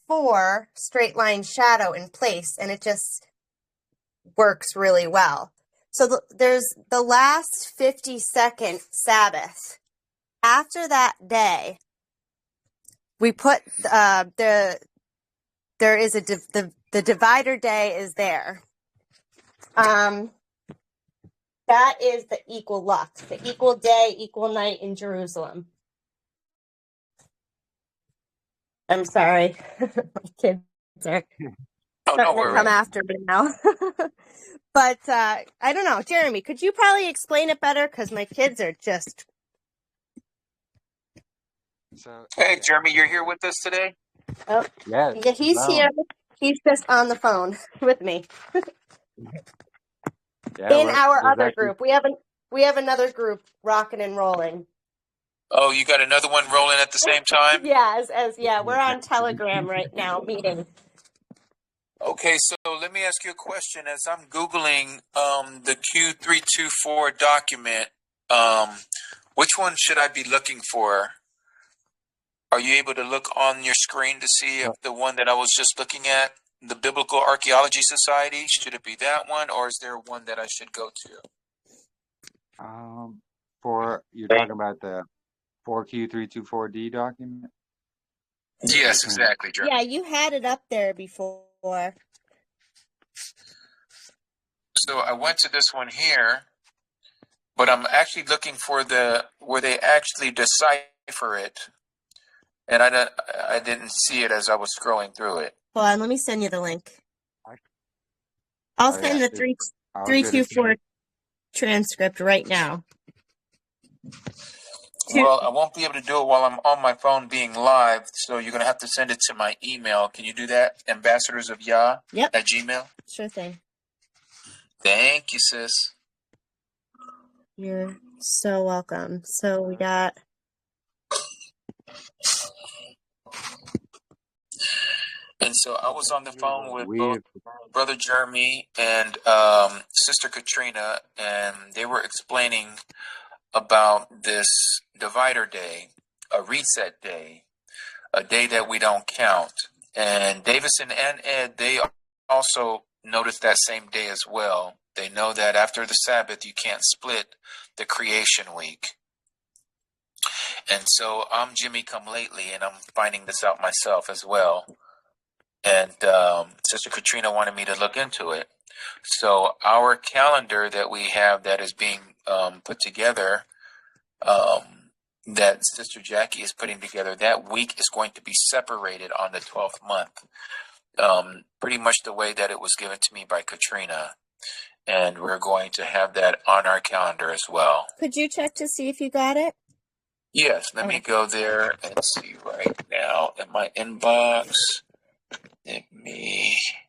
4 straight line shadow in place, and it just works really well. So there's the last 50-second Sabbath. After that day, we put there is the divider day is there. That is the equal lux, the equal day, equal night in Jerusalem. I'm sorry. My kids are starting to come after me now. But I don't know. Jeremy, could you probably explain it better? Because my kids are just... Hey, Jeremy, you're here with us today? Oh, yeah, he's here. He's just on the phone with me. In our other group. We have another group rocking and rolling. Oh, you got another one rolling at the same time? Yeah, we're on Telegram right now meeting. Okay, so let me ask you a question. As I'm Googling the Q324 document, which one should I be looking for? Are you able to look on your screen to see if the one that I was just looking at, the Biblical Archaeology Society, should it be that one, or is there one that I should go to? You're talking about the 4Q324D document? Yes, exactly, Jeremy. Yeah, you had it up there before. So I went to this one here, but I'm actually looking for where they actually decipher it, and I didn't see it as I was scrolling through it. Hold on, let me send you the link. I'll send the 324 transcript right now. Well, I won't be able to do it while I'm on my phone being live, so you're going to have to send it to my email. Can you do that? Ambassadors of Yah at Gmail? Sure thing. Thank you, sis. You're so welcome. So we got... And so I was on the phone with both Brother Jeremy and Sister Katrina, and they were explaining about this divider day, a reset day, a day that we don't count. And Davison and Ed, they also noticed that same day as well. They know that after the Sabbath, you can't split the creation week. And so I'm Jimmy Come Lately, and I'm finding this out myself as well. And Sister Katrina wanted me to look into it. So our calendar that we have that is being put together, that Sister Jackie is putting together, that week is going to be separated on the 12th month. Pretty much the way that it was given to me by Katrina. And we're going to have that on our calendar as well. Could you check to see if you got it? Yes, let me go there and see right now in my inbox.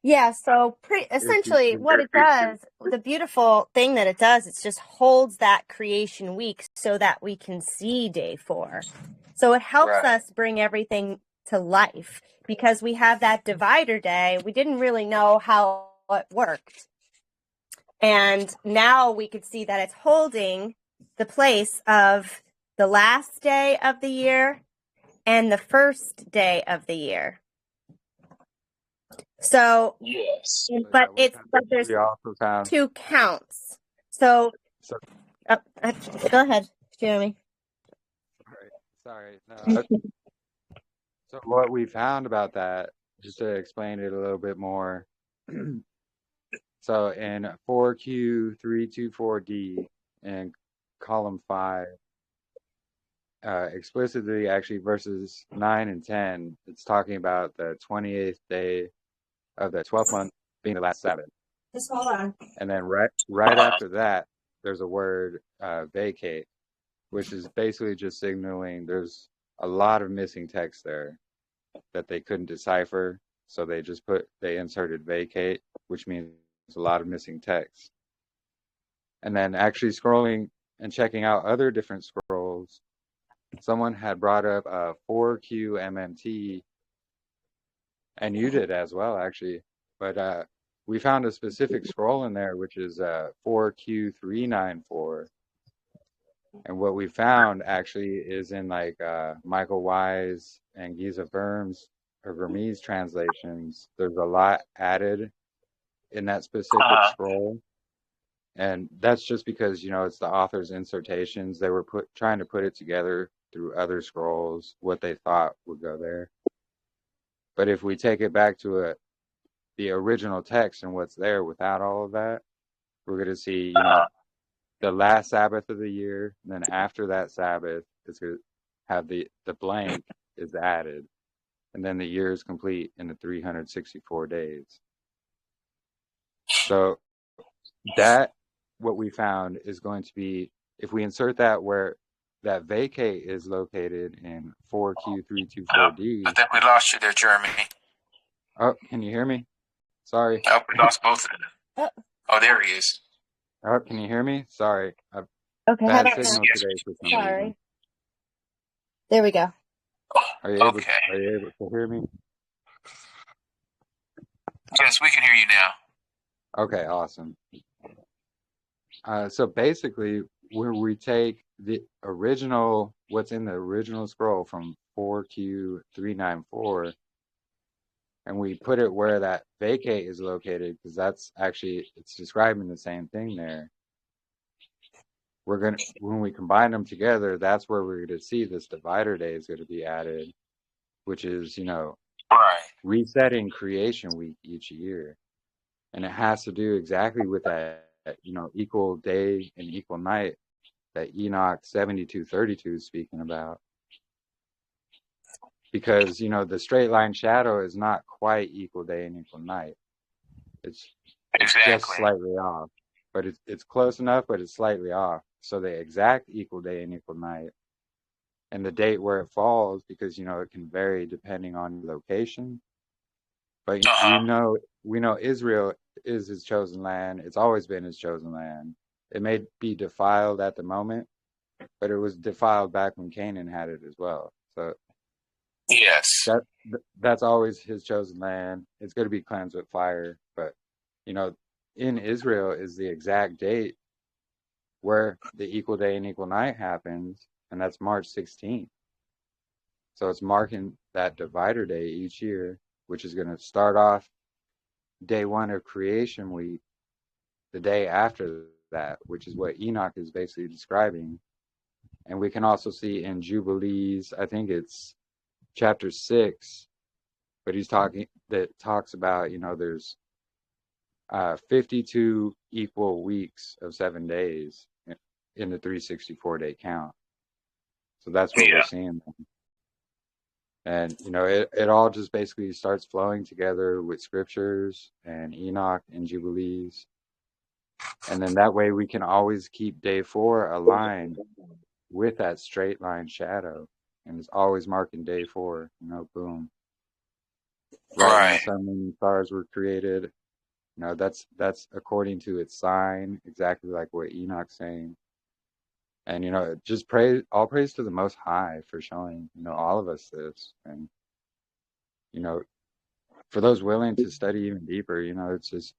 Yeah, so essentially what it does, the beautiful thing that it does, it just holds that creation week so that we can see day 4. So it helps us bring everything to life because we have that divider day. We didn't really know how it worked. And now we could see that it's holding the place of the last day of the year and the first day of the year. So, yes, but there's 2 counts. So go ahead, Jeremy. Sorry. No. So what we found about that, just to explain it a little bit more. So in 4Q324D in column 5, explicitly actually verses 9 and 10, it's talking about the 28th day of the 12th month being the last Sabbath. Just hold on. And then right after that, there's a word vacate, which is basically just signaling there's a lot of missing text there that they couldn't decipher. So they inserted vacate, which means a lot of missing text. And then actually scrolling and checking out other different scrolls, someone had brought up 4QMMT, and you did as well, actually. But we found a specific scroll in there, which is 4Q394. And what we found actually is in like Michael Wise and Giza Vermes' Burmese translations, there's a lot added in that specific scroll. And that's just because, it's the author's insertions. They were trying to put it together through other scrolls, what they thought would go there. But if we take it back to the original text and what's there without all of that, we're going to see, the last Sabbath of the year. And then after that Sabbath, it's going to have the blank is added. And then the year is complete in the 364 days. So that, what we found is going to be, if we insert that where that vacate is located in 4Q324D. I think we lost you there, Jeremy. Oh, can you hear me? Sorry. Oh, we lost both of them. Oh, there he is. Oh, can you hear me? Sorry. Okay, how Bad about signal now? today for some Sorry. reason. There we go. Are you able to hear me? Yes, we can hear you now. Okay, awesome. So basically, where we take the original, what's in the original scroll from 4Q394, and we put it where that vacate is located, because that's actually, it's describing the same thing there. When we combine them together, that's where we're going to see this divider day is going to be added, which is, resetting creation week each year. And it has to do exactly with that, equal day and equal night that Enoch 72:32 is speaking about. Because, the straight line shadow is not quite equal day and equal night. It's just slightly off. But it's close enough, but it's slightly off. So the exact equal day and equal night and the date where it falls, because, it can vary depending on location. But we know Israel is his chosen land. It's always been his chosen land. It may be defiled at the moment, but it was defiled back when Canaan had it as well. So yes, that's always his chosen land. It's going to be cleansed with fire. But, in Israel is the exact date where the equal day and equal night happens, and that's March 16th. So it's marking that divider day each year, which is going to start off day one of creation week, the day after that, which is what Enoch is basically describing. And we can also see in Jubilees, I think it's chapter 6, but talks about, there's 52 equal weeks of 7 days in the 364-day count. So that's what we're seeing. And, it all just basically starts flowing together with scriptures and Enoch and Jubilees. And then that way we can always keep day 4 aligned with that straight line shadow. And it's always marking day 4, boom. Right when the sun, moon, and stars were created. That's according to its sign, exactly like what Enoch's saying. And, just all praise to the Most High for showing, all of us this. And, for those willing to study even deeper, it's just,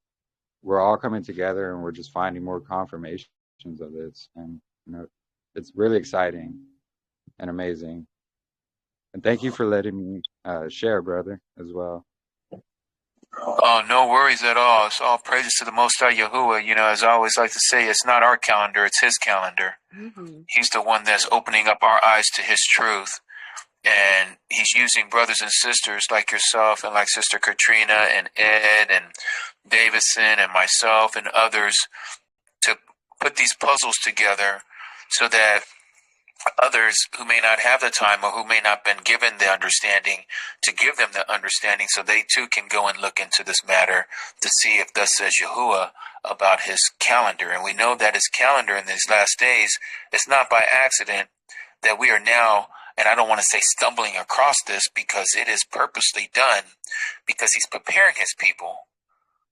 we're all coming together and we're just finding more confirmations of this. And, it's really exciting and amazing. And thank you for letting me share, brother, as well. Oh, no worries at all. It's all praises to the Most High Yahuwah. As I always like to say, it's not our calendar, it's his calendar. Mm-hmm. He's the one that's opening up our eyes to his truth. And he's using brothers and sisters like yourself and like Sister Katrina and Ed and Davidson and myself and others to put these puzzles together so that others who may not have the time or who may not been given the understanding, to give them the understanding so they too can go and look into this matter to see if thus says Yahuwah about his calendar. And we know that his calendar in these last days, it's not by accident that we are now, and I don't want to say stumbling across this, because it is purposely done, because he's preparing his people.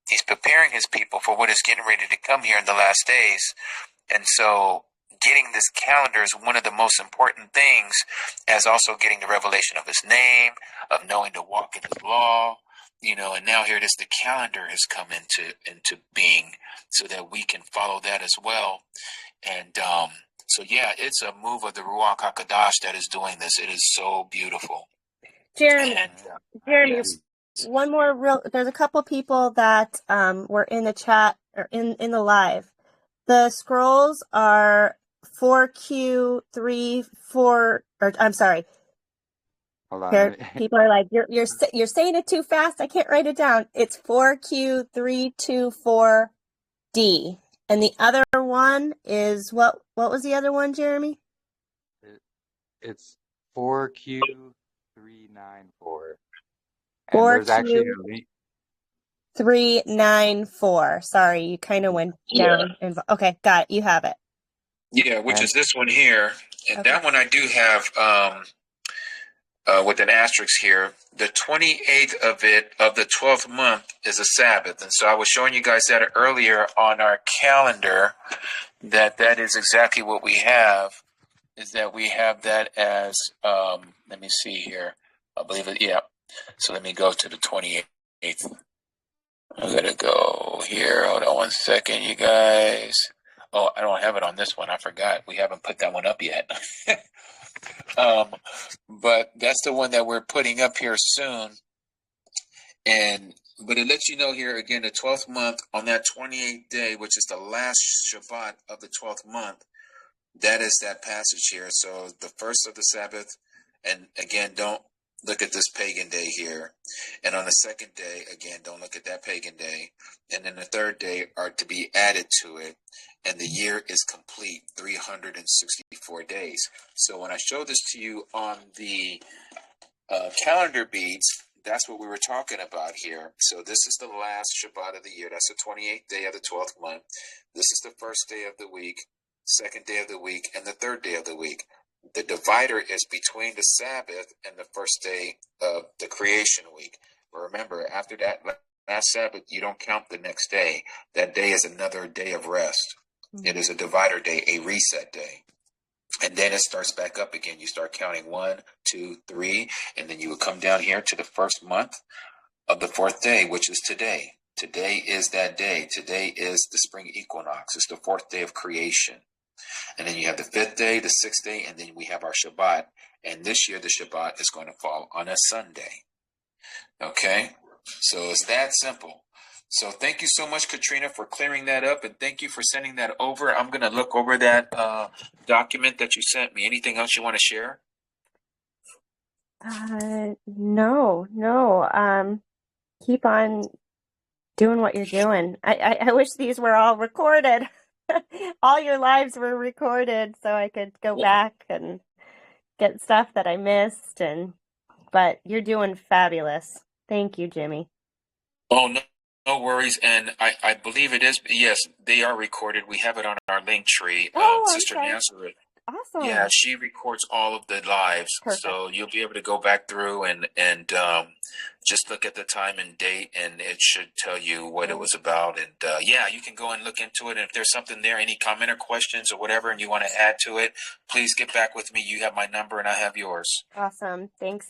He's preparing his people for what is getting ready to come here in the last days. And so getting this calendar is one of the most important things, as also getting the revelation of his name, of knowing to walk in his law, and now here it is, the calendar has come into being so that we can follow that as well. And so, yeah, it's a move of the Ruach HaKodesh that is doing this. It is so beautiful. Jeremy, Yes. one more there's a couple people that were in the chat or in the live. The scrolls are 4Q34, or I'm sorry. Hold on. People are like, you're saying it too fast. I can't write it down. It's 4Q324D. And the other one is what was the other one, Jeremy? It's 4Q394. And there's actually a link. 394. Sorry, you kind of went down. Okay, got it. You have it. Yeah, which is this one here. And that one I do have with an asterisk here. The 28th of the 12th month is a Sabbath. And so I was showing you guys that earlier on our calendar, that is exactly what we have, is that we have that as, let me see here. I believe it, yeah. So let me go to the 28th. I'm going to go here. Hold on one second, you guys. Oh, I don't have it on this one. I forgot. We haven't put that one up yet. But that's the one that we're putting up here soon. But it lets you know here again, the 12th month on that 28th day, which is the last Shabbat of the 12th month. That is that passage here. So the first of the Sabbath, and again, don't look at this pagan day here. And on the second day, again, don't look at that pagan day. And then the third day are to be added to it. And the year is complete, 364 days. So when I show this to you on the calendar beads, that's what we were talking about here. So this is the last Shabbat of the year. That's the 28th day of the 12th month. This is the first day of the week, second day of the week, and the third day of the week. The divider is between the Sabbath and the first day of the creation week. But remember, after that last Sabbath, you don't count the next day. That day is another day of rest. It is a divider day, a reset day. And then it starts back up again. You start counting 1, 2, 3, and then you would come down here to the first month of the fourth day, which is today. Today is that day. Today is the spring equinox. It's the fourth day of creation. And then you have the fifth day, the sixth day, and then we have our Shabbat. And this year, the Shabbat is going to fall on a Sunday. Okay? So it's that simple. So thank you so much, Katrina, for clearing that up. And thank you for sending that over. I'm going to look over that document that you sent me. Anything else you want to share? No. Keep on doing what you're doing. I wish these were all recorded. All your lives were recorded so I could go back and get stuff that I missed. But you're doing fabulous. Thank you, Jimmy. Oh, no worries. And I believe it is. Yes, they are recorded. We have it on our link tree. Sister Nazareth. Awesome. Yeah, she records all of the lives. Perfect. So you'll be able to go back through and just look at the time and date, and it should tell you what it was about. And you can go and look into it. And if there's something there, any comment or questions or whatever, and you want to add to it, please get back with me. You have my number and I have yours. Awesome. Thanks,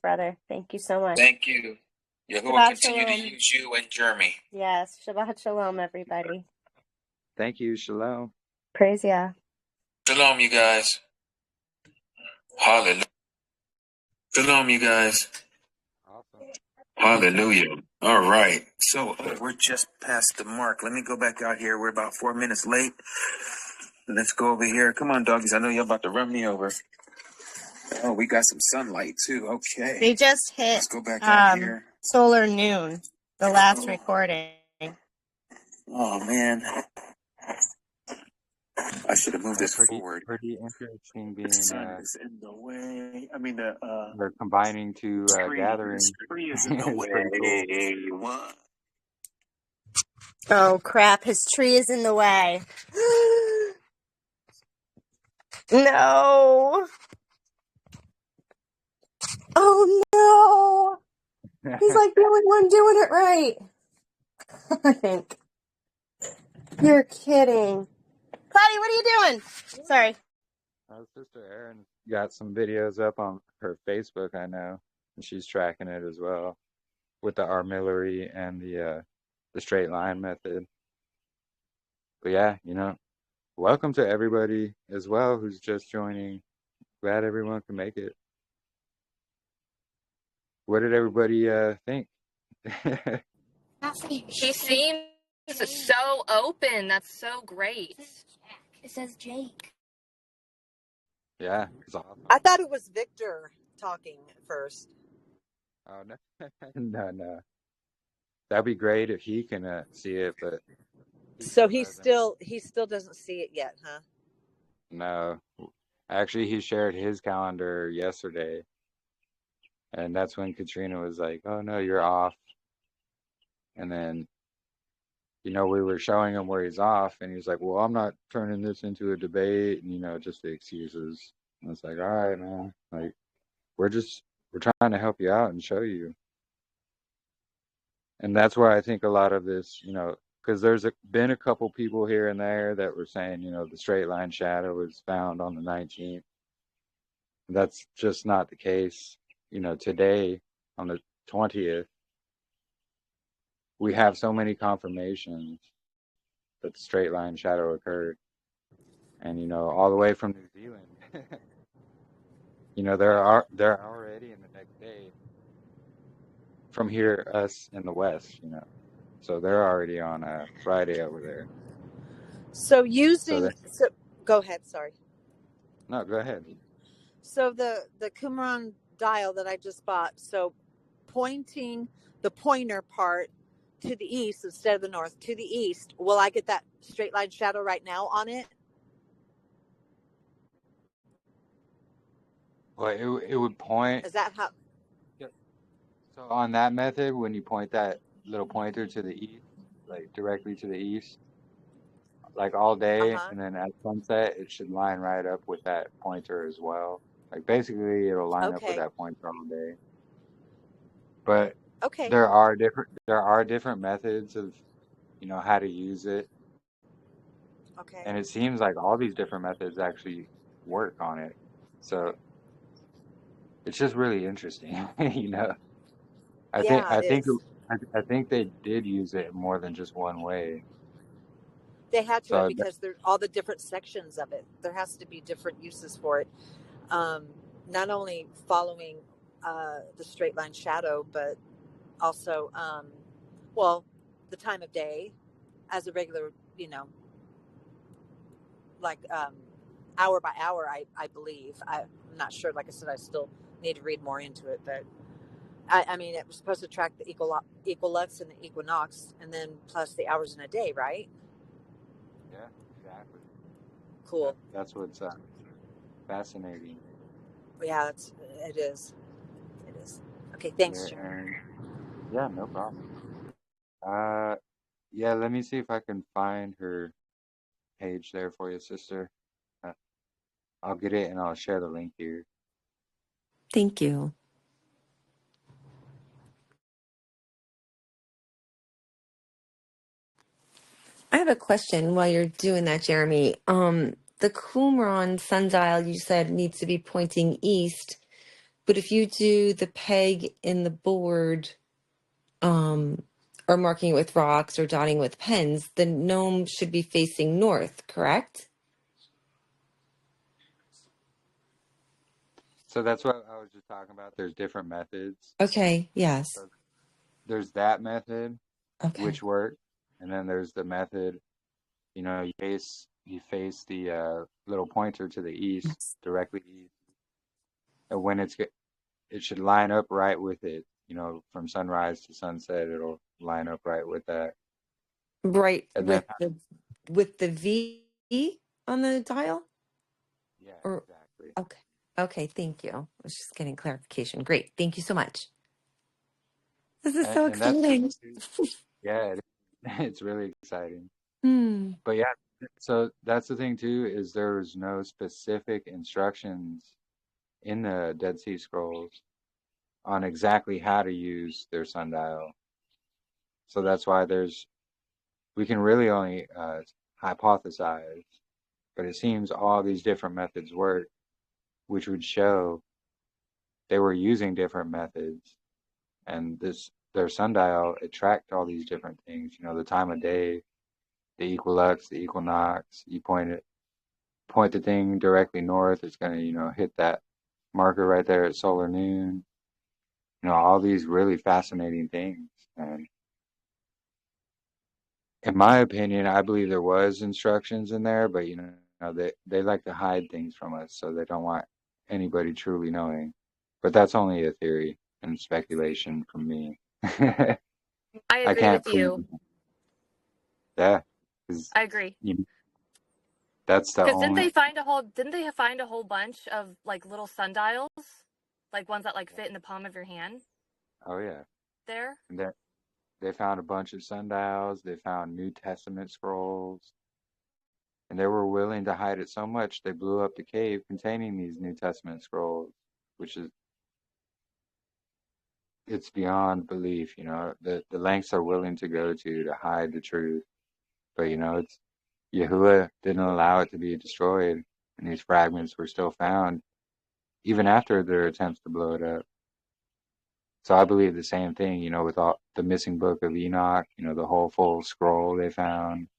brother. Thank you so much. Thank you. Yahuwah continue to use you and Jeremy. Yes. Shabbat shalom, everybody. Thank you. Shalom. Praise Yah. Shalom, you guys. Hallelujah. Shalom, you guys. Awesome. Hallelujah. All right. So we're just past the mark. Let me go back out here. We're about 4 minutes late. Let's go over here. Come on, doggies. I know you're about to run me over. Oh, we got some sunlight too. Okay. They just hit Let's go back out here. solar noon, the last recording. Oh, man. I should have moved this forward. Pretty interesting being the sun is in the way. I mean, they're combining two gatherings. The tree is in the way. Cool. What? Oh crap, his tree is in the way. No. Oh no. He's like the only one doing it right. I think. You're kidding. Cloudy, what are you doing? Sorry. Sister Erin got some videos up on her Facebook, I know, and she's tracking it as well with the armillary and the straight line method. But yeah, welcome to everybody as well who's just joining. Glad everyone can make it. what did everybody think? He seems so open. That's so great. It says Jake. Yeah, it's awesome. I thought it was Victor talking at first. Oh no, no. That'd be great if he can see it, but So he still doesn't see it yet, huh? No. Actually, he shared his calendar yesterday, and that's when Katrina was like, "Oh no, you're off." And then, we were showing him where he's off, and he's like, "Well, I'm not turning this into a debate," and just the excuses. And it's like, "All right, man. Like, we're trying to help you out and show you." And that's why I think a lot of this, because been a couple people here and there that were saying, the straight line shadow was found on the 19th. That's just not the case. Today on the 20th, we have so many confirmations that the straight line shadow occurred. And, all the way from New Zealand, they're already in the next day from here, us in the West, So they're already on a Friday over there. So go ahead, sorry. No, go ahead. So the Qumran dial that I just bought, so pointing the pointer part to the east instead of the north, to the east, will I get that straight line shadow right now on it? Well, it would point. Is that how? Yep. So on that method, when you point that little pointer to the east, like directly to the east, like all day, and then at sunset, it should line right up with that pointer as well. Like basically, it'll line up with that pointer all day. But there are different methods of, how to use it. Okay. And it seems like all these different methods actually work on it. So it's just really interesting, I think they did use it more than just one way. They had to, because there's all the different sections of it. There has to be different uses for it. Not only following the straight line shadow, but also, the time of day as a regular, like hour by hour, I believe. I'm not sure. Like I said, I still need to read more into it, but I mean, it was supposed to track the equilux and the equinox, and then plus the hours in a day, right? Yeah, exactly. Cool. That's what's fascinating. Yeah, it is. It is. Okay, thanks, Jim. Yeah, no problem. Yeah, let me see if I can find her page there for you, sister. I'll get it and I'll share the link here. Thank you. I have a question while you're doing that, Jeremy. The Qumran sundial you said needs to be pointing east, but if you do the peg in the board, or marking it with rocks or dotting with pens, the gnome should be facing north, correct? So that's what I was just talking about. There's different methods. Okay, yes. So there's that method, which works, and then there's the method, you face the little pointer to the east, directly east, and when it should line up right with it. From sunrise to sunset, it'll line up right with that. Right, and with the V on the dial? Yeah, exactly. Okay, thank you. I was just getting clarification. Great, thank you so much. This is so exciting. Yeah, it's really exciting. But yeah, so that's the thing too, is there's no specific instructions in the Dead Sea Scrolls on exactly how to use their sundial. So that's why we can really only hypothesize, but it seems all these different methods work, which would show they were using different methods, and their sundial, it tracked all these different things, the time of day, the equilux, the equinox. You point the thing directly north, it's going to, hit that marker right there at solar noon. all these really fascinating things. And in my opinion, I believe there was instructions in there, but they like to hide things from us, so they don't want anybody truly knowing. But that's only a theory and speculation from me. I I agree can't with prove you. it. Yeah, 'cause, I agree. that's the Because only. didn't they find a whole bunch of like little sundials? Like ones that like fit in the palm of your hand Oh yeah, there? and they found a bunch of sundials. They found New Testament scrolls, and they were willing to hide it so much they blew up the cave containing these New Testament scrolls, which is it's beyond belief. The lengths are willing to go to hide the truth. But it's Yahuwah didn't allow it to be destroyed, and these fragments were still found even after their attempts to blow it up. So I believe the same thing, with all the missing book of Enoch, the whole full scroll they found.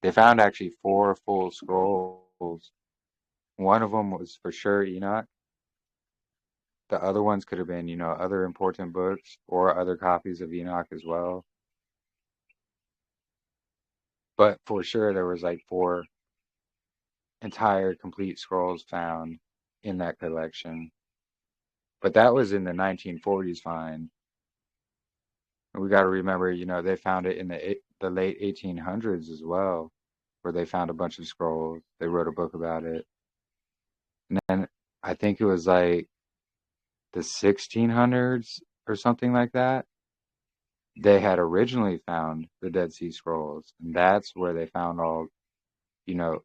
They found actually 4 full scrolls. One of them was for sure Enoch. The other ones could have been, other important books or other copies of Enoch as well. But for sure, there was like 4 entire complete scrolls found in that collection. But that was in the 1940s find. And we got to remember, they found it in the late 1800s as well, where they found a bunch of scrolls. They wrote a book about it. And then I think it was like the 1600s or something like that. They had originally found the Dead Sea Scrolls, and that's where they found all,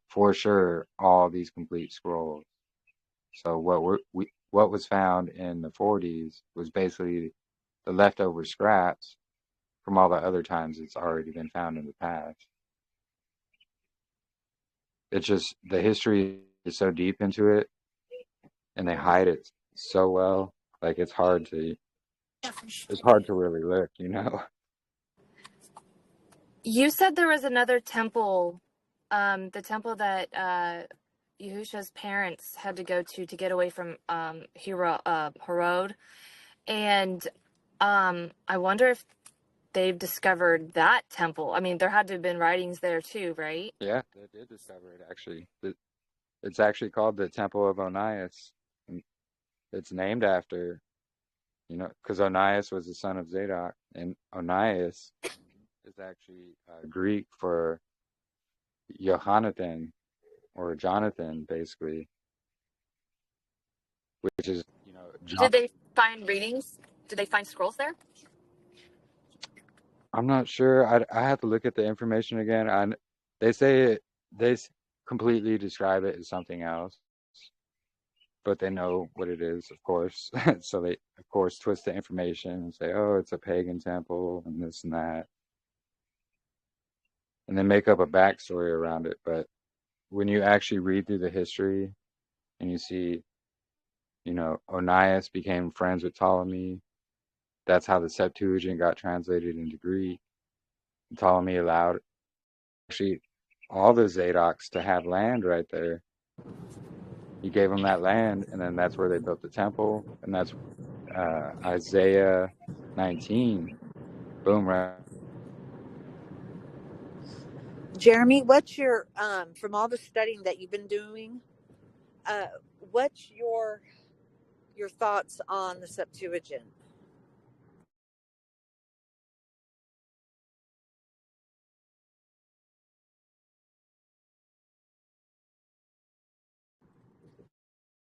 for sure, all these complete scrolls. So what was found in the 40s was basically the leftover scraps from all the other times it's already been found in the past. It's just the history is so deep into it, and they hide it so well. Like it's hard to really look. You said there was another temple, the temple that Yahusha's parents had to go to get away from Herod, and I wonder if they've discovered that temple. I mean, there had to have been writings there too, right? Yeah, they did discover it actually. It's actually called the Temple of Onias. And it's named after, because Onias was the son of Zadok, and Onias is actually Greek for Johannathan or Jonathan, basically, which is, John. Did they find readings? Did they find scrolls there? I'm not sure. I have to look at the information again. They say completely describe it as something else, but they know what it is, of course. So they, of course, twist the information and say, oh, it's a pagan temple and this and that. And then make up a backstory around it. But when you actually read through the history and you see, Onias became friends with Ptolemy, that's how the Septuagint got translated into Greek. And Ptolemy allowed actually all the Zadoks to have land right there. He gave them that land, and then that's where they built the temple, and that's Isaiah 19. Boom, right. Jeremy, what's your from all the studying that you've been doing? What's your thoughts on the Septuagint?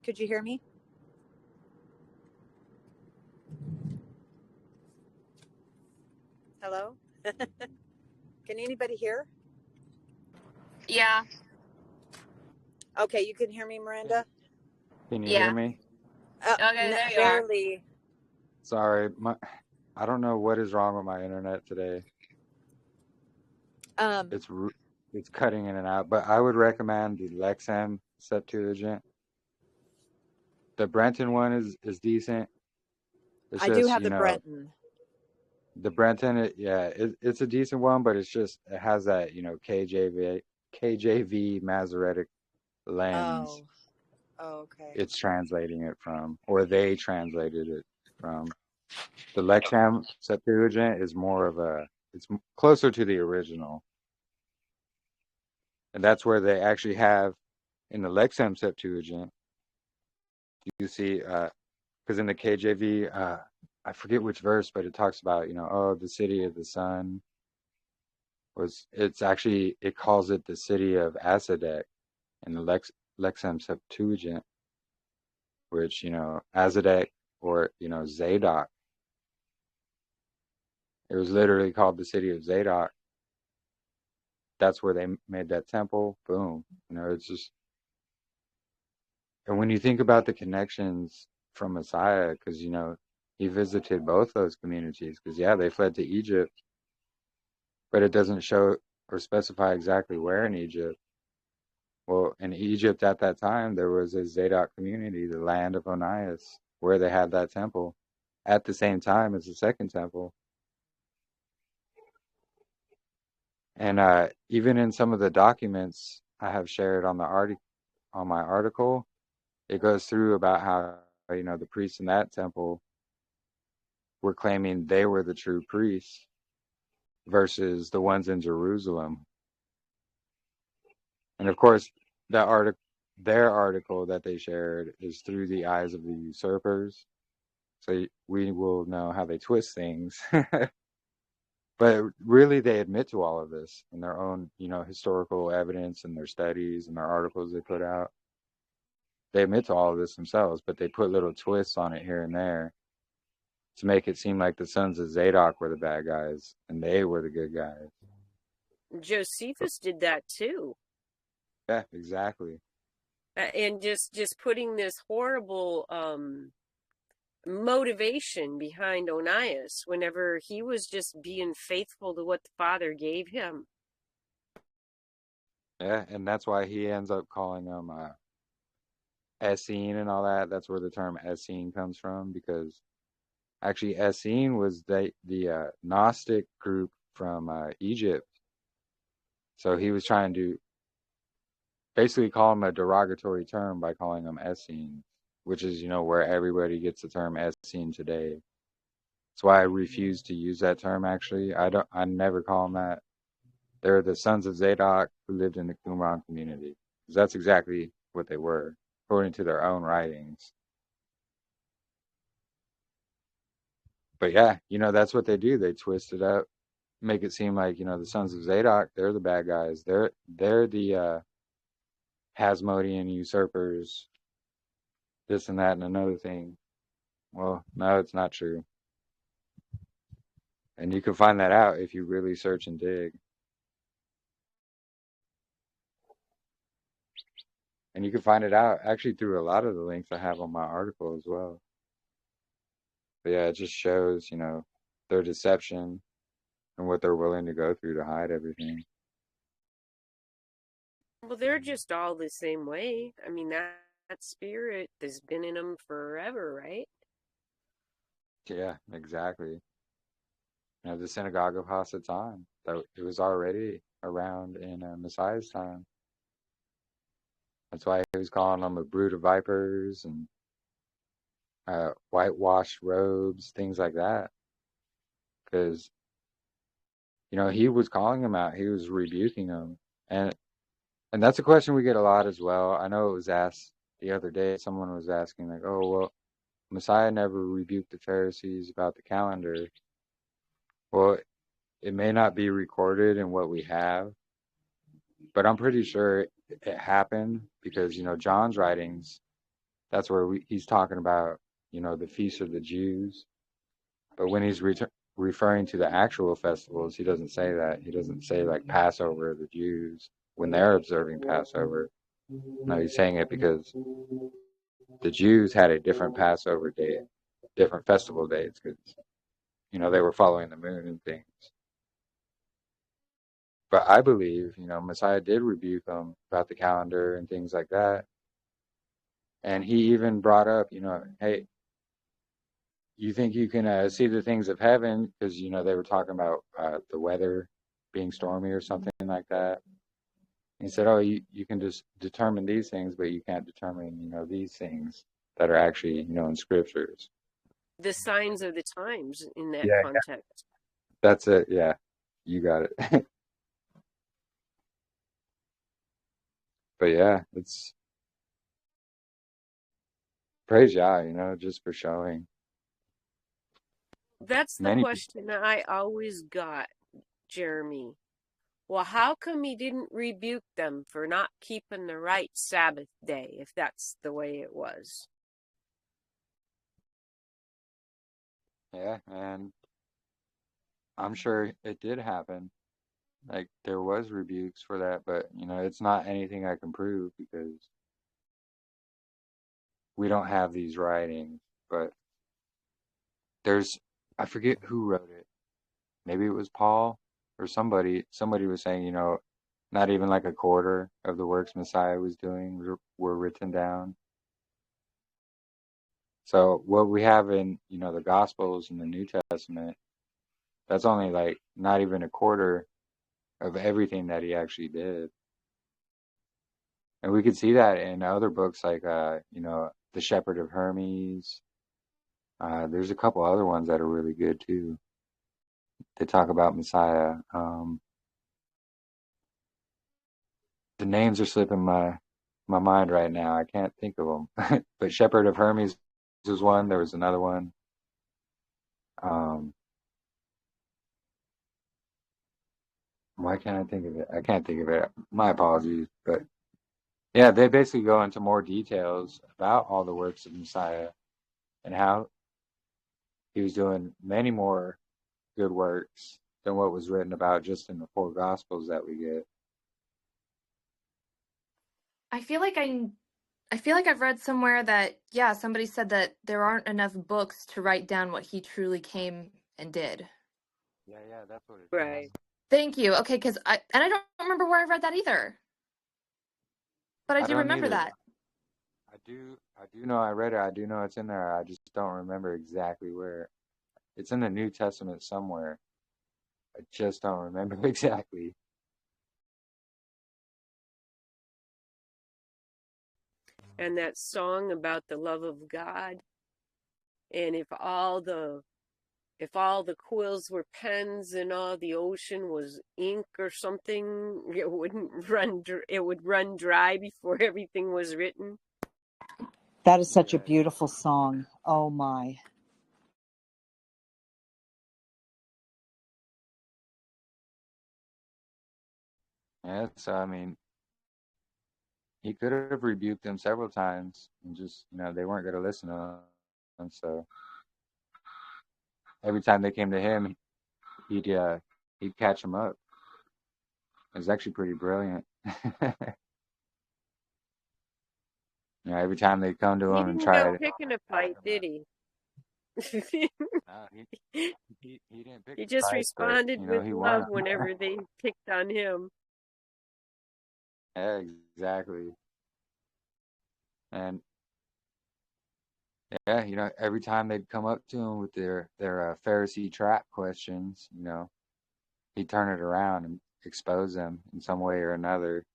Could you hear me? Hello? Can anybody hear? Yeah. Okay, you can hear me, Miranda? Can you hear Yeah. me? Okay, there you are. Barely. Sorry, I don't know what is wrong with my internet today. It's cutting in and out, but I would recommend the Lexham Septuagint. The Brenton one is decent. It's I do just, have the Brenton. the Brenton, it's a decent one, but it's just it has that, KJV Masoretic lens. Oh, okay. It's translating it from, or they translated it from. The Lexham Septuagint is more of it's closer to the original. And that's where they actually have, in the Lexham Septuagint, you see, because in the KJV, I forget which verse, but it talks about, oh, the city of the sun it calls it the city of Asadek in the Lexham Septuagint, which, Asadek or, Zadok. It was literally called the city of Zadok. That's where they made that temple. Boom. It's just, and when you think about the connections from Messiah, because, he visited both those communities, because, yeah, they fled to Egypt, but it doesn't show or specify exactly where in Egypt. Well, in Egypt at that time, there was a Zadok community, the land of Onias, where they had that temple at the same time as the second temple. And even in some of the documents I have shared on my article, it goes through about how, the priests in that temple were claiming they were the true priests versus the ones in Jerusalem. And of course, their article that they shared is through the eyes of the usurpers. So we will know how they twist things. But really, they admit to all of this in their own, historical evidence and their studies and their articles they put out. They admit to all of this themselves, but they put little twists on it here and there to make it seem like the sons of Zadok were the bad guys and they were the good guys. Josephus did that too. Yeah, exactly. And just putting this horrible motivation behind Onias whenever he was just being faithful to what the Father gave him. Yeah, and that's why he ends up calling them Essene and all that. That's where the term Essene comes from, because actually Essene was the Gnostic group from Egypt. So he was trying to basically call them a derogatory term by calling them Essenes, which is, where everybody gets the term Essene today. That's why I refuse to use that term, actually. I never call them that. They're the sons of Zadok who lived in the Qumran community. Because that's exactly what they were, according to their own writings. But yeah, that's what they do. They twist it up, make it seem like, the sons of Zadok, they're the bad guys. They're the Hasmodean usurpers, this and that and another thing. Well, no, it's not true. And you can find that out if you really search and dig. And you can find it out actually through a lot of the links I have on my article as well. But yeah, it just shows, their deception and what they're willing to go through to hide everything. Well, they're just all the same way. I mean, that spirit has been in them forever, right? Yeah, exactly. The synagogue of Hasatan, it was already around in Messiah's time. That's why he was calling them a brood of vipers and whitewashed robes, things like that. Because, he was calling them out. He was rebuking them. And that's a question we get a lot as well. I know it was asked the other day. Someone was asking, like, oh, well, Messiah never rebuked the Pharisees about the calendar. Well, it may not be recorded in what we have, but I'm pretty sure it happened because, John's writings, that's where he's talking about, the feast of the Jews. But when he's referring to the actual festivals, he doesn't say that. He doesn't say like Passover of the Jews when they're observing Passover. No, he's saying it because the Jews had a different Passover date, different festival dates, because, they were following the moon and things. But I believe, Messiah did rebuke them about the calendar and things like that. And he even brought up, hey, you think you can see the things of heaven? Because, they were talking about the weather being stormy or something like that. He said, oh, you can just determine these things, but you can't determine, these things that are actually, in scriptures. the signs of the times in that Yeah, context. that's it. Yeah, you got it. But yeah, it's praise Yah, just for showing That's the many people. question I always got, Jeremy. Well, how come he didn't rebuke them for not keeping the right Sabbath day, if that's the way it was? Yeah, and I'm sure it did happen. Like there was rebukes for that, but it's not anything I can prove because we don't have these writings. But there's, I forget who wrote it. Maybe it was Paul or somebody. Somebody was saying, not even like a quarter of the works Messiah was doing were written down. So what we have in, the Gospels and the New Testament, that's only like not even a quarter of everything that he actually did. And we could see that in other books like, The Shepherd of Hermes. There's a couple other ones that are really good too. They talk about Messiah. The names are slipping my mind right now. I can't think of them. But Shepherd of Hermes was one. There was another one. Why can't I think of it? I can't think of it. My apologies. But yeah, they basically go into more details about all the works of Messiah and how he was doing many more good works than what was written about just in the four Gospels that we get. I feel like I've read somewhere that, yeah, somebody said that there aren't enough books to write down what he truly came and did. Yeah, that's what it Right. says. Thank you. Okay, because I don't remember where I read that either. But I I do don't remember either. that. I do know I read it. I do know it's in there. I just don't remember exactly where. It's in the New Testament somewhere. I just don't remember exactly. And that song about the love of God, and if all the quills were pens and all the ocean was ink or something, it would run dry before everything was written. That is such a beautiful song. Oh my. Yeah, so I mean, he could have rebuked them several times and just, they weren't going to listen to him. And so every time they came to him, he'd catch them up. It was actually pretty brilliant. Every time they'd come to He him and didn't go try to picking a fight, did he? he didn't pick He a just fight, but responded with he won love 'em. whenever they picked on him. Yeah, exactly. And yeah, every time they'd come up to him with their Pharisee trap questions, he'd turn it around and expose them in some way or another.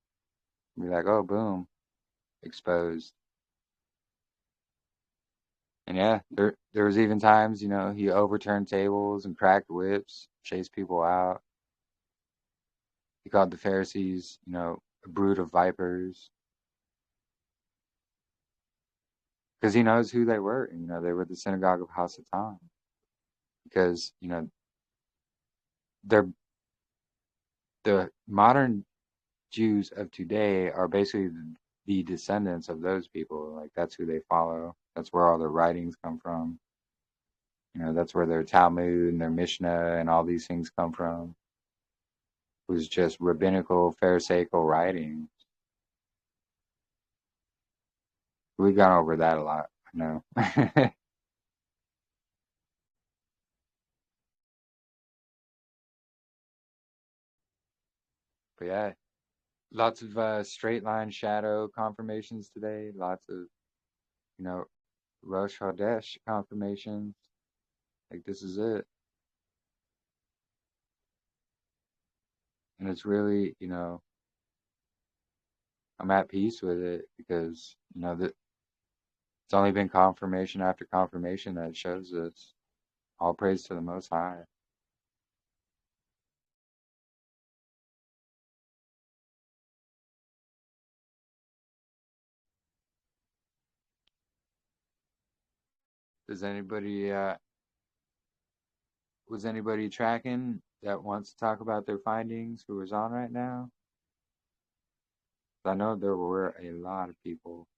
Be like, oh, boom, exposed. And yeah, there was even times, he overturned tables and cracked whips, chased people out. He called the Pharisees, a brood of vipers, because he knows who they were. They were the synagogue of Hasatan. Because they're the modern Jews of today are basically the descendants of those people. Like that's who they follow. That's where all their writings come from. That's where their Talmud and their Mishnah and all these things come from. It was just rabbinical, Pharisaical writings. We've gone over that a lot, But yeah, lots of straight line shadow confirmations today. Lots of, Rosh Chodesh confirmations. Like this is it. And it's really, I'm at peace with it because, It's only been confirmation after confirmation that shows this. All praise to the Most High. Does anybody, was anybody tracking that wants to talk about their findings who is on right now? I know there were a lot of people.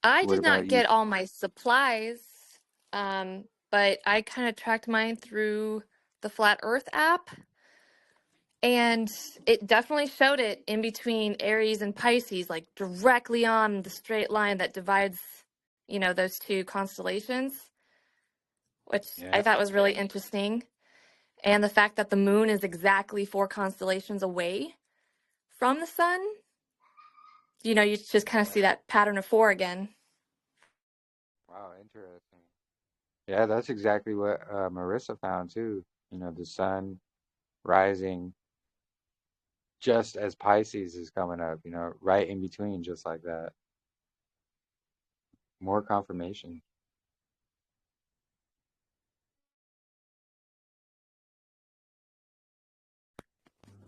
I What did about not you? get all my supplies, but I kind of tracked mine through the Flat Earth app, and it definitely showed it in between Aries and Pisces, like directly on the straight line that divides, those two constellations, which I Yeah, thought was really interesting. And the fact that the moon is exactly 4 constellations away from the sun, you just kind of see that pattern of 4 again. wow, interesting. Yeah, that's exactly what Marissa found too. The sun rising just as Pisces is coming up, right in between, just like that. More confirmation.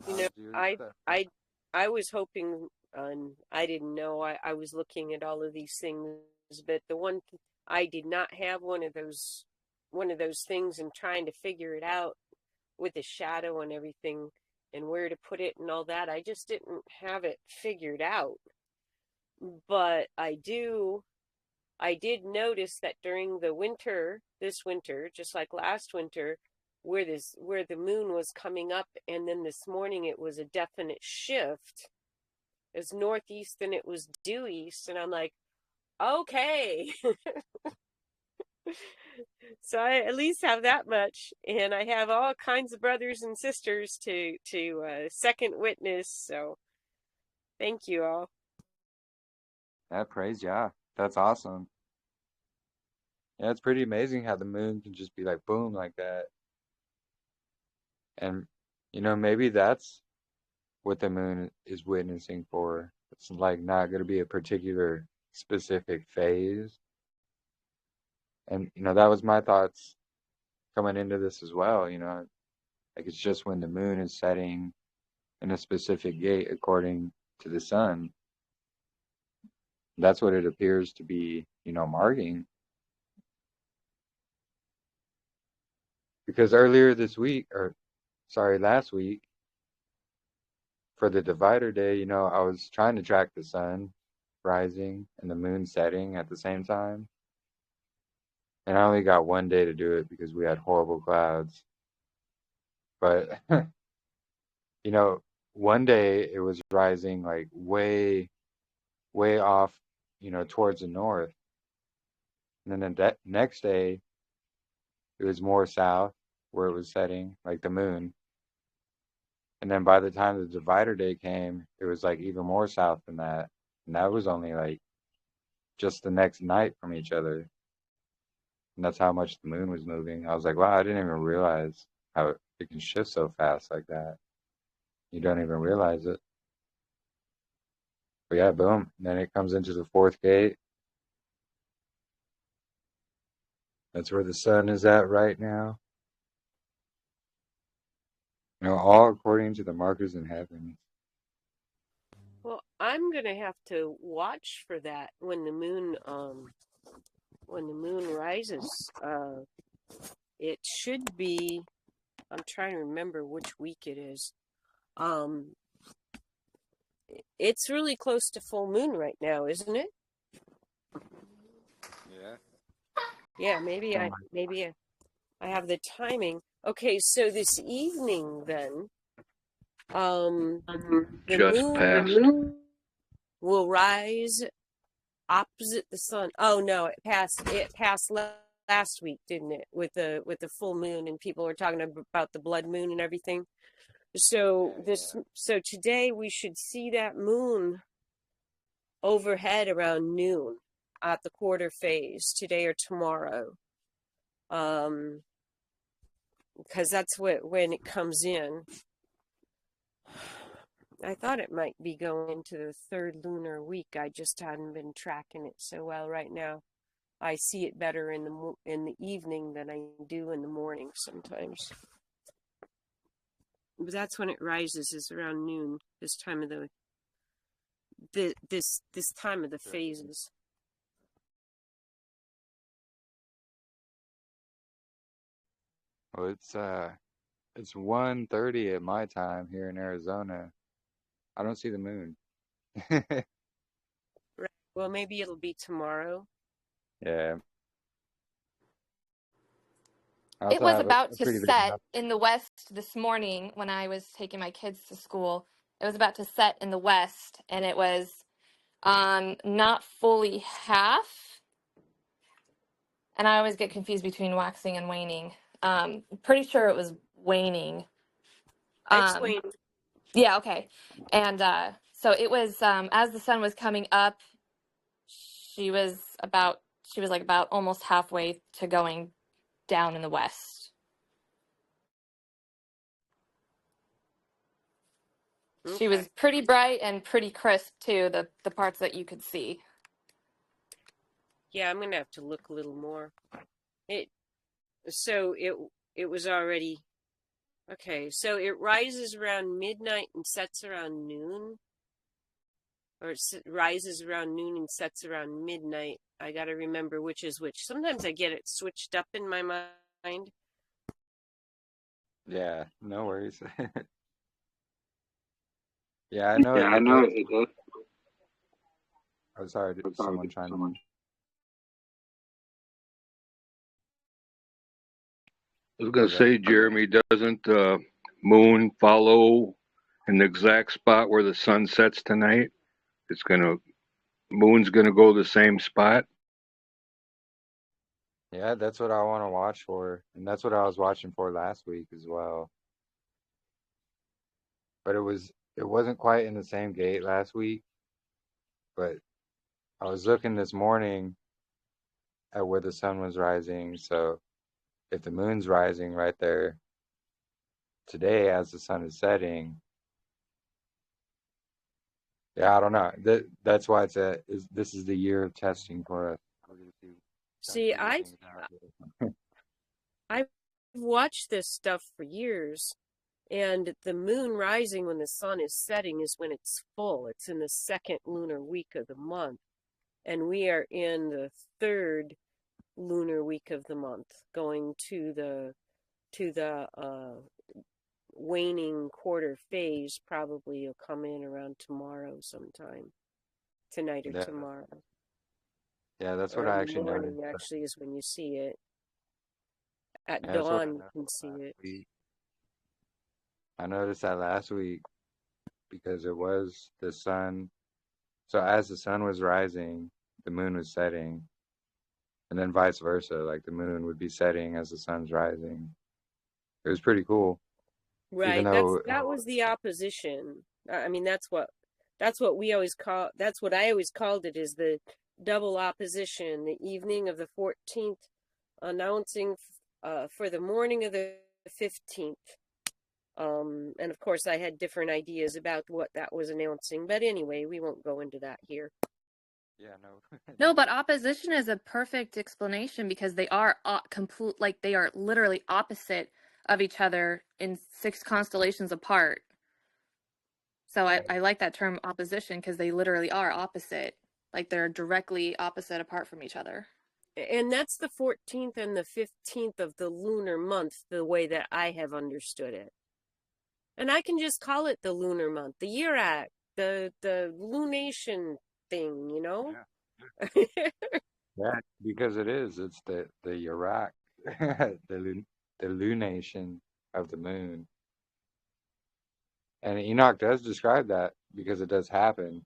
Dude, I I I was hoping, I didn't know. I was looking at all of these things, but the one I did not have one of those things and trying to figure it out with the shadow and everything and where to put it and all that. I just didn't have it figured out. But I did notice that during this winter, just like last winter, where the moon was coming up, and then this morning it was a definite shift. It was northeast and it was due east, and I'm like, okay. So I at least have that much, and I have all kinds of brothers and sisters to second witness. So thank you all. that praise, yeah, that's awesome. Yeah, it's pretty amazing how the moon can just be like boom like that. And maybe that's what the moon is witnessing for. It's like not going to be a particular specific phase. And that was my thoughts coming into this as well. Like it's just when the moon is setting in a specific gate according to the sun. That's what it appears to be, marking. Because earlier this week, or sorry, last week, for the divider day, I was trying to track the sun rising and the moon setting at the same time. And I only got one day to do it because we had horrible clouds. But, one day it was rising like way, way off, towards the north. And then that next day, it was more south where it was setting, like the moon. And then by the time the divider day came, it was like even more south than that. And that was only like just the next night from each other. And that's how much the moon was moving. I was like, wow, I didn't even realize how it can shift so fast like that. You don't even realize it. But yeah, boom. And then it comes into the 4th gate. That's where the sun is at right now. All according to the markers in heaven. Well, I'm gonna have to watch for that when the moon rises. It should be. I'm trying to remember which week it is. It's really close to full moon right now, isn't it? Yeah. Yeah, maybe I have the timing. Okay, so this evening then, the Just passed. moon will rise opposite the sun. Oh no, it passed last week, didn't it? With the full moon, and people were talking about the blood moon and everything. So today we should see that moon overhead around noon at the quarter phase, today or tomorrow. Because that's when it comes in. I thought it might be going into the third lunar week. I just hadn't been tracking it so well right now. I see it better in the evening than I do in the morning sometimes. But that's when it rises, is around noon. This time of this time of the phases. Well, it's 1:30 at my time here in Arizona. I don't see the moon. Right. Well, maybe it'll be tomorrow. Yeah. I It also was have a about to pretty big set house. in the west this morning when I was taking my kids to school. It was about to set in the west, and it was not fully half. And I always get confused between waxing and waning. Pretty sure it was waning. It's waning. Yeah, okay. And so it was as the sun was coming up, she was like about almost halfway to going down in the west. Okay. She was pretty bright and pretty crisp too, the parts that you could see. Yeah, I'm gonna have to look a little more. It was already okay. So it rises around midnight and sets around noon, or rises around noon and sets around midnight. I got to remember which is which. Sometimes I get it switched up in my mind. Yeah, no worries. Yeah, I know it does. Oh, sorry, someone trying to. I was going to say, Jeremy, doesn't the moon follow in the exact spot where the sun sets tonight? Moon's going to go the same spot. Yeah, that's what I want to watch for, and that's what I was watching for last week as well. But it wasn't quite in the same gate last week. But I was looking this morning at where the sun was rising, so if the moon's rising right there today as the sun is setting, yeah, I don't know. That's why this is the year of testing for us. See, I've watched this stuff for years, and the moon rising when the sun is setting is when it's full. It's in the second lunar week of the month, and we are in the third lunar week of the month, going to the waning quarter phase. Probably will come in around tomorrow sometime, tonight or tomorrow. Yeah, that's what I actually morning noticed. Actually, is when you see it. At dawn, you can see it. I noticed that last week because it was the sun. So as the sun was rising, the moon was setting, and then vice versa. Like the moon would be setting as the sun's rising. It was pretty cool. Right. Even though that was the opposition. I mean, that's what we always call. That's what I always called it, is the double opposition. The evening of the 14th, announcing for the morning of the 15th. And of course, I had different ideas about what that was announcing. But anyway, we won't go into that here. Yeah, no. No, but opposition is a perfect explanation because they are they are literally opposite of each other in 6 constellations apart. So I like that term opposition because they literally are opposite. Like they're directly opposite apart from each other. And that's the 14th and the 15th of the lunar month, the way that I have understood it. And I can just call it the lunar month, the year act, the lunation thing, you know? Yeah. Yeah, because it is. It's the Iraq, the lunation of the moon. And Enoch does describe that because it does happen,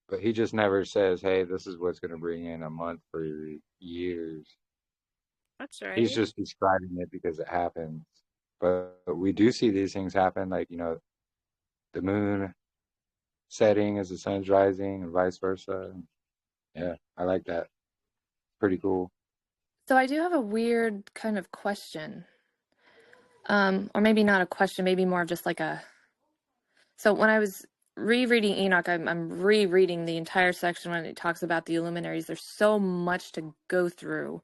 but he just never says, "Hey, this is what's going to bring in a month for years." That's right. He's just describing it because it happens. But we do see these things happen, like, the moon setting as the sun's rising and vice versa. Yeah, I like that. Pretty cool. So I do have a weird kind of question. Or maybe not a question, maybe more of just like so when I was rereading Enoch, I'm rereading the entire section when it talks about the luminaries. There's so much to go through,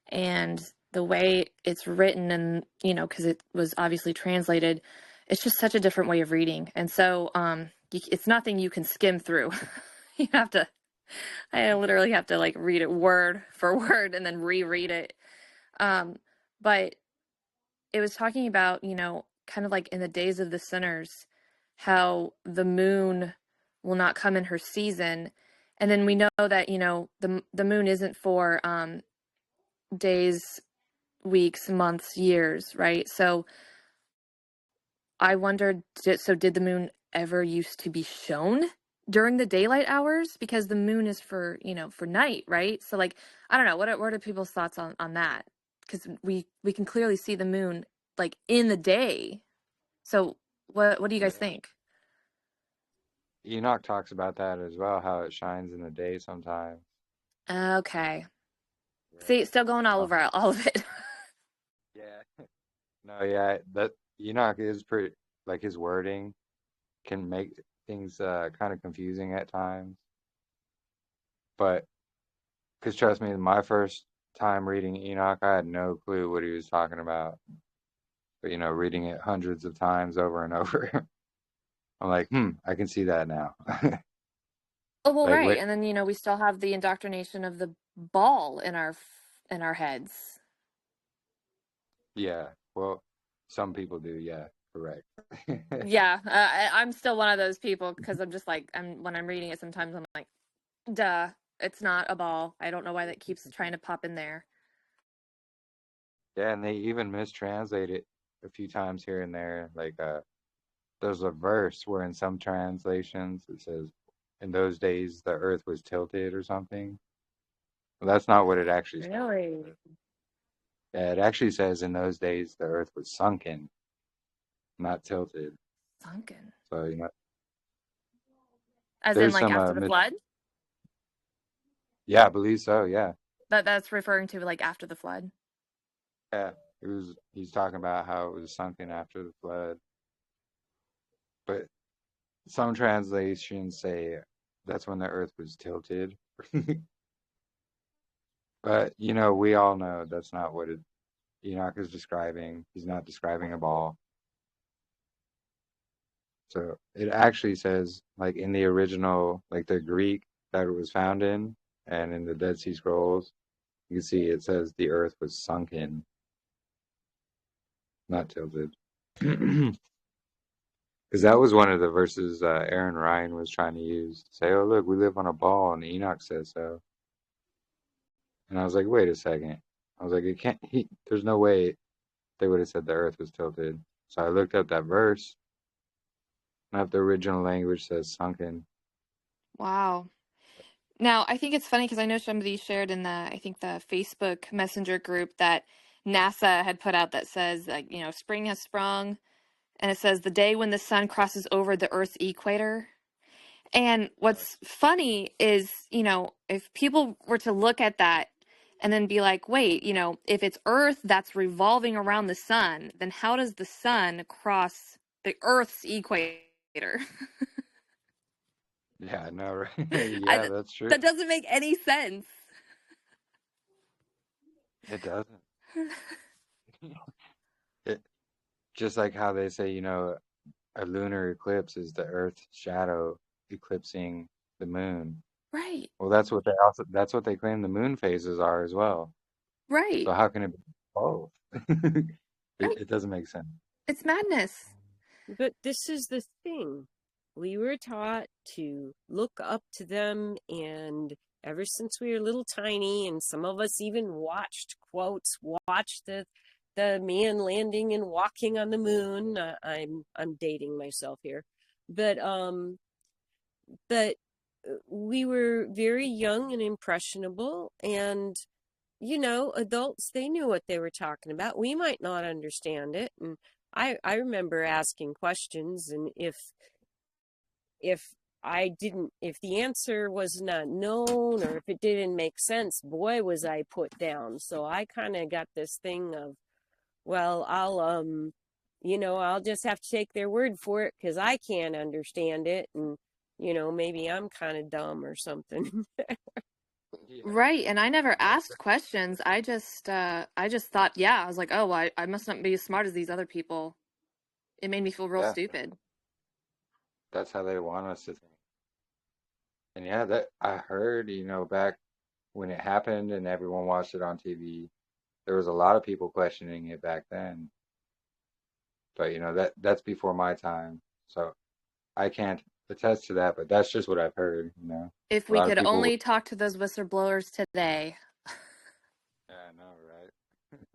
and the way it's written, and because it was obviously translated, it's just such a different way of reading. And so it's nothing you can skim through. You have to, I literally have to like read it word for word and then reread it. But it was talking about, kind of like in the days of the sinners, how the moon will not come in her season. And then we know that, the moon isn't for days, weeks, months, years, right? So I wondered, did the moon ever used to be shown during the daylight hours? Because the moon is for, for night, right? So like, I don't know, what are people's thoughts on that? Because we can clearly see the moon like in the day. So what do you guys think? Enoch talks about that as well, how it shines in the day sometimes. Okay. Yeah. See, still going all over all of it. Yeah. No, yeah, that Enoch is pretty, like his wording can make things kind of confusing at times. But, because trust me, my first time reading Enoch, I had no clue what he was talking about. But, reading it hundreds of times over and over, I'm like, I can see that now. Oh, well, Like, right. wait, And then, we still have the indoctrination of the ball in our heads. yeah, well, some people do, yeah, correct. Yeah, I'm still one of those people because I'm just like, when I'm reading it, sometimes I'm like, duh, it's not a ball. I don't know why that keeps trying to pop in there. Yeah, and they even mistranslate it a few times here and there. Like, there's a verse where in some translations it says, "In those days the earth was tilted" or something. Well, that's not what it actually says. Really? Yeah, it actually says, "In those days the earth was sunken, not tilted." Sunken. So As in there's like some after the flood? yeah, I believe so. Yeah, That's referring to like after the flood. yeah. He's talking about how it was sunken after the flood, but some translations say that's when the earth was tilted. But we all know that's not what Enoch is describing. He's not describing a ball. So it actually says, like in the original, like the Greek that it was found in, and in the Dead Sea Scrolls, you can see it says the earth was sunken, not tilted. Because that was one of the verses Aaron Ryan was trying to use to say, "Oh, look, we live on a ball," and Enoch says so. And I was like, "Wait a second." I was like, "It can't. There's no way they would have said the earth was tilted." So I looked up that verse. Not the original language says sunken. Wow. Now, I think it's funny because I know somebody shared in I think the Facebook Messenger group that NASA had put out that says, like, spring has sprung, and it says the day when the sun crosses over the Earth's equator. And what's funny is, if people were to look at that and then be like, wait, if it's Earth that's revolving around the sun, then how does the sun cross the Earth's equator? Yeah, no, right? Yeah, that's true. That doesn't make any sense. It doesn't. It just like how they say, a lunar eclipse is the Earth's shadow eclipsing the moon. Right. Well, that's what they claim the moon phases are as well. Right. So how can it be both? Right. It doesn't make sense. It's madness. But this is the thing. We were taught to look up to them, and ever since we were little tiny, and some of us even watched the man landing and walking on the moon. I'm dating myself here, but we were very young and impressionable, and adults, they knew what they were talking about. We might not understand it, and I remember asking questions, and if if the answer was not known, or if it didn't make sense, boy, was I put down. So I kind of got this thing of, well, I'll just have to take their word for it because I can't understand it. And, maybe I'm kind of dumb or something. Yeah. Right, and I never asked questions. I just thought, yeah, I was like, oh, well, I must not be as smart as these other people. It made me feel real Yeah, stupid. that's how they want us to think. And yeah, that I heard, back when it happened and everyone watched it on TV, there was a lot of people questioning it back then. But that's before my time. So I can't attest to that, but that's just what I've heard. If A we lot of could people were, only talk to those whistleblowers today. yeah, I know,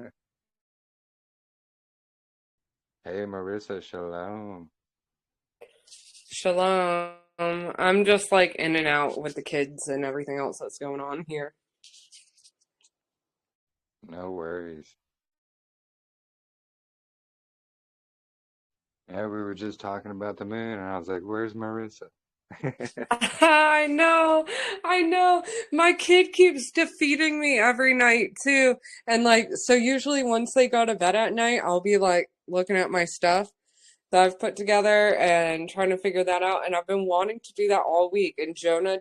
right? Hey, Marissa, shalom. Shalom. I'm just like in and out with the kids and everything else that's going on here. No worries. Yeah, we were just talking about the moon, and I was like, "Where's Marissa?" I know, I know. My kid keeps defeating me every night too. And like, so usually once they go to bed at night, I'll be like looking at my stuff that I've put together and trying to figure that out. And I've been wanting to do that all week. And Jonah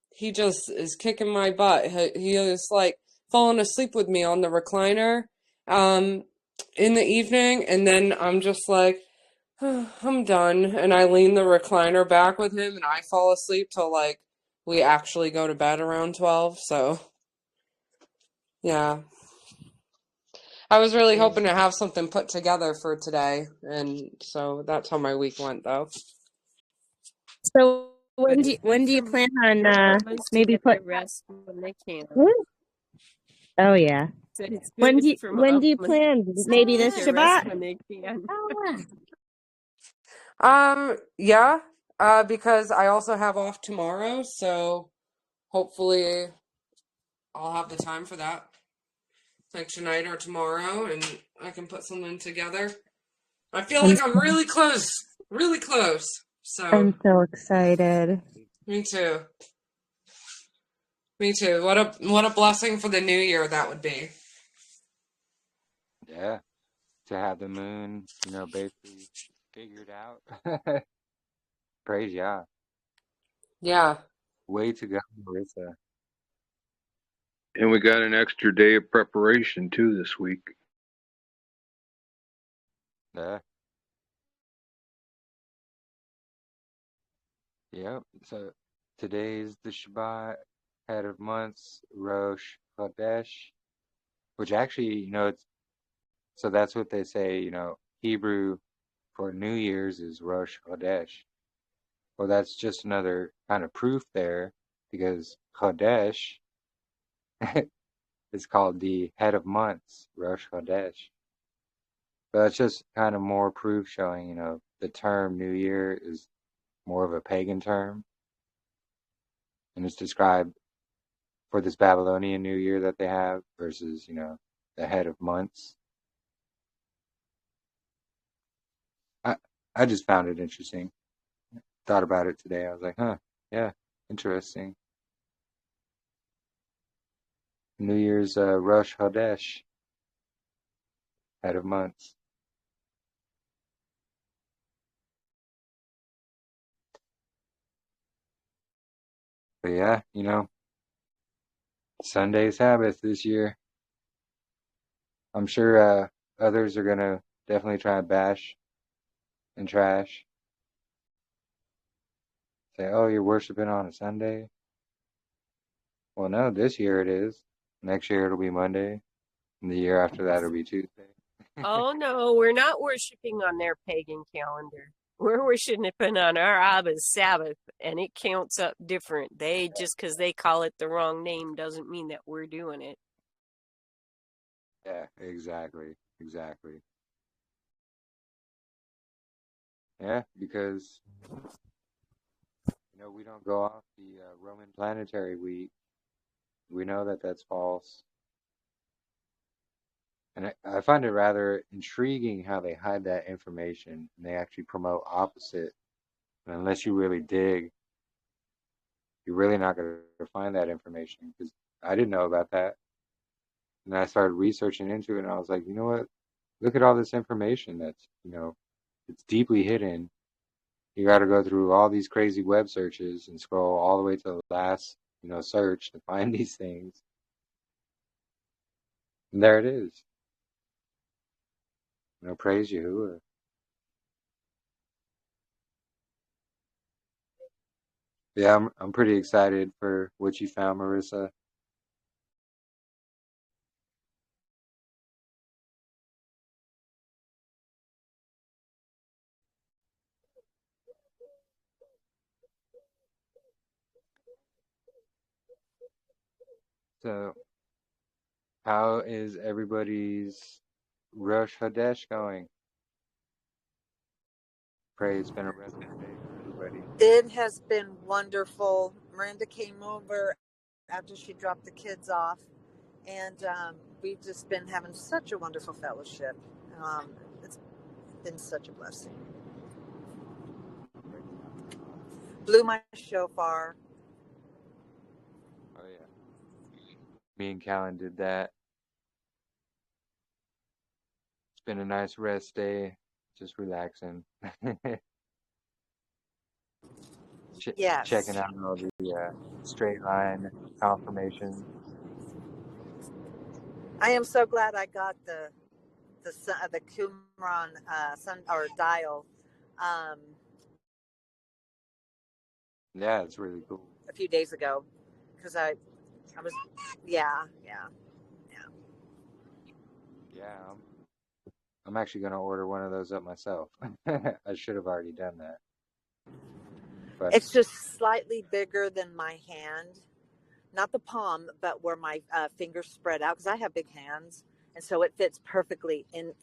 he just is kicking my butt. He is like falling asleep with me on the recliner, um, in the evening. And then I'm just like, I'm done. And I lean the recliner back with him and I fall asleep till like we actually go to bed around 12. So, yeah. I was really Yeah. hoping to have something put together for today. And so that's how my week went, though. So But when do it's you, good when do you for plan on mamas to maybe get put? their rest when they can. Woo. Oh yeah. So it's good for When do you mamas plan? to Maybe get this their rest Shabbat? when they can. Yeah, because I also have off tomorrow, so hopefully I'll have the time for that. Like tonight or tomorrow, and I can put something together. I feel I'm like I'm really close, really close. So, I'm so excited. me too. Me too. What a blessing for the new year that would be. Yeah, to have the moon, basically figured out. Praise Yah. Yeah. Way to go, Marissa. And we got an extra day of preparation too this week. Yeah. Yep. So today's the Shabbat, head of months, Rosh Chodesh, which actually, so that's what they say, Hebrew for New Year's is Rosh Chodesh. Well, that's just another kind of proof there because Chodesh is called the head of months, Rosh Chodesh. But that's just kind of more proof showing, the term New Year is more of a pagan term. And it's described for this Babylonian New Year that they have versus, the head of months. I just found it interesting. Thought about it today. I was like, huh, yeah, interesting. New Year's Rosh Chodesh, head of months. But yeah, Sunday Sabbath this year. I'm sure others are gonna definitely try and bash and trash. Say, oh, you're worshiping on a Sunday. Well, no, this year it is. Next year it'll be Monday, and the year after that it'll be Tuesday. Oh no, we're not worshiping on their pagan calendar. We're worshiping on our Abba's Sabbath, and it counts up different. They just because they call it the wrong name doesn't mean that we're doing it. Yeah, exactly. Yeah, because we don't go off the Roman planetary week. We know that that's false. And I find it rather intriguing how they hide that information and they actually promote opposite. And unless you really dig, you're really not going to find that information because I didn't know about that. And I started researching into it and I was like, you know what? look at all this information that's, it's deeply hidden. You got to go through all these crazy web searches and scroll all the way to the last, search to find these things. And there it is. Praise Yahuwah. Yeah, I'm pretty excited for what you found, Marissa. So, how is everybody's Rosh Chodesh going? Pray it's been a restful day for everybody. It has been wonderful. Miranda came over after she dropped the kids off, and we've just been having such a wonderful fellowship. It's been such a blessing. Blew my shofar. Oh yeah, me and Callan did that. It's been a nice rest day, just relaxing. Yes. Checking out all the straight line confirmation. I am so glad I got the Qumran sun or dial Yeah, it's really cool. a few days ago because I was yeah. I'm actually gonna order one of those up myself. I should have already done that. But It's just slightly bigger than my hand, not the palm, but where my fingers spread out because I have big hands, and so it fits perfectly in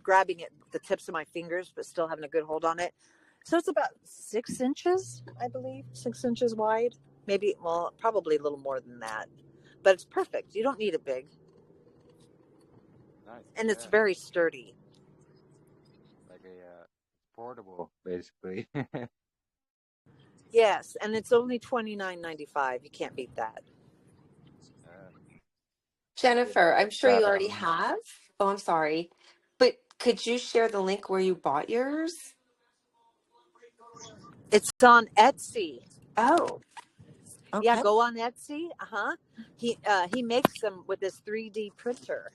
grabbing it the tips of my fingers, but still having a good hold on it. So it's about 6 inches, I believe, 6 inches wide. Maybe, well, probably a little more than that, but it's perfect. You don't need it big. nice. And it's very sturdy. Like a portable, basically. Yes, and it's only $29.95. You can't beat that. Jennifer, I'm sure Got you already have. Oh, I'm sorry. But could you share the link where you bought yours? It's on Etsy. Oh, Yeah, okay. go on Etsy. He makes them with this 3D printer.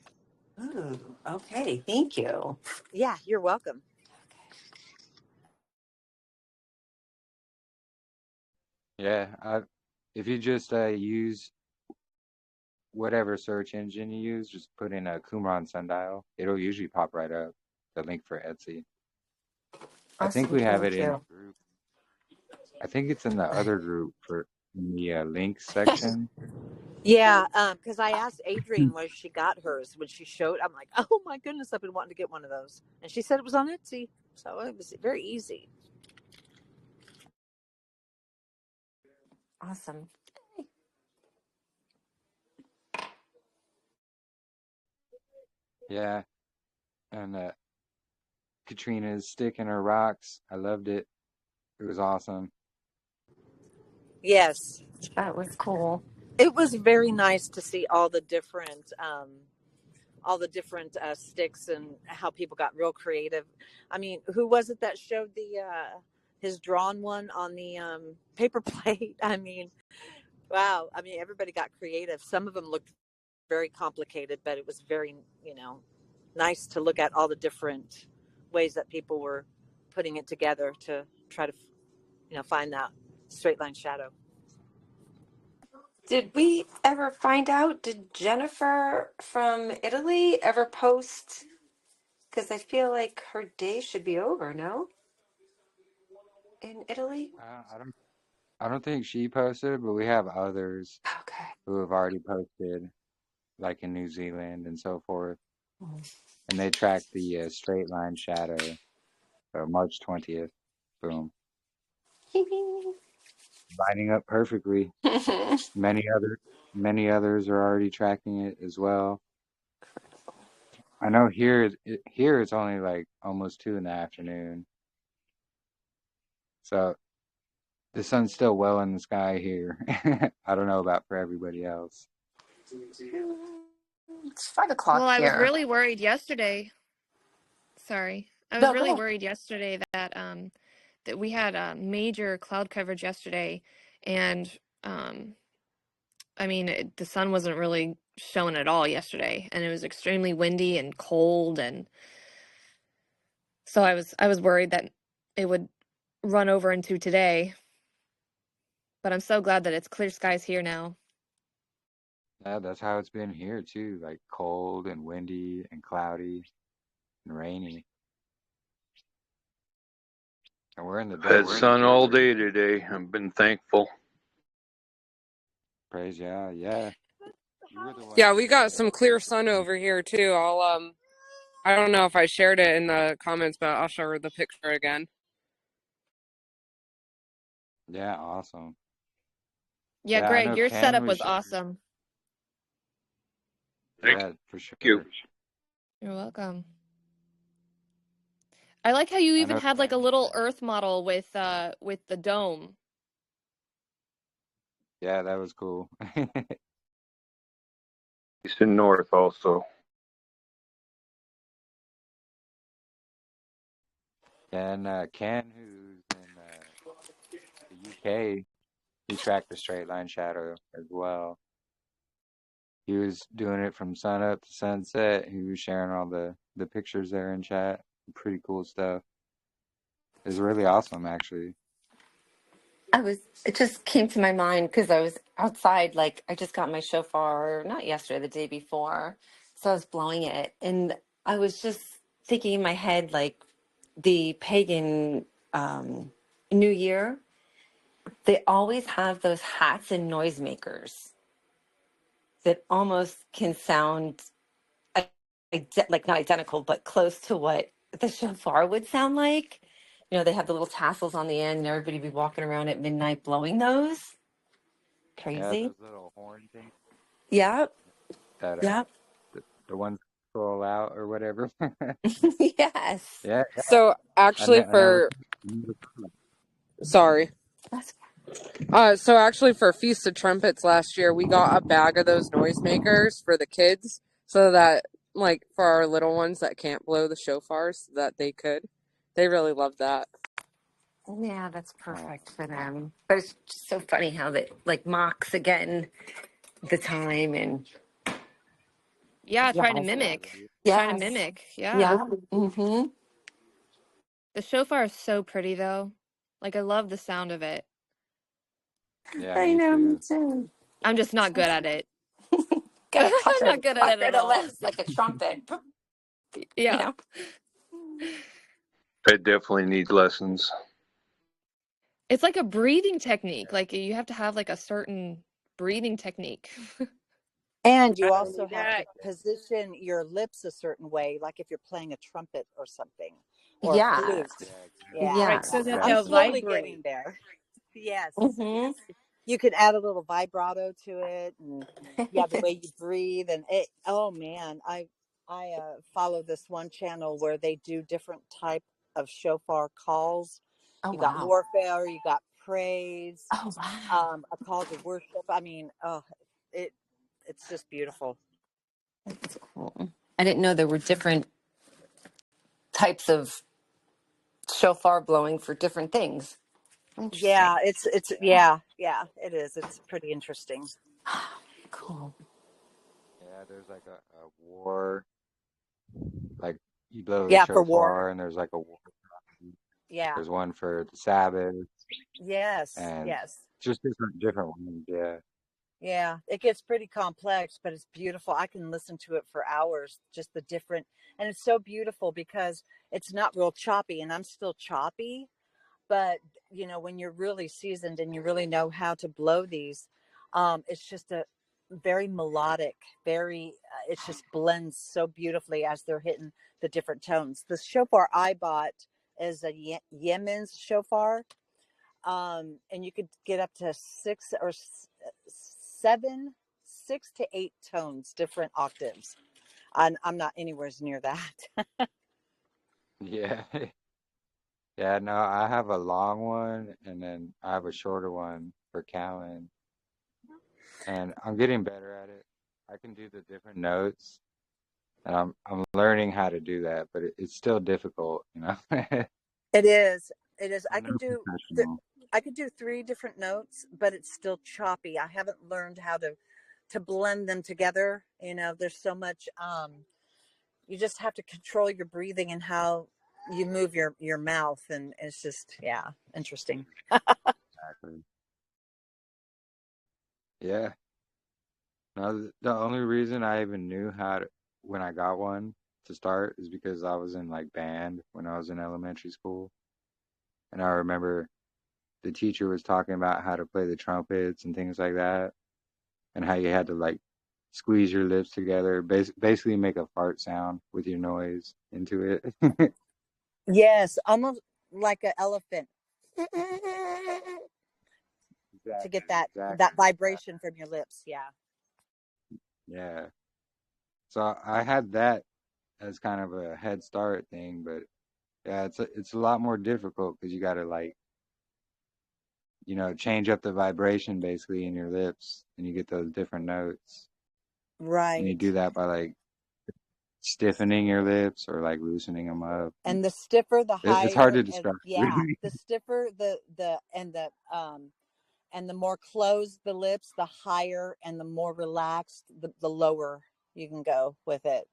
Ooh, okay. Thank you. Yeah, you're welcome. Yeah, if you just use whatever search engine you use, just put in a Qumran sundial. It'll usually pop right up, the link for Etsy. I think Awesome. we have it Thank in you. the group. I think it's in the other group for in the links section. Yeah, because I asked Adrienne where she got hers when she showed. I'm like, oh my goodness, I've been wanting to get one of those, and she said it was on Etsy, so it was very easy. Awesome. Yeah, and Katrina's stick and her rocks. I loved it. It was awesome. Yes, That was cool. it was very nice to see all the different sticks and how people got real creative. I mean, who was it that showed the his drawn one on the paper plate? I mean, wow. I mean, everybody got creative. Some of them looked very complicated, but it was very, nice to look at all the different ways that people were putting it together to try to, find that straight line shadow. Did we ever find out? Did Jennifer from Italy ever post? Because I feel like her day should be over, no? In Italy? I don't think she posted, but we have others Okay. who have already posted, like in New Zealand and so forth. And they track the straight line shadow. So March 20th, boom, lining up perfectly. Many others are already tracking it as well. I know here it's only like almost 2 in the afternoon, so the sun's still well in the sky here. I don't know about for everybody else. It's 5 o'clock Well, I was here. really worried yesterday Sorry. I was No, go really ahead. worried yesterday that we had major cloud coverage yesterday, and I mean the sun wasn't really showing at all yesterday, and it was extremely windy and cold, and so I was worried that it would run over into today, but I'm so glad that it's clear skies here now. Yeah, that's how it's been here too, like cold and windy and cloudy and rainy. And we're in the Had desert. sun all day today. I've been thankful. Praise yeah, yeah. You were the one Yeah, who we got some clear sun over here too. I don't know if I shared it in the comments, but I'll show her the picture again. Yeah, awesome. Yeah, Yeah, I Greg, know your Ken setup was was awesome. yeah, for sure. You're welcome. I like how you I even know had like a Ken. little Earth model with the dome. Yeah, that was cool. East and north also. And Ken, who's in the UK, he tracked the straight line shadow as well. He was doing it from sun up to sunset. He was sharing all the pictures there in chat. Pretty cool stuff. It was really awesome, actually. It just came to my mind because I was outside, like I just got my shofar, not yesterday, the day before. So I was blowing it. And I was just thinking in my head, like the pagan New Year, they always have those hats and noisemakers that almost can sound like not identical, but close to what the shofar would sound like. You know, they have the little tassels on the end, and everybody be walking around at midnight blowing those. Yeah, Crazy. those little horn things Yep. that Yep. the ones that roll out or whatever. Yes. Yeah, So I, actually I never. for sorry. That's So actually for Feast of Trumpets last year, we got a bag of those noisemakers for the kids so that like for our little ones that can't blow the shofars that they could. They really loved that. yeah, that's perfect for them. But it's just so funny how they like mocks again the time and Yeah, trying to yes. mimic. Trying to Yes. mimic. Yeah. Yeah. Mm-hmm. The shofar is so pretty though. Like I love the sound of it. Yeah, I me know, me too. too. I'm just not good at it. Gotta I'm not good at it pucker at the all. lips like a trumpet. You Yeah. know? I definitely need lessons. It's like a breathing technique. Like you have to have like a certain breathing technique. And you Not only also have to that, position your lips a certain way, like if you're playing a trumpet or something, or a Yeah. flute. Yeah, Yeah, right, so Yes. that I'm they'll Yes. slowly vibrate. getting there. Yes, Mm-hmm. yes. You can add a little vibrato to it, and yeah, the way you breathe, and it. Oh man, I follow this one channel where they do different type of shofar calls. Oh You got wow. warfare, you got praise, Oh wow. a call to worship. I mean, oh, it it's just beautiful. That's cool. I didn't know there were different types of shofar blowing for different things. Interesting. Yeah, it's yeah, it is. It's pretty interesting. Cool. yeah. There's like a war, like you blow the Yeah, for war. shofar, and there's like a war. Yeah. There's one for the Sabbath, Yes. and Yes. just different ones. Yeah, Yeah, it gets pretty complex, but it's beautiful. I can listen to it for hours, just the different, and it's so beautiful because it's not real choppy, and I'm still choppy, but when you're really seasoned and you really know how to blow these, it's just a very melodic, very, it just blends so beautifully as they're hitting the different tones. The shofar I bought is a Yemen's shofar, and you could get up to seven, 6 to 8 tones, different octaves. I'm not anywhere near that. yeah, yeah. No, I have a long one, and then I have a shorter one for Callan, and I'm getting better at it. I can do the different notes, And I'm learning how to do that, but it's still difficult, you know. It is. It is. I'm no professional. I could do 3 different notes, but it's still choppy. I haven't learned how to blend them together. You know, there's so much. You just have to control your breathing and how you move your mouth, and it's just interesting. Exactly. Yeah. No, the only reason I even knew how to when I got one to start is because I was in like band when I was in elementary school, and I remember the teacher was talking about how to play the trumpets and things like that, and how you had to like squeeze your lips together, basically make a fart sound with your noise into it. Yes, almost like an elephant to get Exactly. that vibration from your lips. Yeah. Yeah. So I had that as kind of a head start thing, but yeah, it's a lot more difficult because you got to like, change up the vibration basically in your lips, and you get those different notes. And you Right. do that by like stiffening your lips or like loosening them up. And the stiffer, the It's hard higher. to And describe, yeah, really. the stiffer, and the more closed the lips, the higher, and the more relaxed, the lower you can go with it.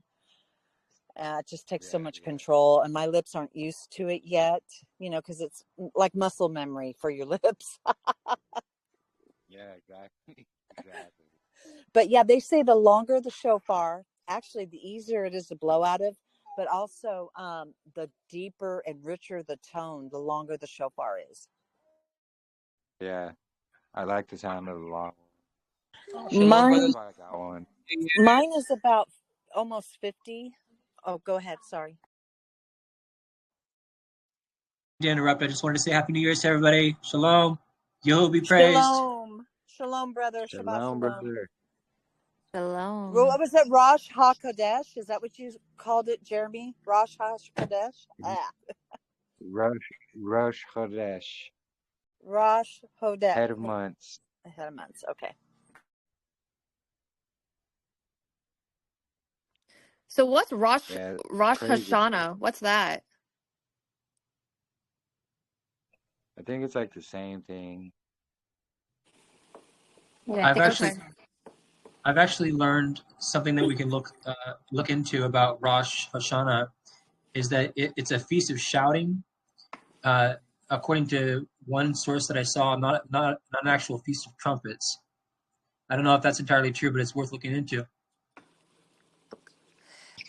It just takes so much Yeah. control, and my lips aren't used to it yet, because it's like muscle memory for your lips. Yeah, exactly. Exactly. But yeah, they say the longer the shofar, actually, the easier it is to blow out of, but also the deeper and richer the tone, the longer the shofar is. Yeah, I like the sound of the long one. Shalom, Mine, That's brothers. why I got one. mine is about almost 50. Oh, go ahead. Sorry. To interrupt, I just wanted to say Happy New Year's to everybody. Shalom. Yehovah be praised. Shalom. Shalom, brother. Shabbat Shalom, shalom. brother. Shalom. What was it? Rosh HaKodesh? Is that what you called it, Jeremy? Rosh HaKodesh? Rosh Chodesh, Rosh Hodesh. head of months. Ahead of months. Okay. So what's Yeah, Rosh crazy. Hashanah? What's that? I think it's like the same thing. Yeah, I I've think actually Okay. I've actually learned something that we can look into about Rosh Hashanah is that it's a feast of shouting. Uh, According to one source that I saw, not an actual feast of trumpets. I don't know if that's entirely true, but it's worth looking into.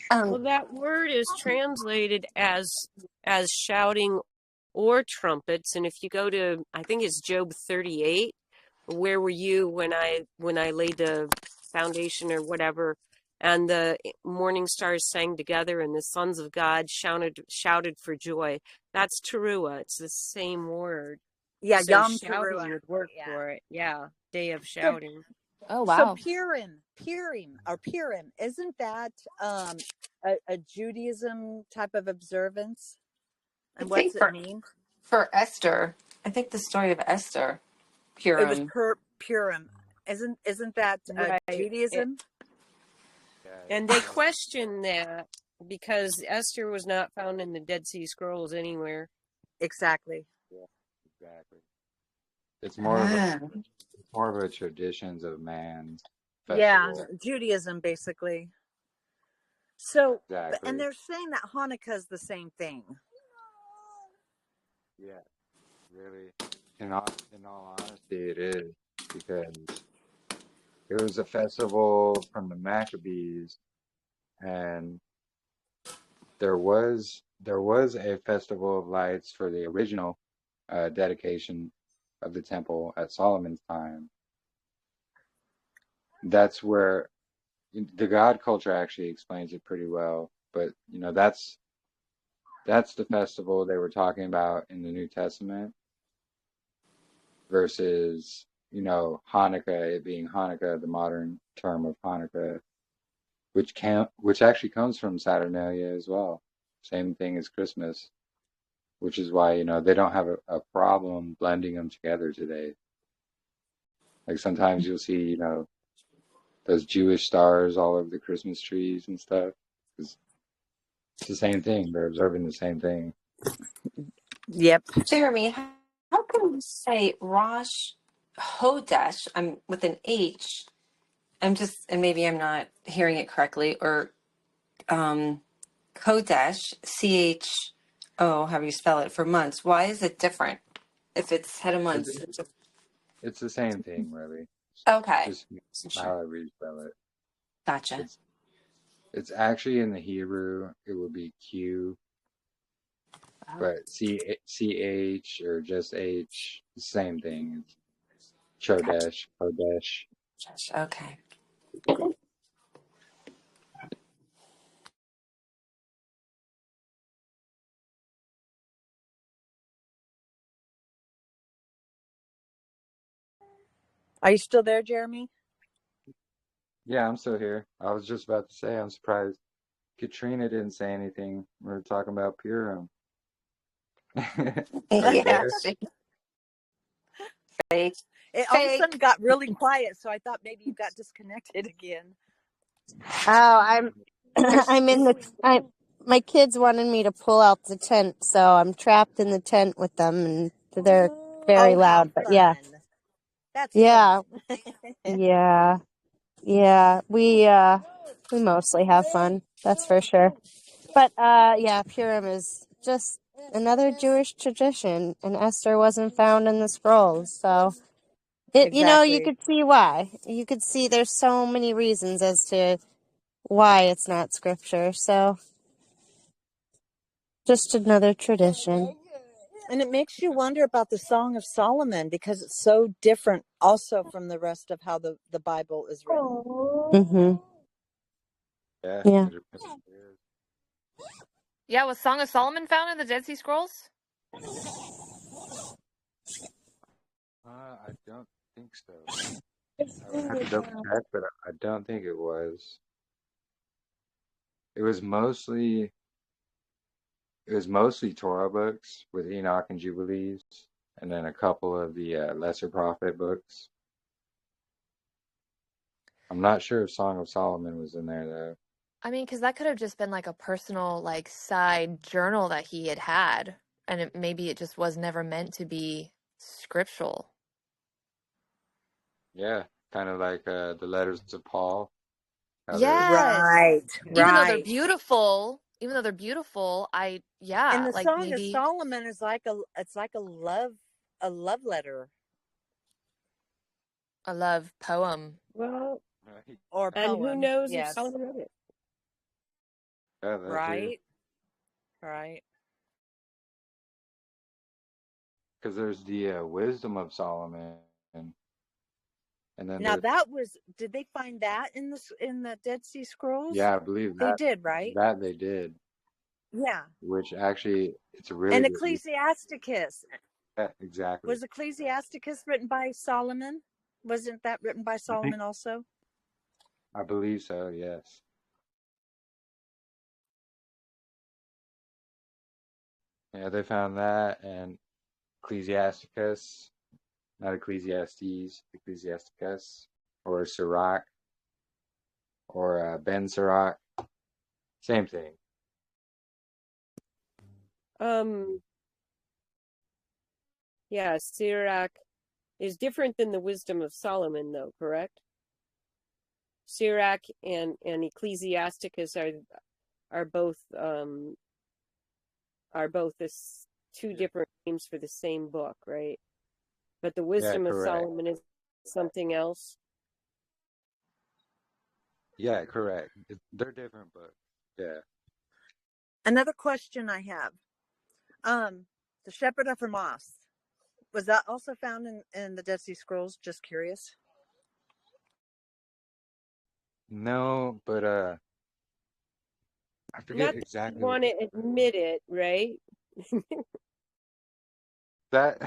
um Well, that word is translated as shouting or trumpets, and if you go to, I think it's Job 38, where were you when I laid the foundation or whatever, and the morning stars sang together and the sons of God shouted for joy. That's teruah. It's the same word. Yeah, So Yom shouting Teruah. would work Yeah. for it. Yeah, day of So, shouting. Oh so wow. Purim, isn't that a Judaism type of observance? I And what's think it for mean? Esther, I think the story of Esther, It was Purim. Purim. Isn't that Right. Judaism? Yeah, And it's they question that because Esther was not found in the Dead Sea Scrolls anywhere. Exactly. yeah, exactly. It's Ah. more of a traditions of man Yeah, festival. Judaism basically. So, and Exactly. they're saying that Hanukkah is the same thing. Yeah, really. In all honesty, it is because it was a festival from the Maccabees, and there was a festival of lights for the original dedication of the temple at Solomon's time. That's where the God culture actually explains it pretty well. But that's the festival they were talking about in the New Testament versus Hanukkah, it being Hanukkah, the modern term of Hanukkah, which actually comes from Saturnalia as well. Same thing as Christmas, which is why they don't have a problem blending them together today. Like sometimes you'll see those Jewish stars all over the Christmas trees and stuff. It's the same thing. They're observing the same thing. Yep. Jeremy, how can you say Rosh Hodesh? I'm with an H. I'm just, and maybe I'm not hearing it correctly, or Chodesh, CHO, however you spell it, for months. Why is it different if it's head of It's months? it's the same thing, really. Okay. Just Sure. however you spell it. Gotcha. It's actually in the Hebrew. It would be Q, Oh, but CH or just H, same thing. It's gotcha. Chodesh, Chodesh. Okay. Are you still there, Jeremy? Yeah, I'm still here. I was just about to say, I'm surprised Katrina didn't say anything. We were talking about Purim. Are you Yeah. there? Fake. It all of a sudden Fake. got really quiet, so I thought maybe you got disconnected again. Oh, I'm There's, I'm in the my kids wanted me to pull out the tent, so I'm trapped in the tent with them, and they're very Oh, how loud. But yeah, fun. That's yeah, fun. yeah, yeah. We mostly have fun. That's for sure. But yeah, Purim is just another Jewish tradition, and Esther wasn't found in the scrolls, so you Exactly. could see why. You could see there's so many reasons as to why it's not scripture. So just another tradition. And it makes you wonder about the Song of Solomon because it's so different also from the rest of how the Bible is written. Mm-hmm. Yeah, Yeah. it is. Yeah, was Song of Solomon found in the Dead Sea Scrolls? I don't think so. I would have to double check, but I don't think it was. It was mostly Torah books with Enoch and Jubilees, and then a couple of the lesser prophet books. I'm not sure if Song of Solomon was in there though. I mean, because that could have just been like a personal, like, side journal that he had, and maybe it just was never meant to be scriptural. Yeah, kind of like the letters of Paul, how they're Yes. Right, Even though they're right. beautiful, And the like Song of maybe Solomon is like a love letter a love poem. Well, right. or and who poem. knows if Yes. Solomon wrote it? Yeah, that too. Right. Right. Because there's the wisdom of Solomon, and then Now there's that was did they find that in the Dead Sea Scrolls? yeah, I believe They did, right? that they did, Yeah. which actually it's a really And good. Ecclesiasticus. Yeah, exactly. Was Ecclesiasticus written by Solomon? Wasn't that written by I think Solomon also? I believe so. Yes. Yeah, they found that and Ecclesiasticus, not Ecclesiastes, Ecclesiasticus, or Sirach, or Ben Sirach, same thing. Yeah, Sirach is different than the wisdom of Solomon, though, correct? Sirach and Ecclesiasticus are both this two different names for the same book, right? But the Yeah, wisdom of correct. Solomon is something else. Yeah, correct. They're different books. Yeah. Another question I have. The Shepherd of Hermas. Was that also found in the Dead Sea Scrolls? Just curious. No, but I forget Not that you exactly want to admit it, right? that.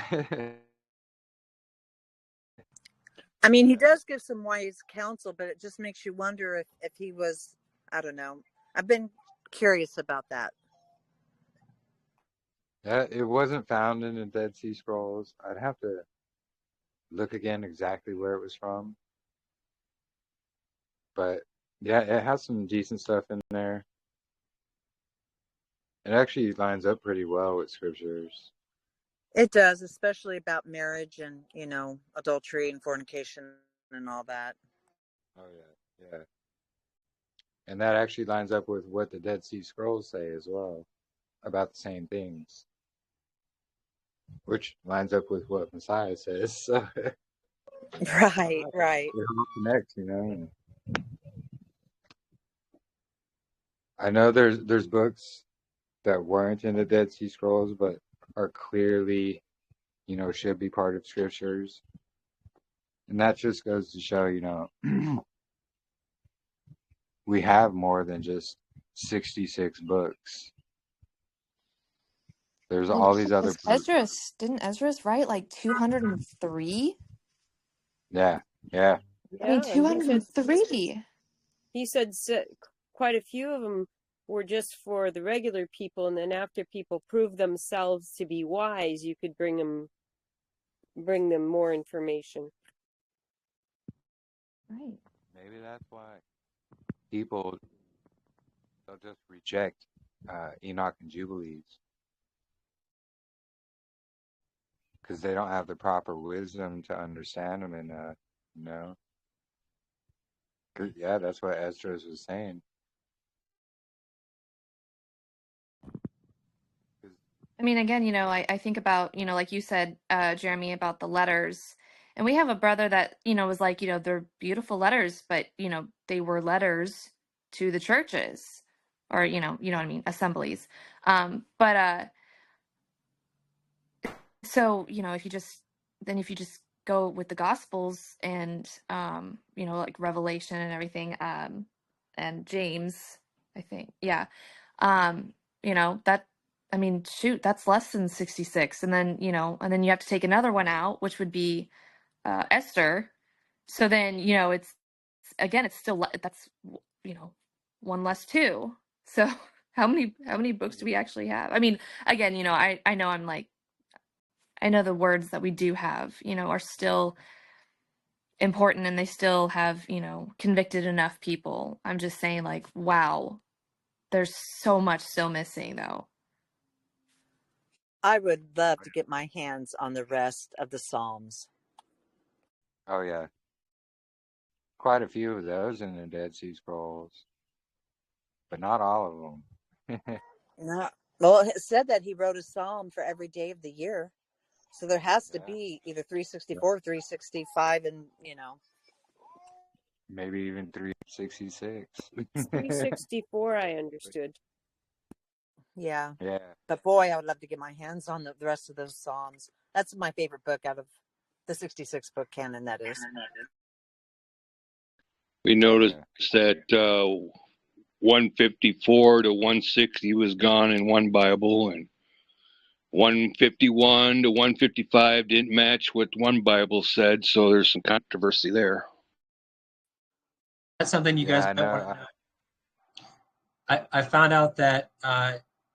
I mean, he does give some wise counsel, but it just makes you wonder if he was, I don't know. I've been curious about that. That it wasn't found in the Dead Sea Scrolls. I'd have to look again exactly where it was from. But yeah, it has some decent stuff in there. It actually lines up pretty well with scriptures. It does, especially about marriage and, adultery and fornication and all that. Oh yeah, yeah. And that actually lines up with what the Dead Sea Scrolls say as well about the same things, which lines up with what Messiah says. So Right, right. it all connects, you know. I know there's books that weren't in the Dead Sea Scrolls, but are clearly, should be part of scriptures. And that just goes to show, we have more than just 66 books. There's Well, all these other books. Didn't Esdras write like 203? Yeah, yeah. I mean, Yeah, and 203. he said quite a few of them were just for the regular people, and then after people proved themselves to be wise, you could bring them more information. Right. Maybe that's why people, they'll just reject Enoch and Jubilees because they don't have the proper wisdom to understand them. And, 'cause, yeah, that's what Esdras was saying. I mean, again, I think about, like you said, Jeremy, about the letters. And we have a brother that, was like, they're beautiful letters, but, they were letters to the churches or, you know what I mean, assemblies. But so, if you just go with the Gospels and, like Revelation and everything, and James, I think, yeah, that, I mean, shoot, that's less than 66. And then, and then you have to take another one out, which would be Esther. So then, again, it's still, that's, one less too. So how many books do we actually have? I mean, again, I know I'm like, I know the words that we do have, are still important and they still have, convicted enough people. I'm just saying, like, wow, there's so much still missing, though. I would love to get my hands on the rest of the Psalms. Oh, yeah. Quite a few of those in the Dead Sea Scrolls, but not all of them. No, well, it said that he wrote a psalm for every day of the year. So there has to Yeah. be either 364 or 365, and Maybe even 366. 364, I understood. yeah. Yeah. But boy, I would love to get my hands on the rest of those Psalms. That's my favorite book out of the 66 book canon, that is. We noticed that 154 to 160 was gone in one Bible, and 151 to 155 didn't match what one Bible said, so there's some controversy there. That's something you guys I might know. want to know. I found out that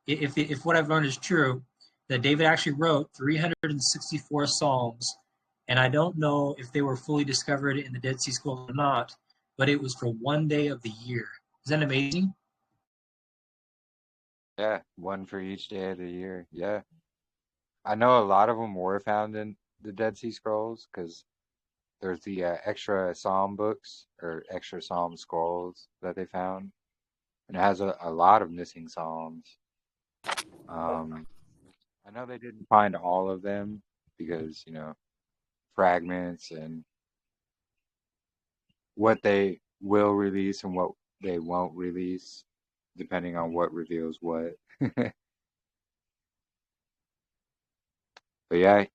if what I've learned is true, that David actually wrote 364 Psalms, and I don't know if they were fully discovered in the Dead Sea Scrolls or not, but it was for one day of the year. Isn't that amazing? Yeah, one for each day of the year. Yeah. I know a lot of them were found in the Dead Sea Scrolls because there's the extra Psalm books or extra Psalm scrolls that they found. And it has a lot of missing Psalms. I know they didn't find all of them because, fragments and what they will release and what they won't release, depending on what reveals what. But yeah,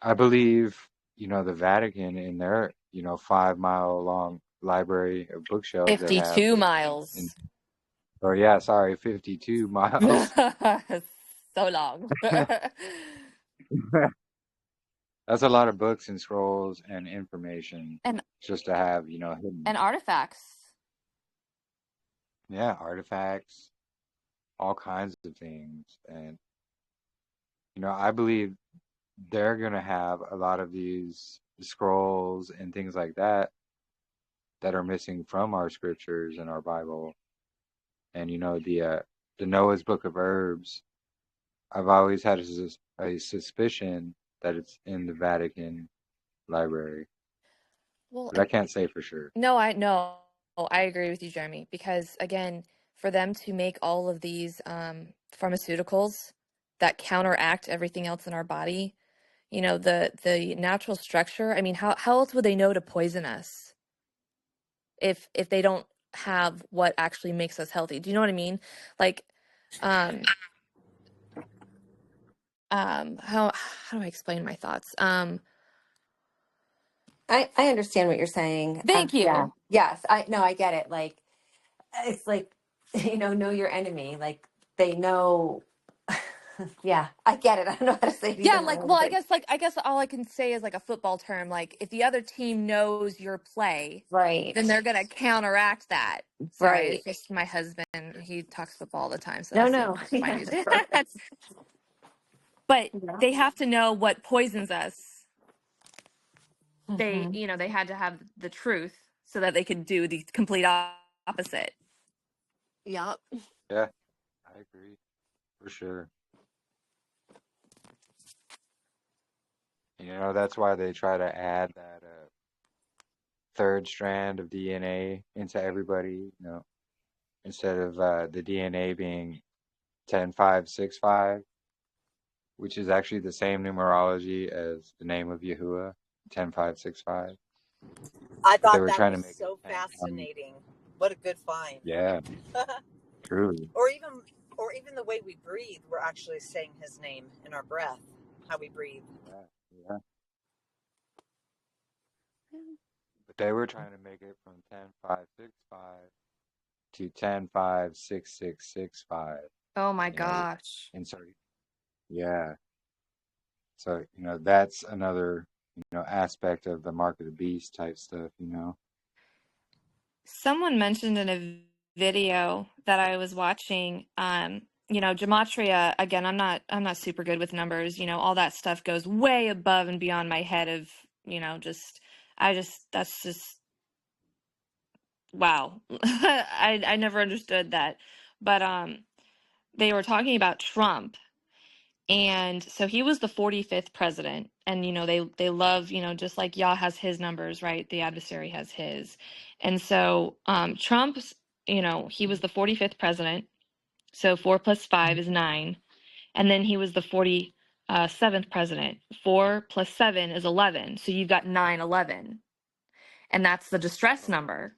I believe, the Vatican in their, 5-mile long library of bookshelves they have. 52 miles. Oh yeah, sorry, 52 miles. So long. That's a lot of books and scrolls and information and just to have, hidden. and artifacts. Yeah, artifacts, all kinds of things. And, I believe they're going to have a lot of these scrolls and things like that are missing from our scriptures and our Bible. And, the Noah's Book of Herbs, I've always had a suspicion that it's in the Vatican library, Well, but I can't say for sure. no, I agree with you, Jeremy, because again, for them to make all of these pharmaceuticals that counteract everything else in our body, the natural structure, I mean, how else would they know to poison us if they don't have what actually makes us healthy? Do you know what I mean? Like, um, how do I explain my thoughts? I understand what you're saying. Thank Yeah. you. Yes. I get it. Like, it's like, know your enemy. Like, they know. Yeah, I get it. I don't know how to say it Yeah, either way, well, but I guess all I can say is like a football term. Like if the other team knows your play, right, then they're gonna counteract that. Sorry, it's right. just my husband. He talks football all the time, so No, that's the no. only reason why I Yeah, use it's it. perfect. But Yeah. they have to know what poisons us. Hmm. They had to have the truth so that they could do the complete opposite. Yep. Yeah, I agree for sure. That's why they try to add that third strand of DNA into everybody, instead of the DNA being 10,565, which is actually the same numerology as the name of Yahuwah, 10,565. I But they thought were that trying to was make it so 10 times. fascinating. What a good find. Yeah, truly. or even or even the way we breathe, we're actually saying his name in our breath, how we breathe. Yeah, yeah. But they were trying to make it from 10,565 to 10,56665. Oh my You know, gosh. and so yeah, so that's another aspect of the mark of the beast type stuff. Someone mentioned in a video that I was watching, gematria, again, I'm not super good with numbers, all that stuff goes way above and beyond my head of, that's just wow. I never understood that. But they were talking about Trump. And so he was the 45th president. And, they love, just like Yah has his numbers, right? The adversary has his. And so Trump's, he was the 45th president. So 4 plus 5 is 9. And then he was the 47th president. 4 plus 7 is 11. So you've got 9/11. And that's the distress number.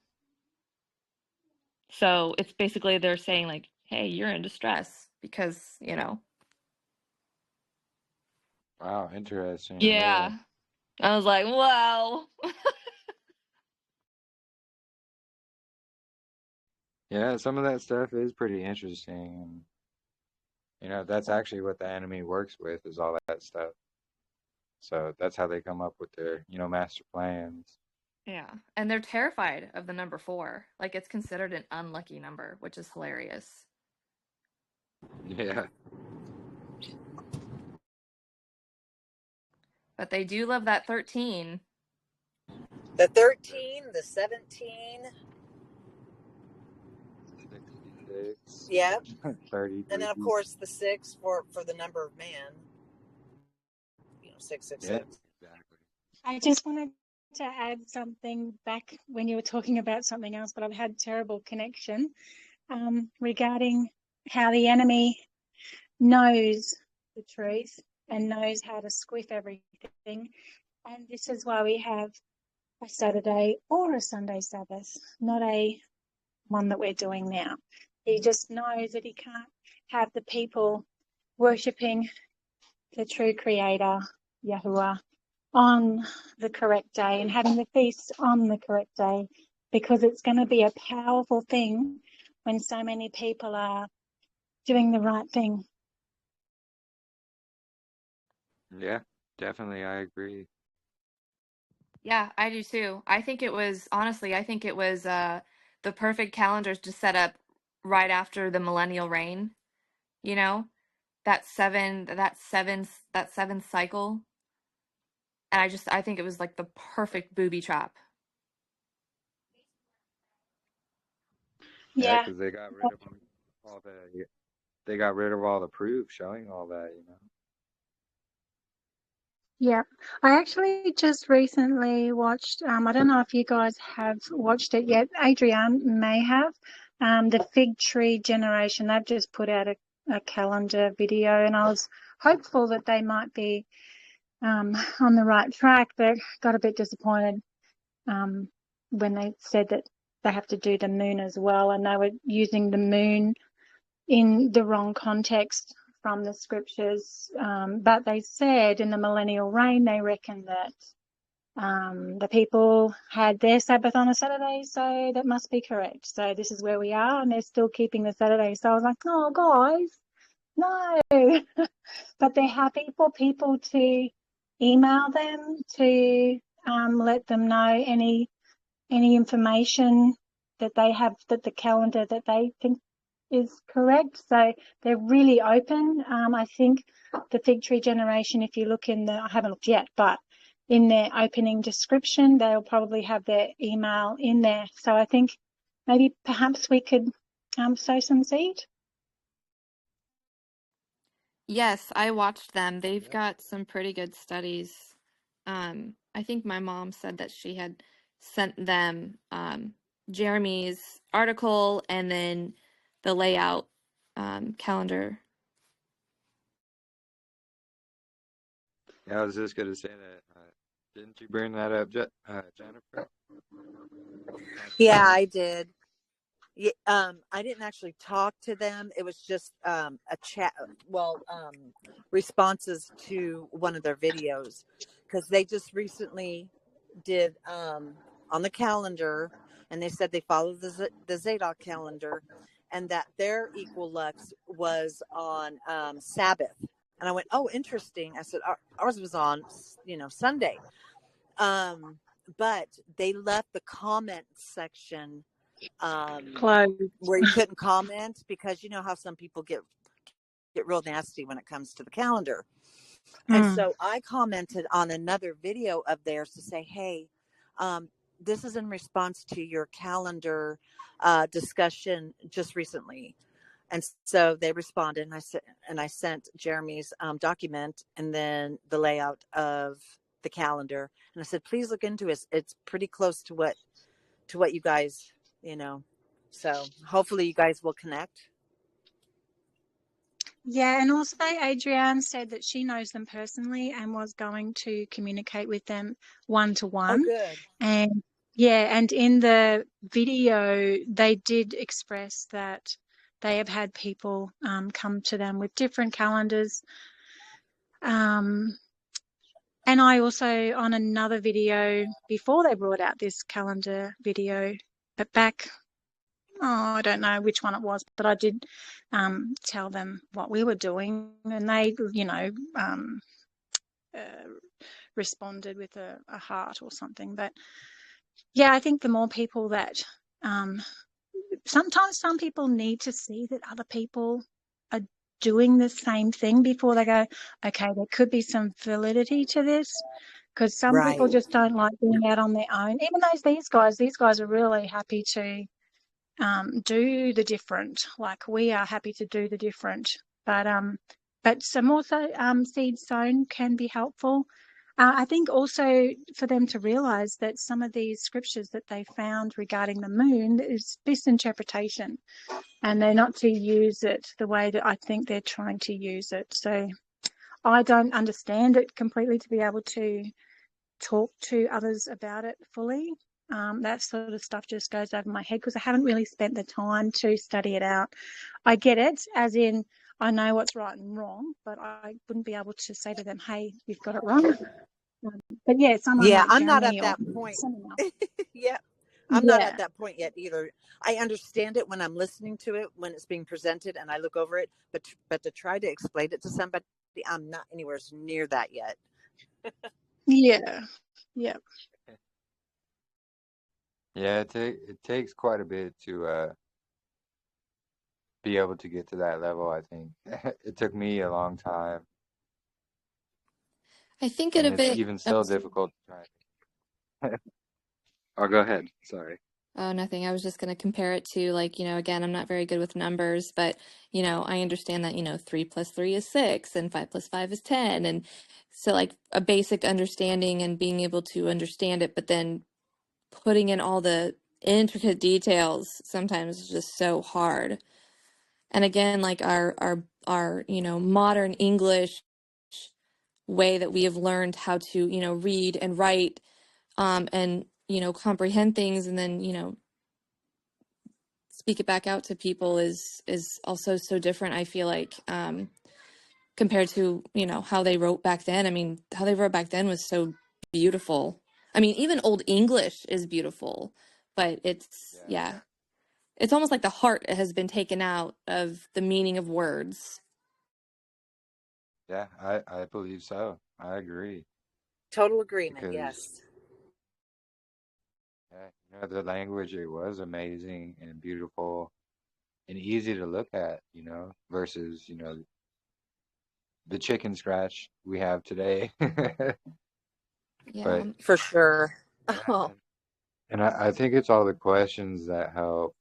So it's basically they're saying, like, hey, you're in distress because, Wow, interesting. Yeah. yeah. I was like, wow. Yeah, some of that stuff is pretty interesting. And, that's actually what the enemy works with is all that stuff. So that's how they come up with their, master plans. Yeah. And they're terrified of the number 4. Like it's considered an unlucky number, which is hilarious. Yeah. But they do love that 13. The 13, the 17. 66, Yep. 33. And then of course the 6 for the number of man. 666. Yeah, exactly. I just wanted to add something back when you were talking about something else, but I've had terrible connection regarding how the enemy knows the truth and knows how to squiff everything. And this is why we have a Saturday or a Sunday Sabbath, not a one that we're doing now. He just knows that he can't have the people worshipping the true creator, Yahuwah, on the correct day and having the feast on the correct day, because it's going to be a powerful thing when so many people are doing the right thing. Yeah, definitely. I agree. Yeah, I do too. I think it was the perfect calendar to set up right after the millennial reign, you know? That seventh cycle. And I think it was like the perfect booby trap. Yeah, Yeah. because they got rid of all the they got rid of all the proof showing all that, Yeah, I actually just recently watched, I don't know if you guys have watched it yet. Adrienne may have, the Fig Tree Generation. They've just put out a calendar video, and I was hopeful that they might be on the right track, but got a bit disappointed when they said that they have to do the moon as well, and they were using the moon in the wrong context from the scriptures. But they said in the millennial reign, they reckon that the people had their Sabbath on a Saturday, so that must be correct. So this is where we are, and they're still keeping the Saturday. So I was like, oh, guys, no. But they're happy for people to email them to let them know any information that they have, that the calendar that they think is correct. So they're really open. I think the Fig Tree Generation, if you look in I haven't looked yet, but in their opening description, they'll probably have their email in there. So I think maybe perhaps we could sow some seed. Yes, I watched them. They've got some pretty good studies. I think my mom said that she had sent them Jeremy's article and then the layout calendar. Yeah, I was just going to say that. Didn't you bring that up, Jennifer? Yeah, I did. Yeah, I didn't actually talk to them. It was just a chat. Well, responses to one of their videos, because they just recently did on the calendar, and they said they follow the Zadok calendar, and that their equal lux was on Sabbath. And I went, oh, interesting. I said ours was on, Sunday. But they left the comment section Close. where you couldn't comment, because you know how some people get real nasty when it comes to the calendar. And so I commented on another video of theirs to say, hey, this is in response to your calendar discussion just recently. And so they responded, and I sent Jeremy's document and then the layout of the calendar. And I said, please look into it. It's pretty close to what you guys, so hopefully you guys will connect. Yeah, and also Adrienne said that she knows them personally and was going to communicate with them one-to-one. Oh, good. And yeah, and in the video, they did express that they have had people come to them with different calendars. And I also, on another video before they brought out this calendar video, but back, I don't know which one it was, but I did tell them what we were doing, and they, responded with a heart or something. But yeah, I think the more people that sometimes some people need to see that other people are doing the same thing before they go, okay, there could be some validity to this, because some people just don't like being out on their own. Even though these guys are really happy to do the different, like we are happy to do the different. But some also seed sown can be helpful. I think also for them to realize that some of these scriptures that they found regarding the moon is misinterpretation, and they're not to use it the way that I think they're trying to use it. So I don't understand it completely to be able to talk to others about it fully. That sort of stuff just goes over my head because I haven't really spent the time to study it out. I get it, as in I know what's right and wrong, but I wouldn't be able to say to them, hey, you've got it wrong. But yeah, someone like I'm not at Jeremy that or point. someone else. Yeah, I'm not at that point yet either. I understand it when I'm listening to it, when it's being presented, and I look over it, but to try to explain it to somebody, I'm not anywhere near that yet. Yeah. Yeah, it takes quite a bit to be able to get to that level, I think. It took me a long time, I think and it's even still difficult to try. Oh, go ahead. Sorry. Oh, nothing. I was just going to compare it to, like, again, I'm not very good with numbers, but, I understand that, 3 plus 3 is 6 and 5 plus 5 is 10. And so, like, a basic understanding and being able to understand it, but then putting in all the intricate details sometimes is just so hard. And again, like our modern English way that we have learned how to, read and write, and, comprehend things and then, speak it back out to people is also so different, I feel like, compared to, how they wrote back then. I mean, how they wrote back then was so beautiful. I mean, even Old English is beautiful, but yeah, it's almost like the heart has been taken out of the meaning of words. Yeah, I believe so. I agree. Total agreement. Because Yes. the language, it was amazing and beautiful and easy to look at, versus, the chicken scratch we have today. Yeah. But For sure. yeah, Oh, and I think it's all the questions that help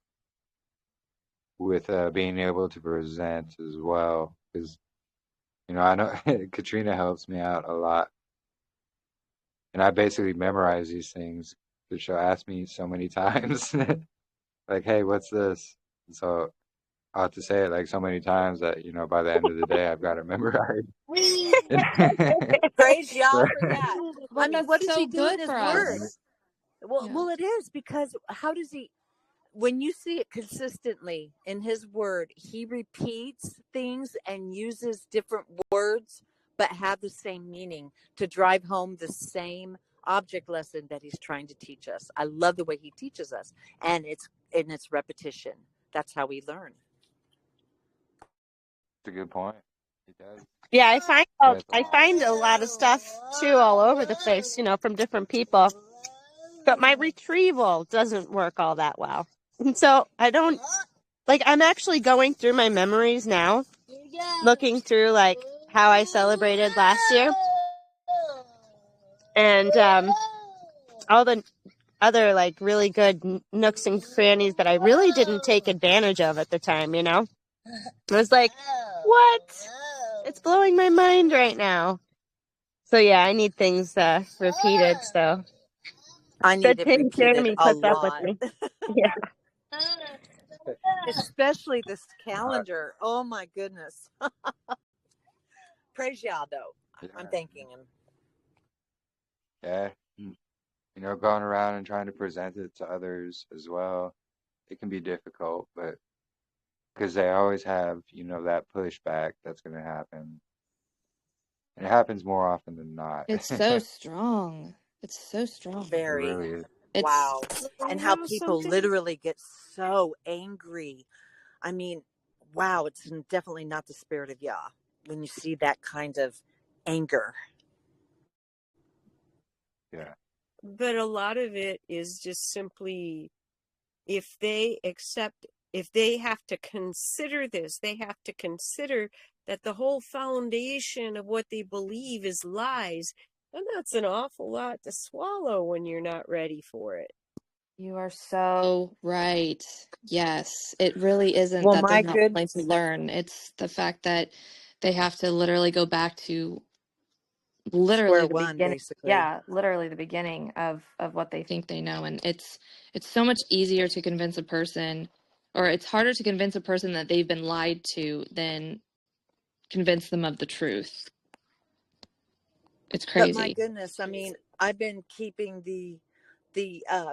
with being able to present as well. Because, I know Katrina helps me out a lot. And I basically memorize these things because she'll ask me so many times, like, hey, what's this? And so I have to say it like so many times that, by the end of the day, I've got it memorized. praise Yah for that. Well, I mean, what that's does so he do in good his for word? us. Well, Yeah. well, it is, because how does he? When you see it consistently in his word, he repeats things and uses different words, but have the same meaning to drive home the same object lesson that he's trying to teach us. I love the way he teaches us, and it's repetition. That's how we learn. That's a good point. It does. Yeah, Yeah, it's a I lot. find a lot of stuff too all over the place, from different people. But my retrieval doesn't work all that well. And so I don't I'm actually going through my memories now, looking through like how I celebrated last year and all the other like really good nooks and crannies that I really didn't take advantage of at the time, I was like, what? It's blowing my mind right now. So yeah, I need things repeated. So I need good it thing repeated Jeremy a puts up with lot, me. Yeah. especially this Uh, calendar. Oh my goodness. Praise Yah, though. I'm yeah, thanking him. yeah. Going around and trying to present it to others as well, it can be difficult, but because they always have, that pushback that's going to happen. And it happens more often than not. It's so strong. It's so strong. It Very. really is. Wow. Oh, And how that was so people good. literally get so angry. I mean, wow, it's definitely not the spirit of Yah when you see that kind of anger. Yeah. But a lot of it is just simply, if they have to consider this, they have to consider that the whole foundation of what they believe is lies. And that's an awful lot to swallow when you're not ready for it. You are so right. Yes. It really isn't Well, that they're my not good willing to learn. It's the fact that they have to literally go back to literally square the one, beginning. basically. Yeah, literally the beginning of what they think they know. And it's so much easier to convince a person, or it's harder to convince a person that they've been lied to than convince them of the truth. It's But my crazy. goodness, I mean, I've been keeping the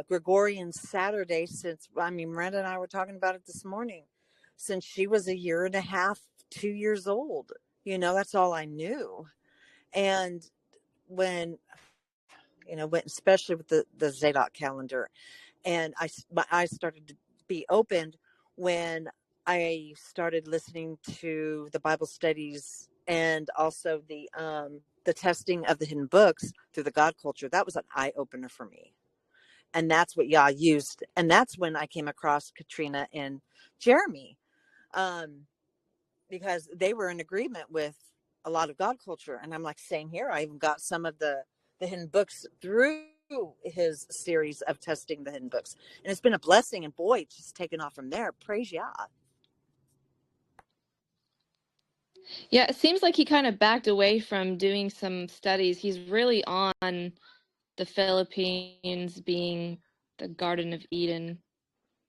Gregorian Saturday since, I mean, Miranda and I were talking about it this morning, since she was a year and a half, 2 years old. That's all I knew. And when, when, especially with the Zadok calendar, and my eyes started to be opened when I started listening to the Bible studies and also the testing of the hidden books through the God culture. That was an eye opener for me. And that's what Yah used. And that's when I came across Katrina and Jeremy, because they were in agreement with a lot of God culture. And I'm like, same here. I even got some of the hidden books through his series of testing the hidden books, and it's been a blessing. And boy, it's just taken off from there. Praise Yah. Yeah, it seems like he kind of backed away from doing some studies. He's really on the Philippines being the Garden of Eden.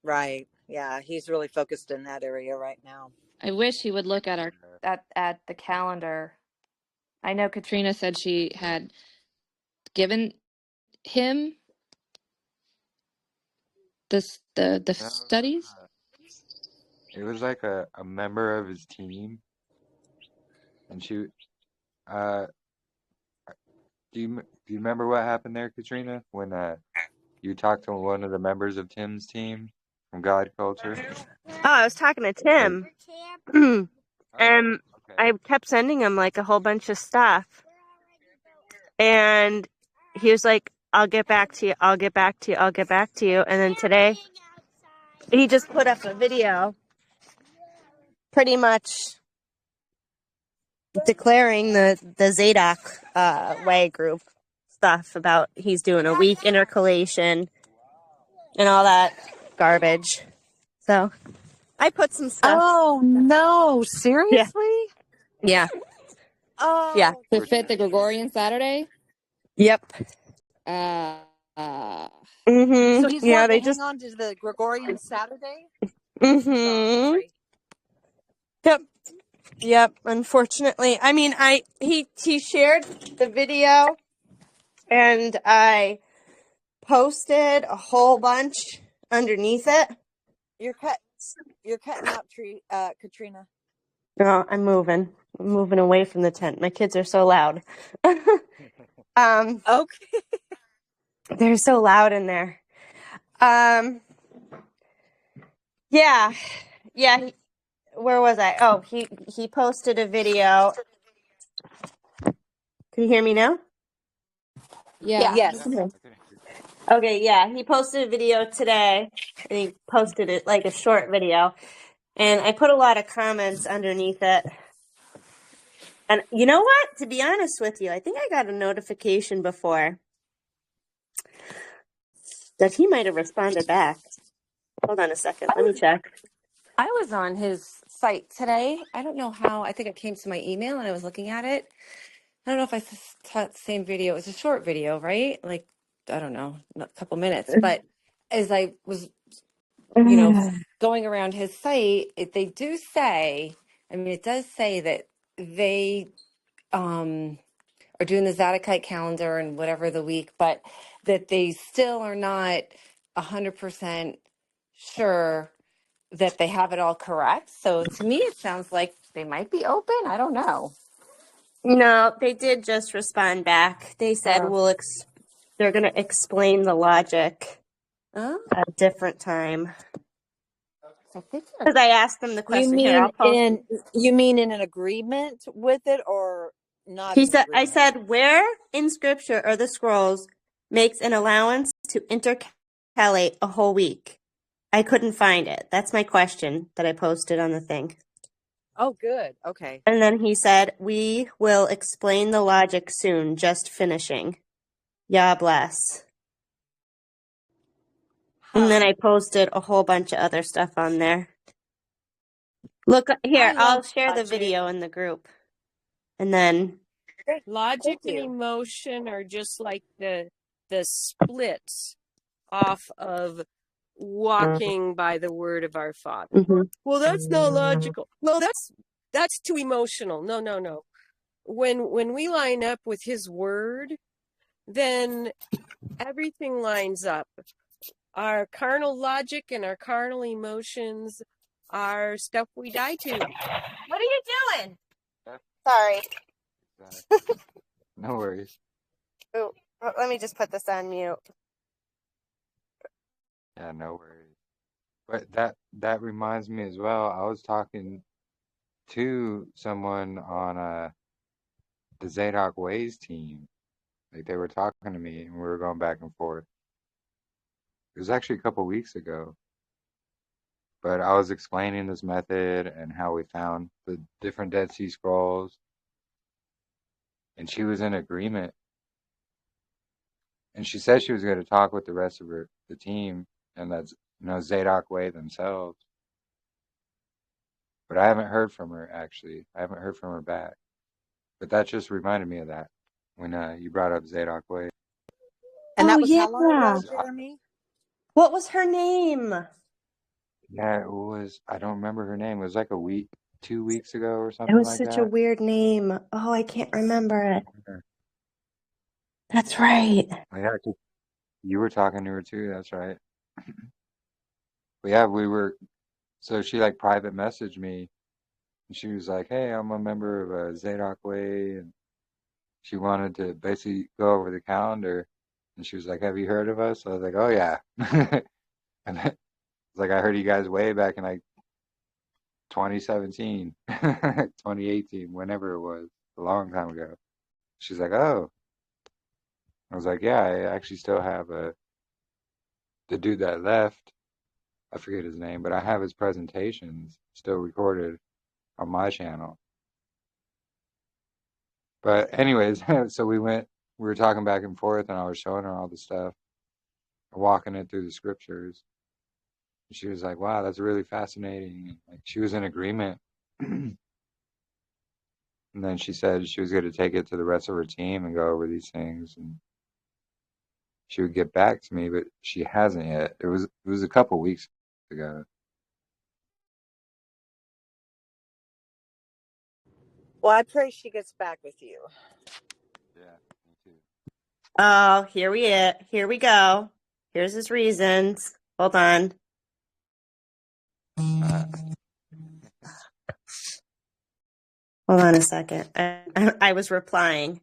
Right. Yeah, he's really focused in that area right now. I wish he would look at our at the calendar. I know Katrina said she had given him the No, studies. it was like a member of his team, and she, uh, do you remember what happened there, Katrina, when you talked to one of the members of Tim's team from God Culture? Oh, I was talking to Tim. Oh, And okay. I kept sending him like a whole bunch of stuff. And he was like, I'll get back to you. I'll get back to you. I'll get back to you. And then today he just put up a video pretty much declaring the Zadok way group stuff about he's doing a week intercalation and all that garbage. So I put some stuff. Oh no! Yeah. Seriously? Yeah. Oh. Yeah. To fit the Gregorian Saturday? Yep. Uh, So he's Yeah, wanting they to just hang on to the Gregorian Saturday. Yep. Yep. Unfortunately. I mean, he shared the video and I posted a whole bunch underneath it. You're cutting out, Katrina. No, I'm moving away from the tent. My kids are so loud. Okay. They're so loud in there. Yeah. Where was I? Oh, he posted a video. Can you hear me now? yeah. Yes. Okay, yeah. He posted a video today, and he posted it like a short video. And I put a lot of comments underneath it. And you know what? To be honest with you, I think I got a notification before that he might have responded back. Hold on a second. Let me check. I was on his site today. I don't know how. I think it came to my email and I was looking at it. I don't know if I saw the same video. It was a short video, right? Like, I don't know, a couple minutes. But as I was, going around his site, they do say, I mean, it does say that they are doing the Zadokite calendar and whatever the week, but that they still are not 100% sure that they have it all correct. So to me, it sounds like they might be open. I don't know. No, they did just respond back. They said they're going to explain the logic Oh, at a different time. I think Because I asked them the You question. Here, mean I'll post. in an agreement with it, or not He in said, I agreement? said, where in scripture or the scrolls makes an allowance to intercalate a whole week? I couldn't find it. That's my question that I posted on the thing. Oh, good. Okay. And then he said, we will explain the logic soon, just finishing. Yah bless. And then I posted a whole bunch of other stuff on there. Look, here, I love I'll share the logic. video in the group. And then... Logic and emotion are just like the splits off of walking by the word of our Father. Mm-hmm. Well, that's not logical. Well, that's too emotional. No. When we line up with his word, then everything lines up. Our carnal logic and our carnal emotions are stuff we die to. What are you doing? Sorry. No worries. Ooh, let me just put this on mute. Yeah, no worries. But that reminds me as well. I was talking to someone on the Zadok Ways team. Like they were talking to me and we were going back and forth. It was actually a couple weeks ago. But I was explaining this method and how we found the different Dead Sea Scrolls. And she was in agreement. And she said she was going to talk with the rest of the team, and that's, Zadok Way themselves. But I haven't heard from her, actually. I haven't heard from her back. But that just reminded me of that when you brought up Zadok Way. And that was yeah. how long ago, Jeremy? What was her name? Yeah, it was, I don't remember her name. It was like 2 weeks ago or It something was like such a that. weird name. Oh, I can't remember it. That's right. Yeah, 'cause you were talking to her too, that's right. But yeah, so she like private messaged me, and she was like, hey, I'm a member of Zadok Way, and she wanted to basically go over the calendar, and she was like, have you heard of us? I was like, oh yeah. And it's like, I heard you guys way back in like 2017, 2018, whenever it was, a long time ago. She's like, oh. I was like, yeah, I actually still have the dude that left, I forget his name, but I have his presentations still recorded on my channel. But anyways, so we were talking back and forth, and I was showing her all the stuff, walking it through the scriptures. And she was like, wow, that's really fascinating. And like, she was in agreement. And then she said she was going to take it to the rest of her team and go over these things, and she would get back to me, but she hasn't yet. It was a couple weeks ago. Well, I pray she gets back with you. Yeah, me too. Oh, here we go. Here's his reasons. Hold on. Hold on a second. I was replying.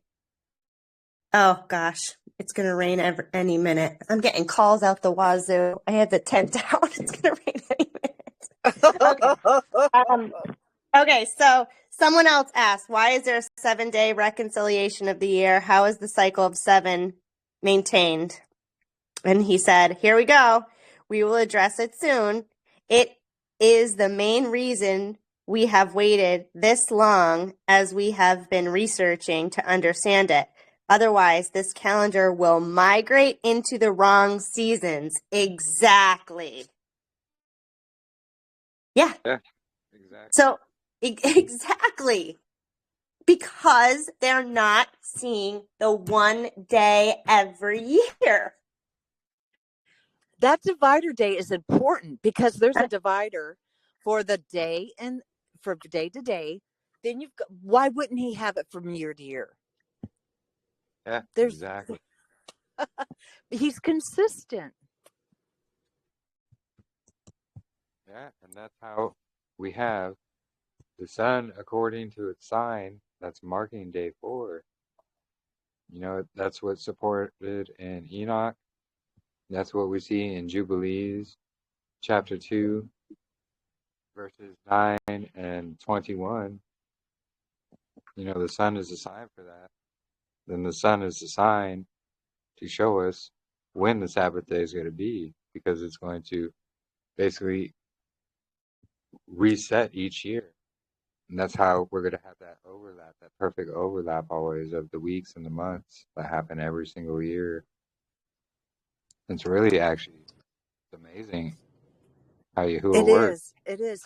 Oh gosh, it's gonna rain any minute. I'm getting calls out the wazoo. I had the tent down. It's gonna rain any minute. Okay. Okay, so someone else asked, why is there a 7-day reconciliation of the year? How is the cycle of 7 maintained? And he said, here we go. We will address it soon. It is the main reason we have waited this long as we have been researching to understand it. Otherwise, this calendar will migrate into the wrong seasons. Exactly. Yeah. Yeah, exactly. So, exactly. Because they're not seeing the one day every year. That divider day is important because there's a divider for the day and for day to day. Then why wouldn't he have it from year to year? Yeah, exactly. He's consistent. Yeah, and that's how we have the sun according to its sign. That's marking day 4. That's what's supported in Enoch. That's what we see in Jubilees, chapter 2, verses 9 and 21. The sun is a sign for that. Then the sun is a sign to show us when the Sabbath day is going to be, because it's going to basically reset each year. And that's how we're going to have that overlap, that perfect overlap always of the weeks and the months that happen every single year. It's really actually amazing how Yahuwah works. It is.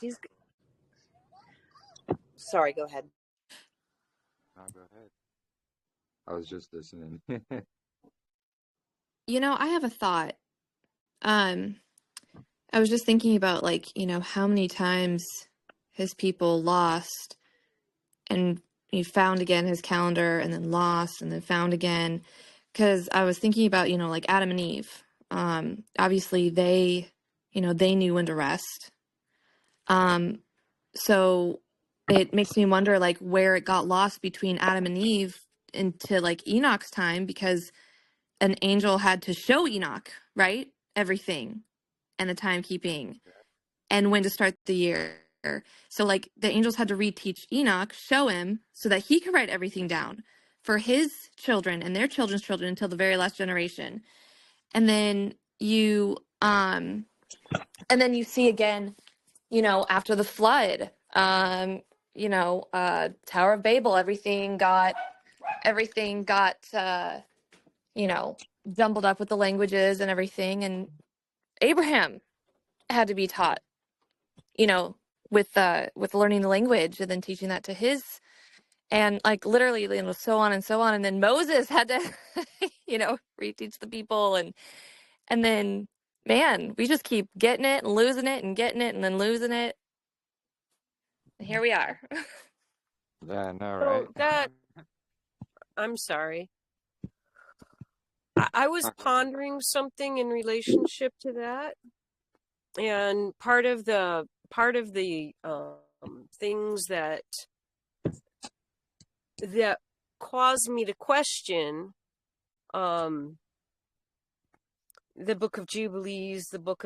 Sorry, go ahead. No, go ahead. I was just listening. I have a thought. I was just thinking about how many times his people lost and he found again his calendar and then lost and then found again. Because I was thinking about, like Adam and Eve. Obviously they knew when to rest. So it makes me wonder where it got lost between Adam and Eve into Enoch's time, because an angel had to show Enoch, right? Everything and the timekeeping and when to start the year. So the angels had to reteach Enoch, show him so that he could write everything down for his children and their children's children until the very last generation. And then you see again, after the flood, Tower of Babel, everything got jumbled up with the languages and everything. And Abraham had to be taught, you know, with learning the language and then teaching that to his, and like literally, you know, so on and so on. And then Moses had to, you know, reteach the people, and then man, we just keep getting it and losing it and getting it and then losing it. And here we are. Yeah, I know, So right? I'm sorry. I was pondering something in relationship to that, and part of the things that caused me to question the Book of Jubilees, the Book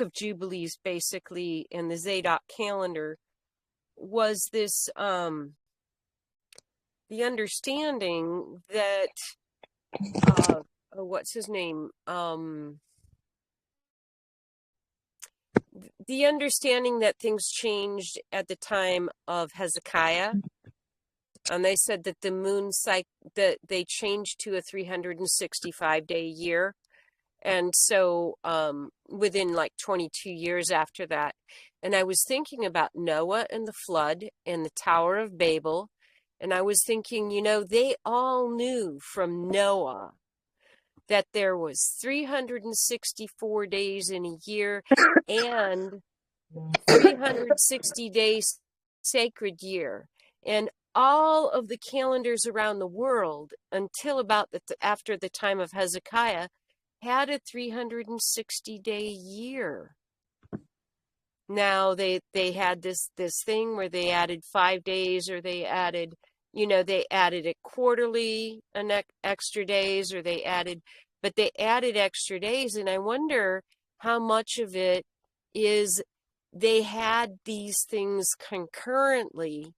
of Jubilees, basically, and the Zadok calendar, was this the understanding that what's his name? The understanding that things changed at the time of Hezekiah, and they said that the moon cycle, that they changed to a 365-day year. And so within like 22 years after that, and I was thinking about Noah and the flood and the Tower of Babel, and I was thinking, you know, they all knew from Noah that there was 364 days in a year and 360 days sacred year, and all of the calendars around the world until about after the time of Hezekiah had a 360-day year. Now they had this thing where they added 5 days, or they added, you know, they added it quarterly, extra days, or they added extra days. And I wonder how much of it is they had these things concurrently,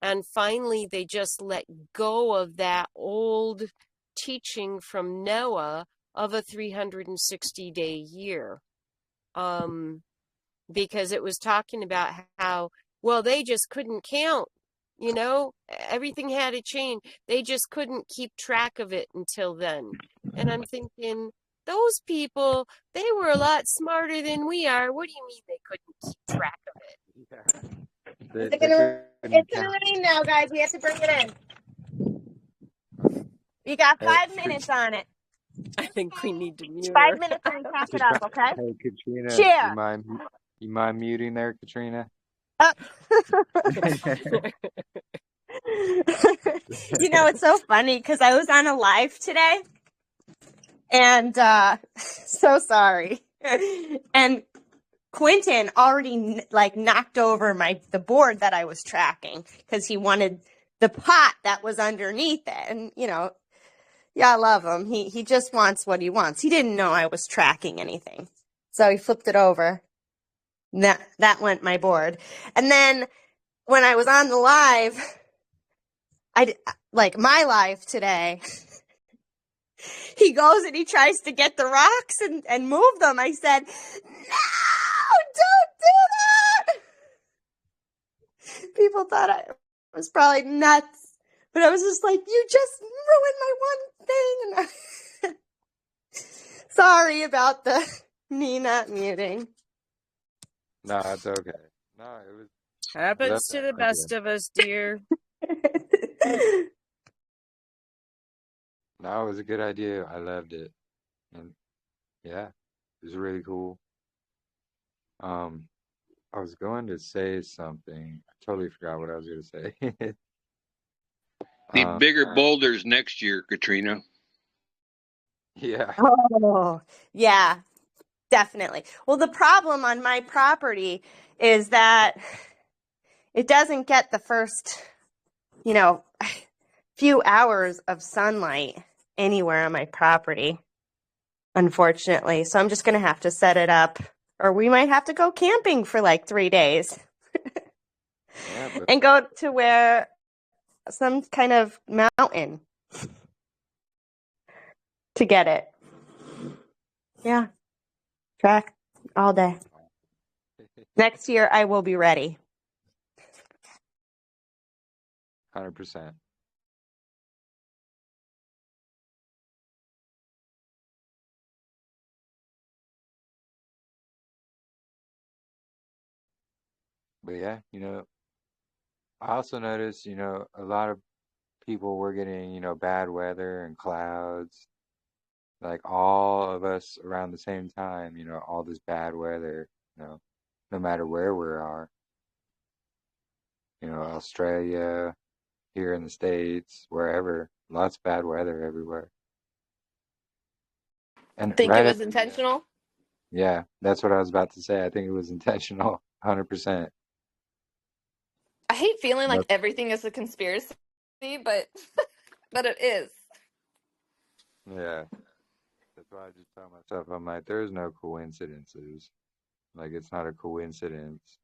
and finally they just let go of that old teaching from Noah of a 360-day year. Because it was talking about how, well, they just couldn't count, you know, everything had to change. They just couldn't keep track of it until then. And I'm thinking, those people, they were a lot smarter than we are. What do you mean they couldn't keep track of it? Yeah. It's gonna rain now, guys. We have to bring it in. You got 5 minutes on it. I think we need to mute 5 her. minutes and pack it up, okay? Hey, Katrina, Share. you mind muting there, Katrina? You know, it's so funny because I was on a live today, and so sorry. And Quentin already like knocked over the board that I was tracking because he wanted the pot that was underneath it. And you know, yeah, I love him. He just wants what he wants. He didn't know I was tracking anything, so he flipped it over. That went my board. And then when I was on the live, my live today, he goes and he tries to get the rocks and move them. I said, no, don't do that. People thought I was probably nuts, but I was just like, you just ruined my one thing. Sorry about the me not muting. No, it's okay. No, it was Happens to the best of us, dear. No, it was a good idea. I loved it. And yeah, it was really cool. I was going to say something. I totally forgot what I was going to say. The bigger boulders next year, Katrina. Yeah. Oh, yeah, definitely. Well, the problem on my property is that it doesn't get the first, few hours of sunlight anywhere on my property, unfortunately. So I'm just going to have to set it up, or we might have to go camping for like 3 days and go to where some kind of mountain to get it. Yeah. Track all day. Next year, I will be ready. 100%. But yeah, I also noticed, a lot of people were getting, bad weather and clouds, like all of us around the same time, all this bad weather, no matter where we are, Australia, here in the States, wherever, lots of bad weather everywhere. And Think it right was at intentional? yeah, that's what I was about to say. I think it was intentional, 100%. I hate feeling like That's, everything is a conspiracy, but but it is. yeah, that's why I just tell myself, I'm like, there's no coincidences. Like, it's not a coincidence.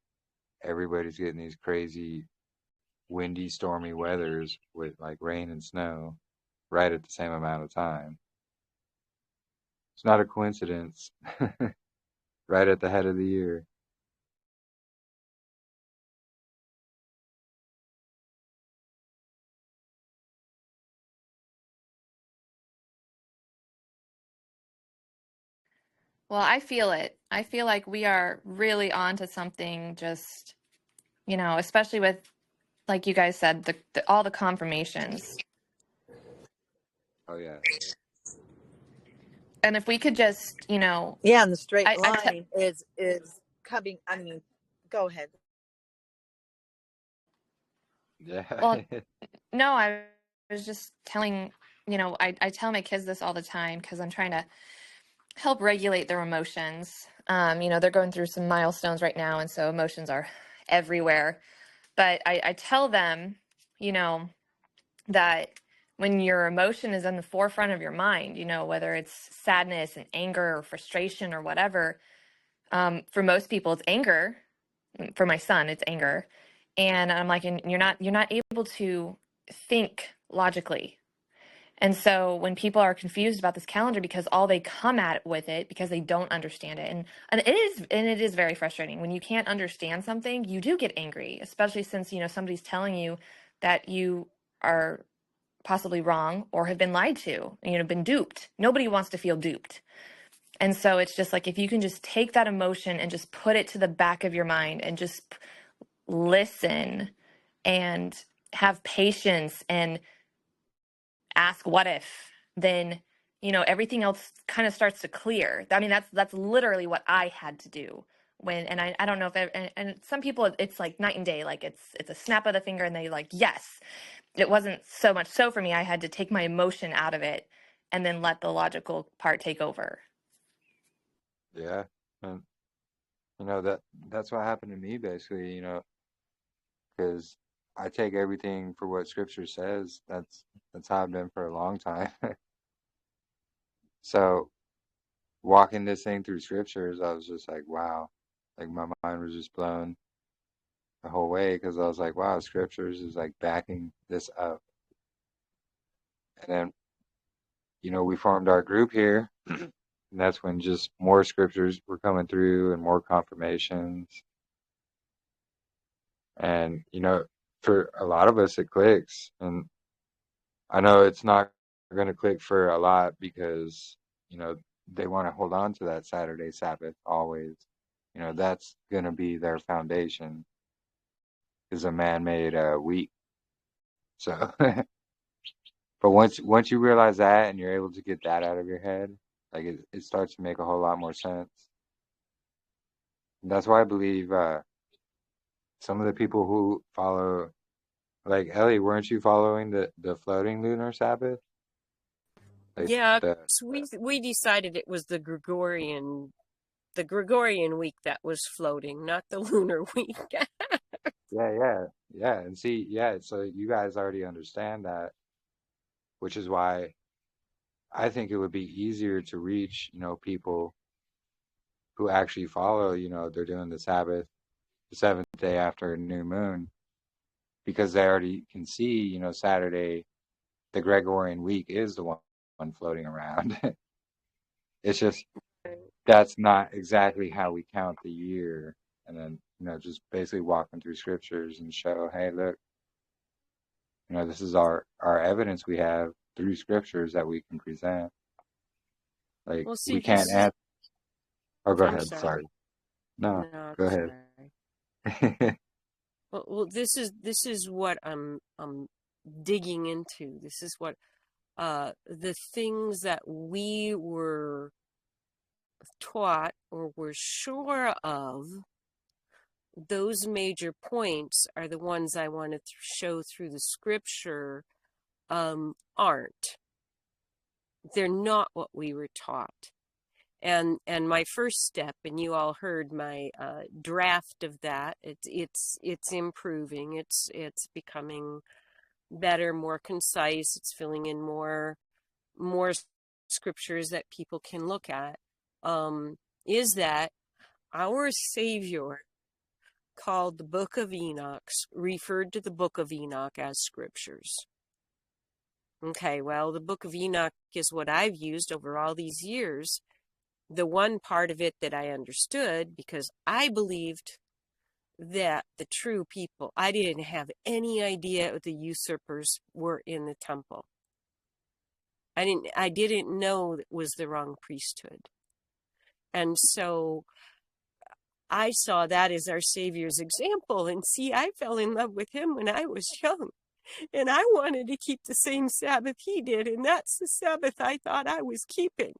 Everybody's getting these crazy, windy, stormy weathers with like rain and snow right at the same amount of time. It's not a coincidence. Right at the head of the year. Well, I feel it. I feel like we are really on to something, just, especially with, like you guys said, all the confirmations. Oh yeah. And if we could just, Yeah, and the straight I line is coming. I mean, go ahead. Yeah. well, no, I was just telling, I tell my kids this all the time because I'm trying to help regulate their emotions. They're going through some milestones right now, and so emotions are everywhere. But I tell them, that when your emotion is in the forefront of your mind, whether it's sadness and anger or frustration or whatever, for most people it's anger. For my son, it's anger. And I'm like, and you're not able to think logically. And so when people are confused about this calendar because all they come at it with it because they don't understand it. And it is very frustrating. When you can't understand something, you do get angry, especially since, somebody's telling you that you are possibly wrong or have been lied to, been duped. Nobody wants to feel duped. And so it's just like, if you can just take that emotion and just put it to the back of your mind and just listen and have patience and ask what if, then everything else kind of starts to clear. I mean, that's literally what I had to do when, and I don't know if and some people it's like night and day, like it's a snap of the finger and they like, yes. It wasn't so much so for me. I had to take my emotion out of it and then let the logical part take over. Yeah. And that's what happened to me basically, because I take everything for what scripture says. That's how I've been for a long time. So walking this thing through scriptures, I was just like, wow. Like my mind was just blown the whole way because I was like, wow, scriptures is like backing this up. And then, we formed our group here. And that's when just more scriptures were coming through and more confirmations. And, for a lot of us, it clicks. And I know it's not going to click for a lot because, they want to hold on to that Saturday Sabbath always. That's going to be their foundation is a man-made week. So, but once you realize that and you're able to get that out of your head, like it starts to make a whole lot more sense. And that's why I believe some of the people who follow, like Ellie, weren't you following the floating lunar Sabbath? Like Yeah, the 'cause we decided it was the Gregorian week that was floating, not the lunar week. yeah, and see, yeah, so you guys already understand that, which is why I think it would be easier to reach, people who actually follow, they're doing the Sabbath, the seventh day after a new moon, because they already can see, Saturday, the Gregorian week is the one floating around. It's just that's not exactly how we count the year. And then, just basically walking through scriptures and show, hey, look, this is our evidence we have through scriptures that we can present. Like Well, see, we can't add. Oh, go I'm ahead. sorry. Sorry. No, No, I'm go sorry. ahead. Well, this is what I'm digging into. This is what the things that we were taught or were sure of. Those major points are the ones I want to show through the scripture. Aren't. They're not what we were taught. And my first step, and you all heard my draft of that. It's improving. It's becoming better, more concise. It's filling in more scriptures that people can look at. Is that our Savior called the Book of Enoch, referred to the Book of Enoch as scriptures. Okay, well, the Book of Enoch is what I've used over all these years. The one part of it that I understood, because I believed that the true people, I didn't have any idea what the usurpers were in the temple. I didn't know it was the wrong priesthood. And so I saw that as our Savior's example. And see, I fell in love with him when I was young. And I wanted to keep the same Sabbath he did. And that's the Sabbath I thought I was keeping.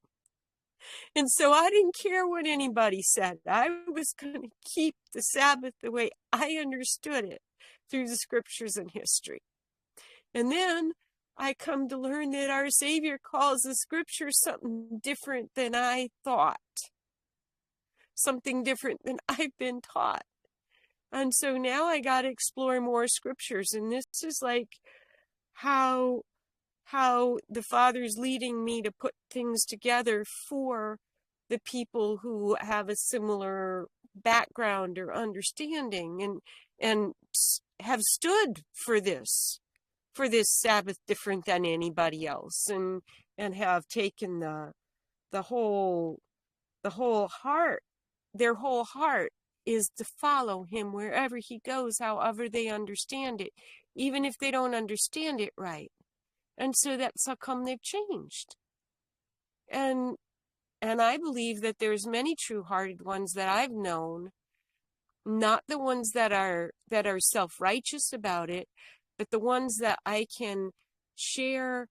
And so I didn't care what anybody said. I was going to keep the Sabbath the way I understood it through the scriptures and history. And then I come to learn that our Savior calls the scriptures something different than I thought, something different than I've been taught. And so now I got to explore more scriptures. And this is like how the Father's leading me to put things together for the people who have a similar background or understanding and have stood for this Sabbath different than anybody else, and have taken the whole heart. Their whole heart is to follow him wherever he goes, however they understand it, even if they don't understand it right. And so that's how come they've changed. And I believe that there's many true-hearted ones that I've known, not the ones that are self-righteous about it, but the ones that I can share.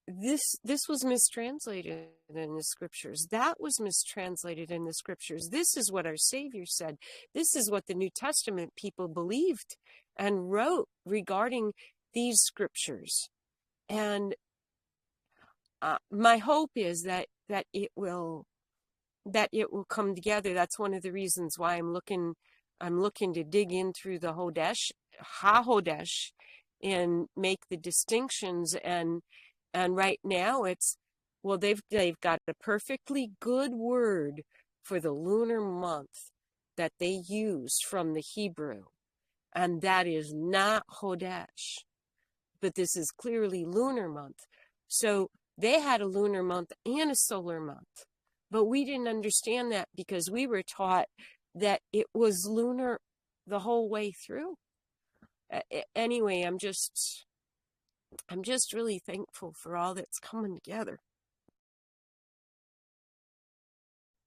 This was mistranslated in the scriptures. That was mistranslated in the scriptures. This is what our Savior said. This is what the New Testament people believed and wrote regarding these scriptures. And my hope is that it will come together. That's one of the reasons why I'm looking to dig in through the HaHodesh, and make the distinctions. And right now it's, well, they've got a perfectly good word for the lunar month that they use from the Hebrew, and that is not Chodesh, but this is clearly lunar month. So they had a lunar month and a solar month, but we didn't understand that because we were taught that it was lunar the whole way through. Anyway, I'm just really thankful for all that's coming together.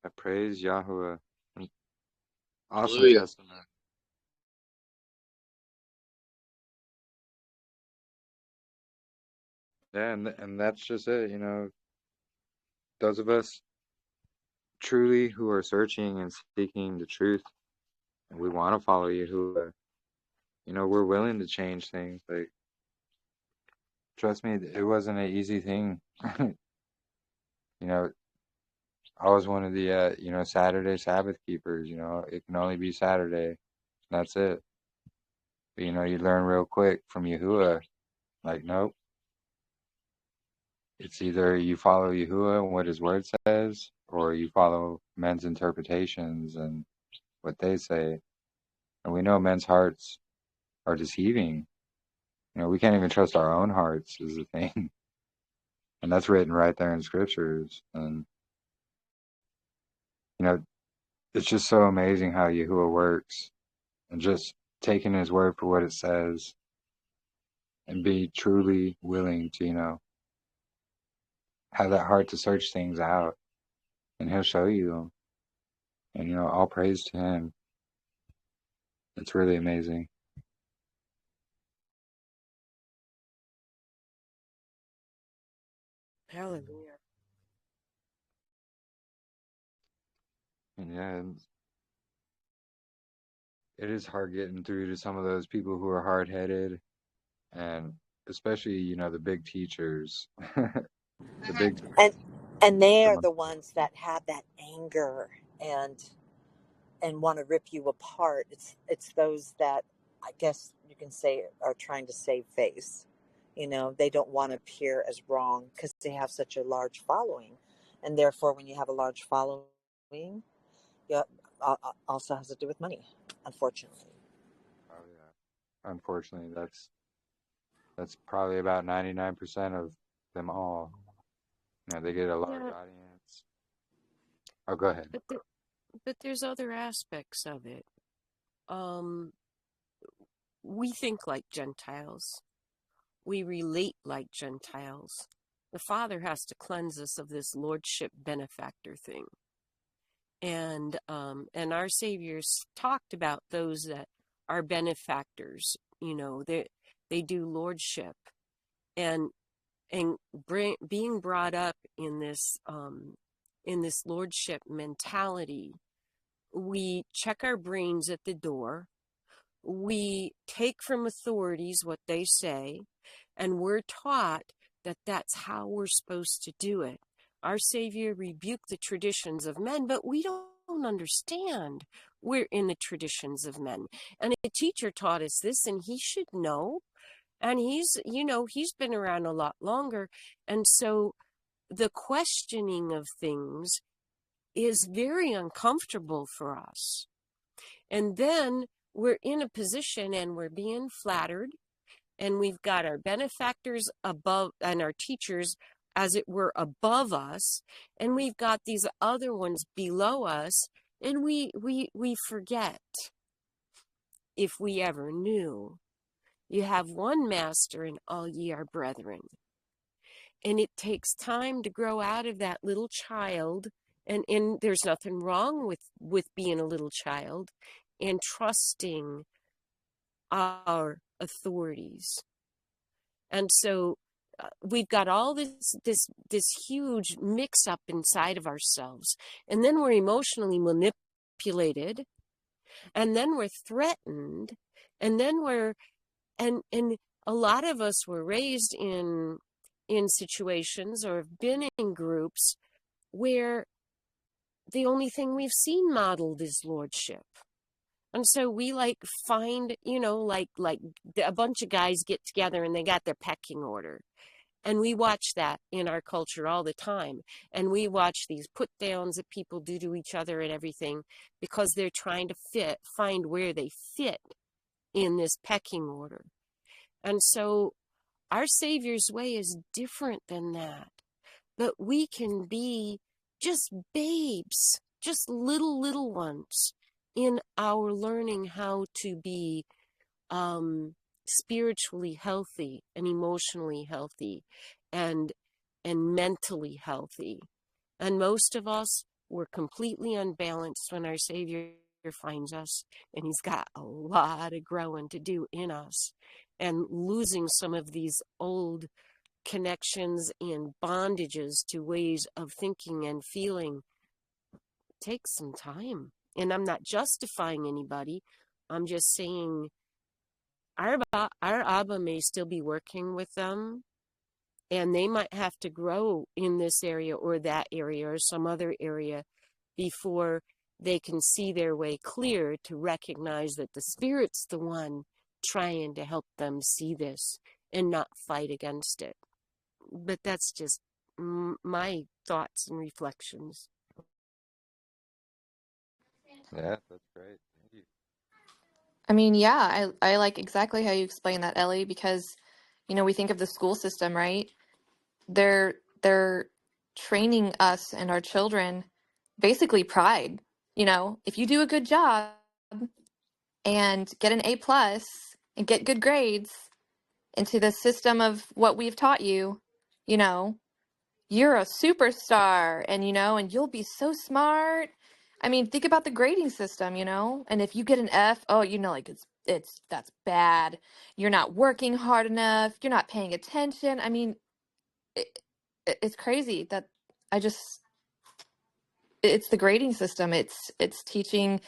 I praise Yahweh. Awesome Hallelujah. testament. Yeah, and that's just it, those of us truly who are searching and seeking the truth, and we want to follow Yahuwah, we're willing to change things. Like, trust me, it wasn't an easy thing. I was one of the, Saturday Sabbath keepers. It can only be Saturday. That's it. But, you learn real quick from Yahuwah, like, nope. It's either you follow Yahuwah and what his word says, or you follow men's interpretations and what they say. And we know men's hearts are deceiving. We can't even trust our own hearts is the thing. And that's written right there in scriptures. And, it's just so amazing how Yahuwah works, and just taking his word for what it says and be truly willing to, have that heart to search things out, and he'll show you them. And, all praise to him. It's really amazing. Hallelujah. And yeah, it is hard getting through to some of those people who are hard-headed, and especially, the big teachers. The big and they are teachers. the ones that have that anger and want to rip you apart. It's those that I guess you can say are trying to save face. They don't want to appear as wrong because they have such a large following, and therefore, when you have a large following, yeah, also has to do with money, unfortunately. Oh yeah. Unfortunately, that's probably about 99% of them all. They get a large Yeah, audience. Oh, go ahead. but there's other aspects of it. Um, we think like Gentiles. We relate like Gentiles. The Father has to cleanse us of this lordship benefactor thing. And our Savior's talked about those that are benefactors. They do lordship, and being brought up in this lordship mentality. We check our brains at the door. We take from authorities what they say, and we're taught that that's how we're supposed to do it. Our Savior rebuked the traditions of men, but we don't understand. We're in the traditions of men. And a teacher taught us this, and he should know. And he's been around a lot longer. And so the questioning of things is very uncomfortable for us. And then we're in a position and we're being flattered, and we've got our benefactors above and our teachers, as it were, above us, and we've got these other ones below us, and we forget, if we ever knew, you have one master and all ye are brethren. And it takes time to grow out of that little child, and there's nothing wrong with being a little child and trusting our authorities. And so we've got all this huge mix up inside of ourselves, and then we're emotionally manipulated, and then we're threatened, and then and a lot of us were raised in situations or have been in groups where the only thing we've seen modeled is lordship. And so we find, like a bunch of guys get together and they got their pecking order. And we watch that in our culture all the time. And we watch these put downs that people do to each other and everything because they're trying to find where they fit in this pecking order. And so our Savior's way is different than that. But we can be just babes, just little ones in our learning how to be spiritually healthy and emotionally healthy and mentally healthy. And most of us were completely unbalanced when our Savior finds us, and he's got a lot of growing to do in us, and losing some of these old connections and bondages to ways of thinking and feeling takes some time. And I'm not justifying anybody. I'm just saying our Abba may still be working with them, and they might have to grow in this area or that area or some other area before they can see their way clear to recognize that the Spirit's the one trying to help them see this and not fight against it. But that's just my thoughts and reflections. Yeah, that's great. Thank you. I mean, yeah, I like exactly how you explain that, Ellie, because, we think of the school system, right? They're training us and our children basically pride. If you do a good job and get an A+ and get good grades into the system of what we've taught you, you know, you're a superstar, and and you'll be so smart, I mean, think about the grading system, you know? And if you get an F, oh, you know, like that's bad. You're not working hard enough. You're not paying attention. I mean, it, it's crazy that I just it's the grading system. It's teaching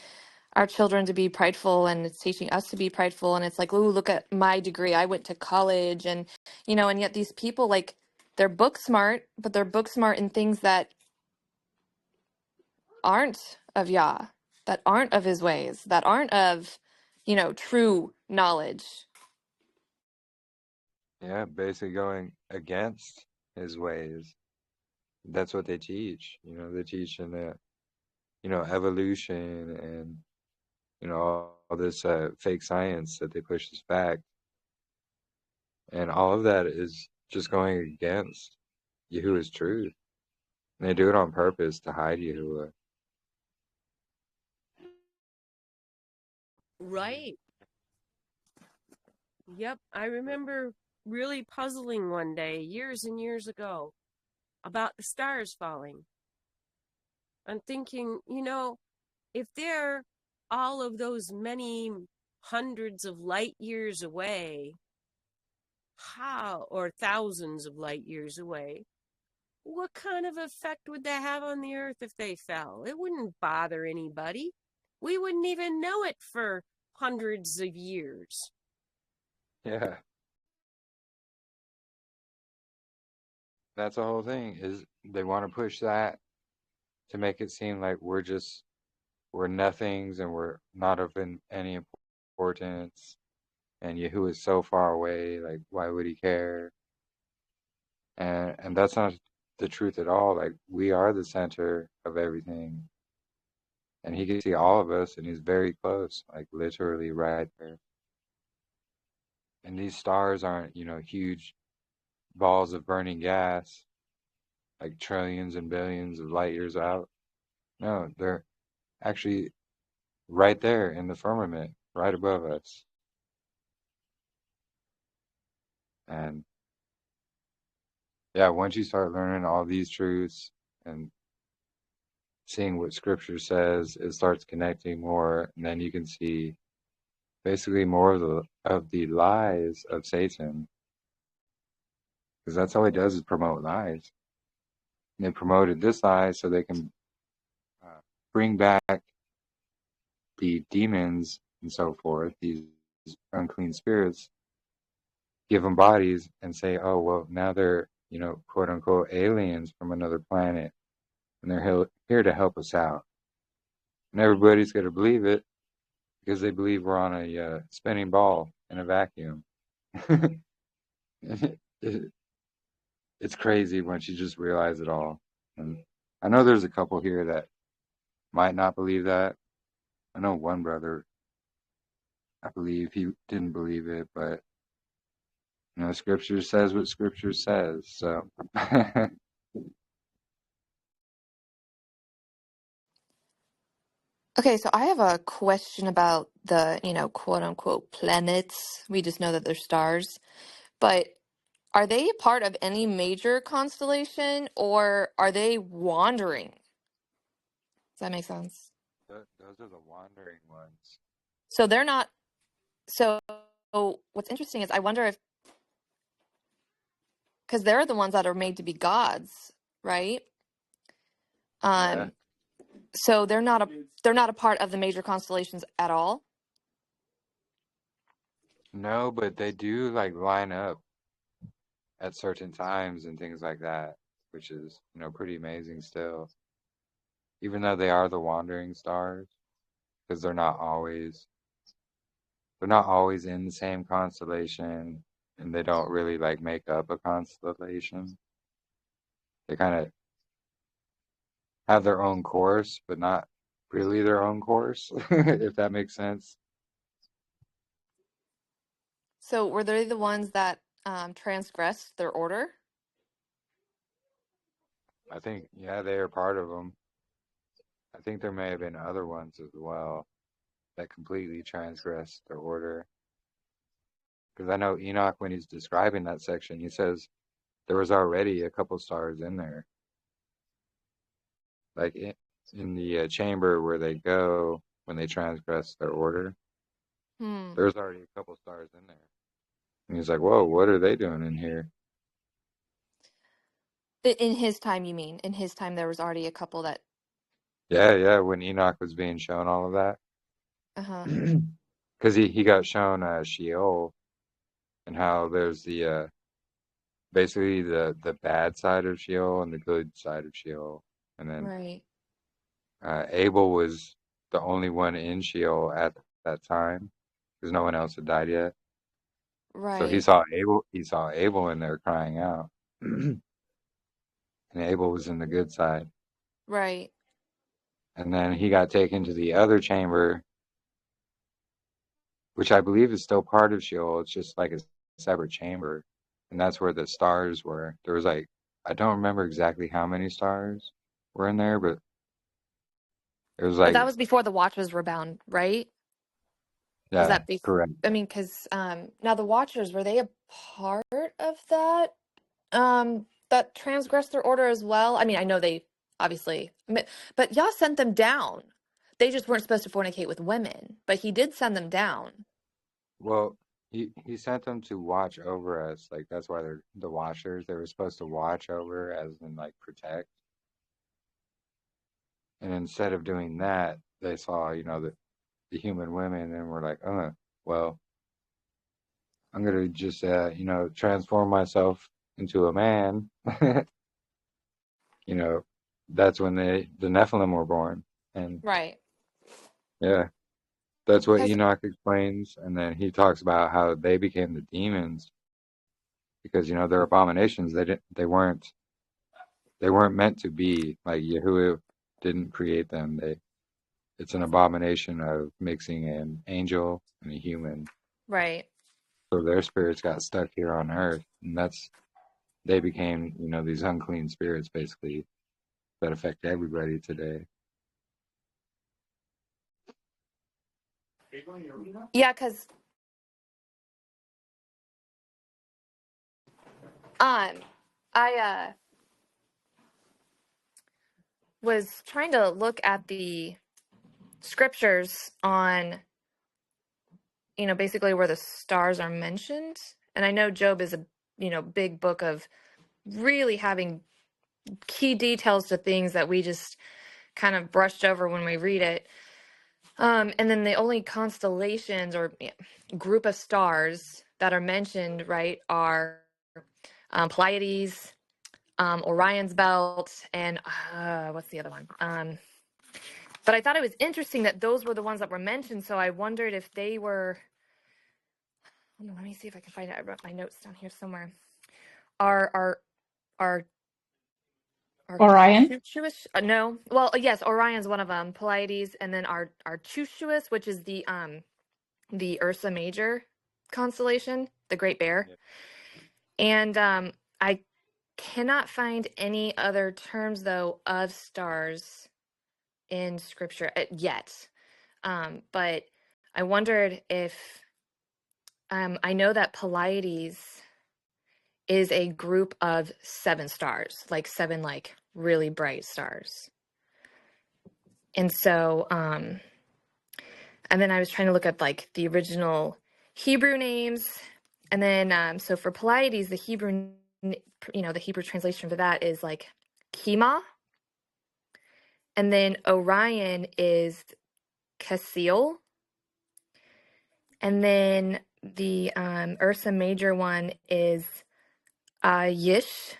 our children to be prideful, and it's teaching us to be prideful, and it's like, "Ooh, look at my degree. I went to college." And you know, and yet these people, like, they're book smart, but they're book smart in things that aren't of Yah, that aren't of his ways, that aren't of, you know, true knowledge. Yeah, basically going against his ways. That's what they teach. They teach in the, evolution and, all this fake science that they push us back. And all of that is just going against Yahuwah's truth. And they do it on purpose to hide Yahuwah. Right. Yep. I remember really puzzling one day, years and years ago, about the stars falling. I'm thinking, if they're all of those many hundreds of light years away, or thousands of light years away, what kind of effect would that have on the earth if they fell? It wouldn't bother anybody. We wouldn't even know it for hundreds of years. Yeah. That's the whole thing, is they want to push that to make it seem like we're nothings and we're not of any importance. And Yahuwah is so far away, like, why would he care? And that's not the truth at all. Like, we are the center of everything. And he can see all of us, and he's very close, like literally right there. And these stars aren't, huge balls of burning gas, like trillions and billions of light years out. No, they're actually right there in the firmament, right above us. And yeah, once you start learning all these truths and seeing what scripture says, it starts connecting more, and then you can see basically more of the lies of Satan, because that's all he does is promote lies. And they promoted this lie so they can bring back the demons and so forth, these unclean spirits, give them bodies and say, oh, well, now they're, quote unquote aliens from another planet, and they're here to help us out. And everybody's going to believe it because they believe we're on a spinning ball in a vacuum. It's crazy once you just realize it all. And I know there's a couple here that might not believe that. I know one brother, I believe he didn't believe it, but scripture says what scripture says. So Okay, so I have a question about the, you know, quote unquote planets. We just know that they're stars, but are they a part of any major constellation, or are they wandering? Does that make sense? those are the wandering ones. So they're not. So what's interesting is I wonder if, because they're the ones that are made to be gods, right? Yeah. So they're not a part of the major constellations at all. No, but they do like line up at certain times and things like that, which is, pretty amazing still. Even though they are the wandering stars, because they're not always in the same constellation, and they don't really like make up a constellation. They kind of have their own course, but not really their own course, if that makes sense. So were they the ones that transgressed their order? I think, yeah, they are part of them. I think there may have been other ones as well that completely transgressed their order. Because I know Enoch, when he's describing that section, he says there was already a couple stars in there. Like in the chamber where they go when they transgress their order, Hmm. there's already a couple stars in there. And he's like, whoa, what are they doing in here? In his time, you mean? In his time, there was already a couple that. Yeah, when Enoch was being shown all of that. Uh-huh. Because he got shown Sheol and how there's the basically the bad side of Sheol and the good side of Sheol. And then Right. Abel was the only one in Sheol at that time because no one else had died yet. So Right. he saw Abel in there crying out. And Abel was in the good side. Right. And then he got taken to the other chamber, which I believe is still part of Sheol. It's just like a separate chamber. And that's where the stars were. There was like, I don't remember exactly how many stars were in there, but it was But like, that was before the Watchers were bound, right? Was yeah, that before? correct. I mean, because now the Watchers, were they a part of that? That transgressed their order as well? I mean, I know they obviously, but Yah sent them down. They just weren't supposed to fornicate with women, but he did send them down. Well, he sent them to watch over us. Like that's why they're the watchers. They were supposed to watch over as in like protect. And instead of doing that, they saw, the human women and were like, well, I'm gonna just transform myself into a man. you know, that's when the Nephilim were born. And Right. yeah, that's what Because Enoch explains. And then he talks about how they became the demons because they're abominations. They weren't meant to be. Like Yahuwah didn't create them. It's an abomination of mixing an angel and a human. right. So their spirits got stuck here on earth, and they became, these unclean spirits basically that affect everybody today. Yeah, because I was trying to look at the scriptures on, basically where the stars are mentioned. And I know Job is a, big book of really having key details to things that we just kind of brushed over when we read it. And then the only constellations or group of stars that are mentioned, right, are Pleiades, Orion's belt, and what's the other one? But I thought it was interesting that those were the ones that were mentioned. So I wondered if they were. Hold on, let me see if I can find it. I wrote my notes down here somewhere. Are Orion? Arcturus? No. Well, yes, Orion's one of them. Pleiades, and then Arcturus, which is the Ursa Major constellation, the Great Bear. Yeah. And I cannot find any other terms though of stars in scripture yet. But I wondered if I know that Pleiades is a group of 7 stars, like 7 like really bright stars. And so and then I was trying to look up like the original Hebrew names. And then so for Pleiades, the Hebrew the Hebrew translation for that is like Kima. And then Orion is Cassiel. And then the Ursa Major one is Yish.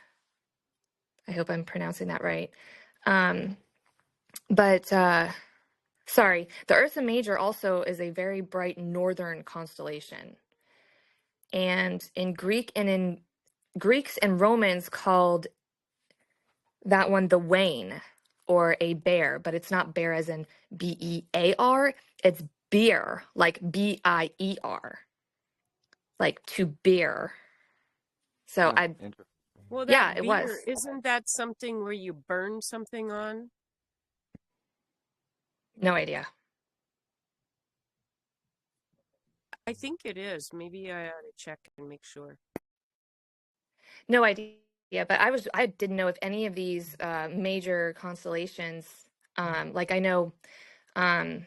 I hope I'm pronouncing that right. But sorry, the Ursa Major also is a very bright northern constellation. And in Greeks and Romans called that one the Wain or a bear, but it's not bear as in Bear. It's beer, like Bier, like to beer. So Interesting. Well, yeah, that it was. beer, isn't that something where you burn something on? No idea. I think it is. Maybe I ought to check and make sure. No idea. But I didn't know if any of these major constellations Like um,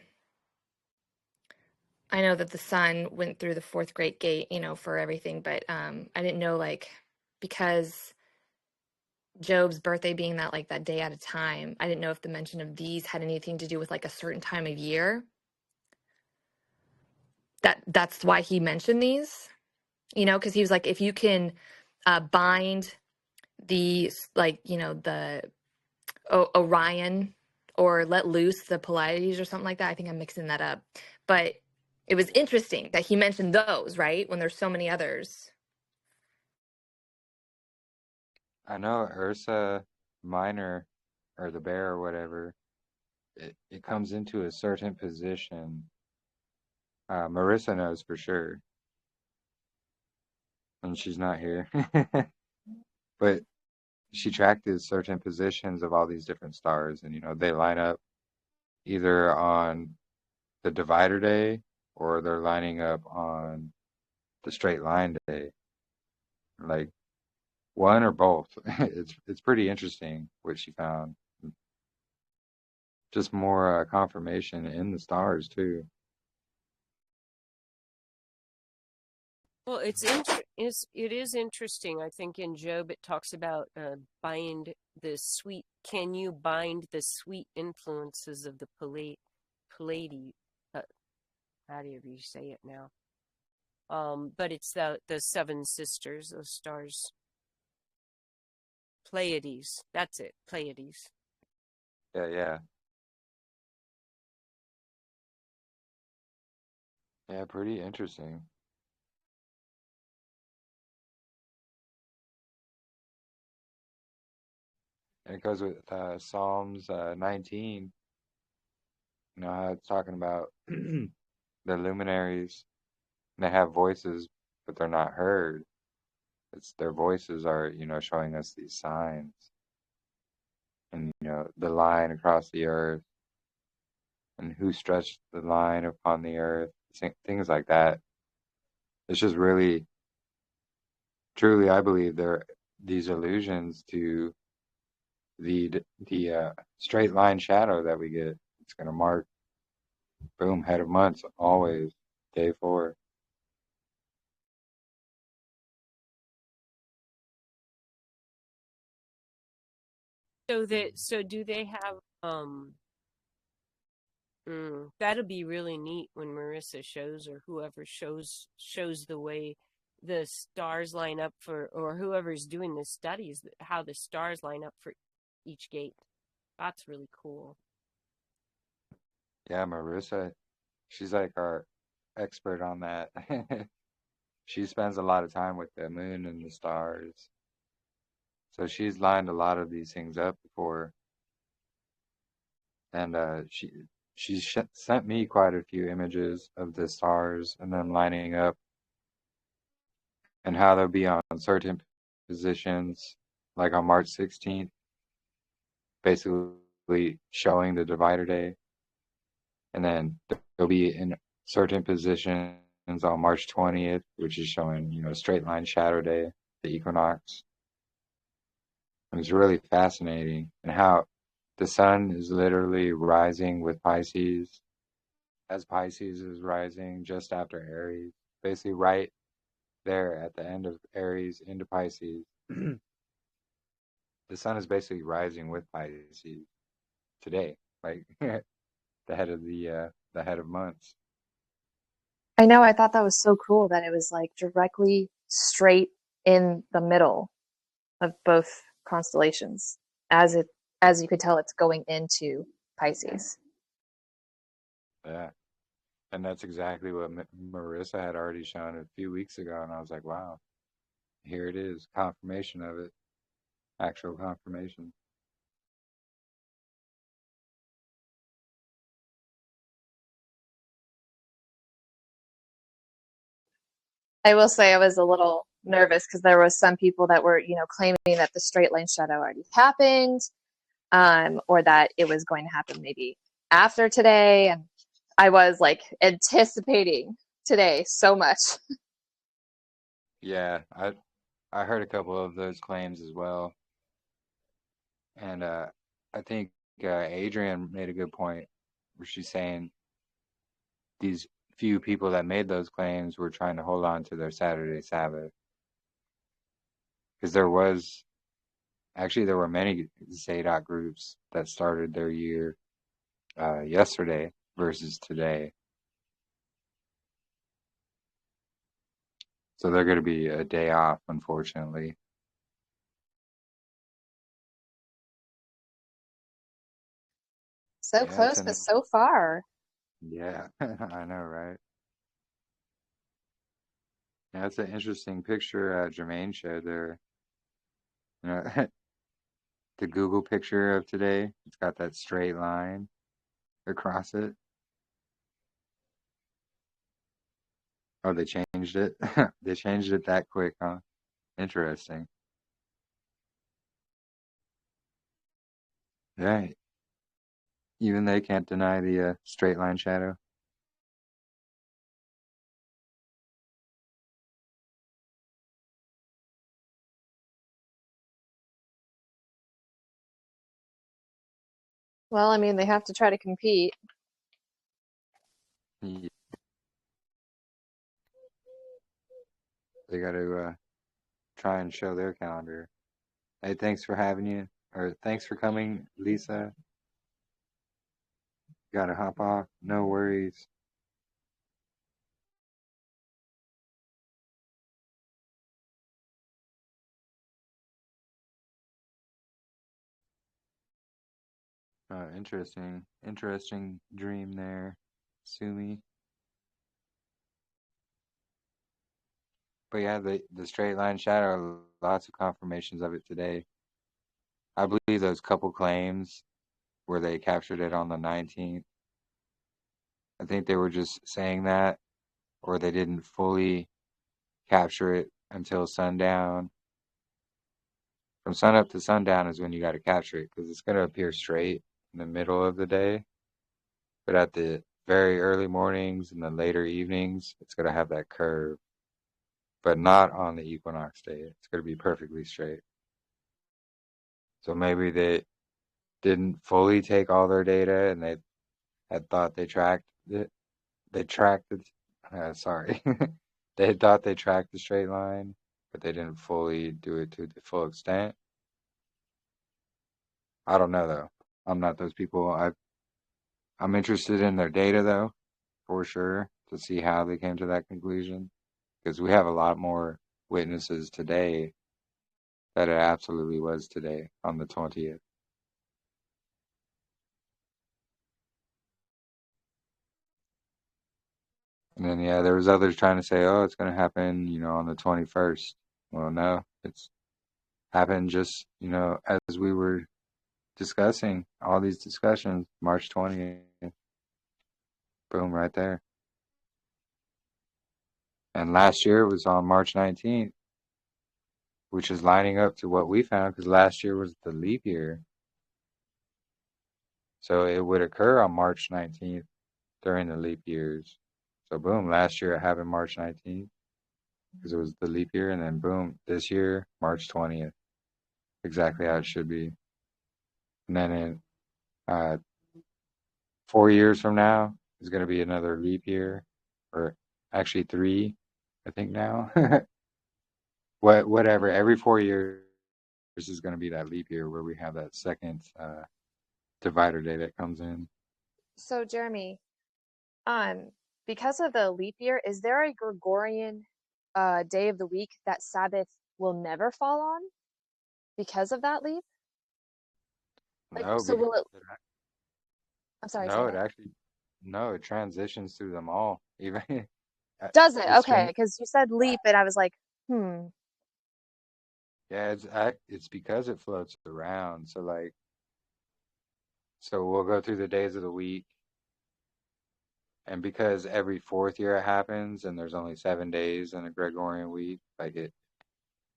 I know that the sun went through the fourth great gate, for everything, but I didn't know, like, because Job's birthday being that day at a time, I didn't know if the mention of these had anything to do with like a certain time of year. That's why he mentioned these, because he was like, if you can bind the the Orion, or let loose the Pleiades or something like that. I think I'm mixing that up, but it was interesting that he mentioned those, right, when there's so many others. I know Ursa Minor, or the bear or whatever, it comes into a certain position. Marissa knows for sure, and she's not here. But she tracked these certain positions of all these different stars, and they line up either on the divider day, or they're lining up on the straight line day, like one or both. It's pretty interesting what she found. Just more confirmation in the stars too. Well, it is interesting. I think in Job it talks about bind the sweet. Can you bind the sweet influences of the Pleiades? How do you say it now? But it's the seven sisters, those stars. Pleiades. That's it. Pleiades. Yeah. Yeah, pretty interesting. And it goes with Psalms 19. How it's talking about the luminaries. And they have voices, but they're not heard. It's their voices are, showing us these signs. And, the line across the earth, and who stretched the line upon the earth, things like that. It's just really, truly, I believe they're these allusions to the straight line shadow that we get. It's going to mark, boom, head of months, always, day 4. So do they have that'll be really neat when Marissa shows, or whoever shows the way the stars line up for, or whoever's doing the studies, how the stars line up for each gate. That's really cool. Yeah, Marissa, she's like our expert on that. She spends a lot of time with the moon and the stars. So she's lined a lot of these things up before. And she sent me quite a few images of the stars and them lining up, and how they'll be on certain positions, like on March 16th, basically showing the divider day. And then they'll be in certain positions on March 20th, which is showing, straight line shadow day, the equinox. And it's really fascinating, and how the sun is literally rising with Pisces, as Pisces is rising just after Aries, basically right there at the end of Aries into Pisces. The sun is basically rising with Pisces today, like the head of months. I know, I thought that was so cool that it was like directly straight in the middle of both constellations, as you could tell it's going into Pisces. Yeah. And that's exactly what Marissa had already shown a few weeks ago. And I was like, wow, here it is. Confirmation of it. Actual confirmation. I will say I was a little nervous because there was some people that were, claiming that the straight line shadow already happened, or that it was going to happen maybe after today. And I was like anticipating today so much. Yeah, I heard a couple of those claims as well. And I think Adrian made a good point where she's saying these few people that made those claims were trying to hold on to their Saturday Sabbath. Because there were many Zadok groups that started their year yesterday versus today. So they're going to be a day off, unfortunately. So Yeah, close, but so far. Yeah, I know, right? Yeah, that's an interesting picture Jermaine showed there. You know, the Google picture of today, it's got that straight line across it. Oh, they changed it? They changed it that quick, huh? Interesting. Yeah, even they can't deny the straight line shadow. Well, I mean, they have to try to compete. Yeah, they got to try and show their calendar. Hey, thanks for having you, or thanks for coming, Lisa. Got to hop off. No worries. Interesting dream there, Sumi. But yeah, the straight line shadow, lots of confirmations of it today. I believe those couple claims where they captured it on the 19th. I think they were just saying that, or they didn't fully capture it until sundown. From sunup to sundown is when you got to capture it because it's going to appear straight in the middle of the day. But at the very early mornings and the later evenings, it's going to have that curve. But not on the equinox day. It's going to be perfectly straight. So maybe they didn't fully take all their data and they had thought they tracked it. They tracked it. Sorry. They had thought they tracked the straight line, but they didn't fully do it to the full extent. I don't know though. I'm not those people. I'm interested in their data though, for sure, to see how they came to that conclusion. Because we have a lot more witnesses today that it absolutely was today on the 20th. And then yeah, there was others trying to say, oh, it's going to happen, on the 21st. Well, no, it's happened just, as we were discussing all these discussions, March 20th. Boom, right there. And last year it was on March 19th, which is lining up to what we found because last year was the leap year. So it would occur on March 19th during the leap years. So boom, last year it happened March 19th because it was the leap year. And then boom, this year, March 20th. Exactly how it should be. And then in 4 years from now is going to be another leap year, or actually 3, I think now. Whatever. Every 4 years is going to be that leap year where we have that second divider day that comes in. So, Jeremy, because of the leap year, is there a Gregorian day of the week that Sabbath will never fall on because of that leap? Like, No, so because will it? I'm sorry, say again. it transitions through them all. Even Does it? it's Okay, strange. because you said leap, and I was like, Yeah, it's because it floats around. So we'll go through the days of the week, and because every 4th year it happens, and there's only 7 days in a Gregorian week,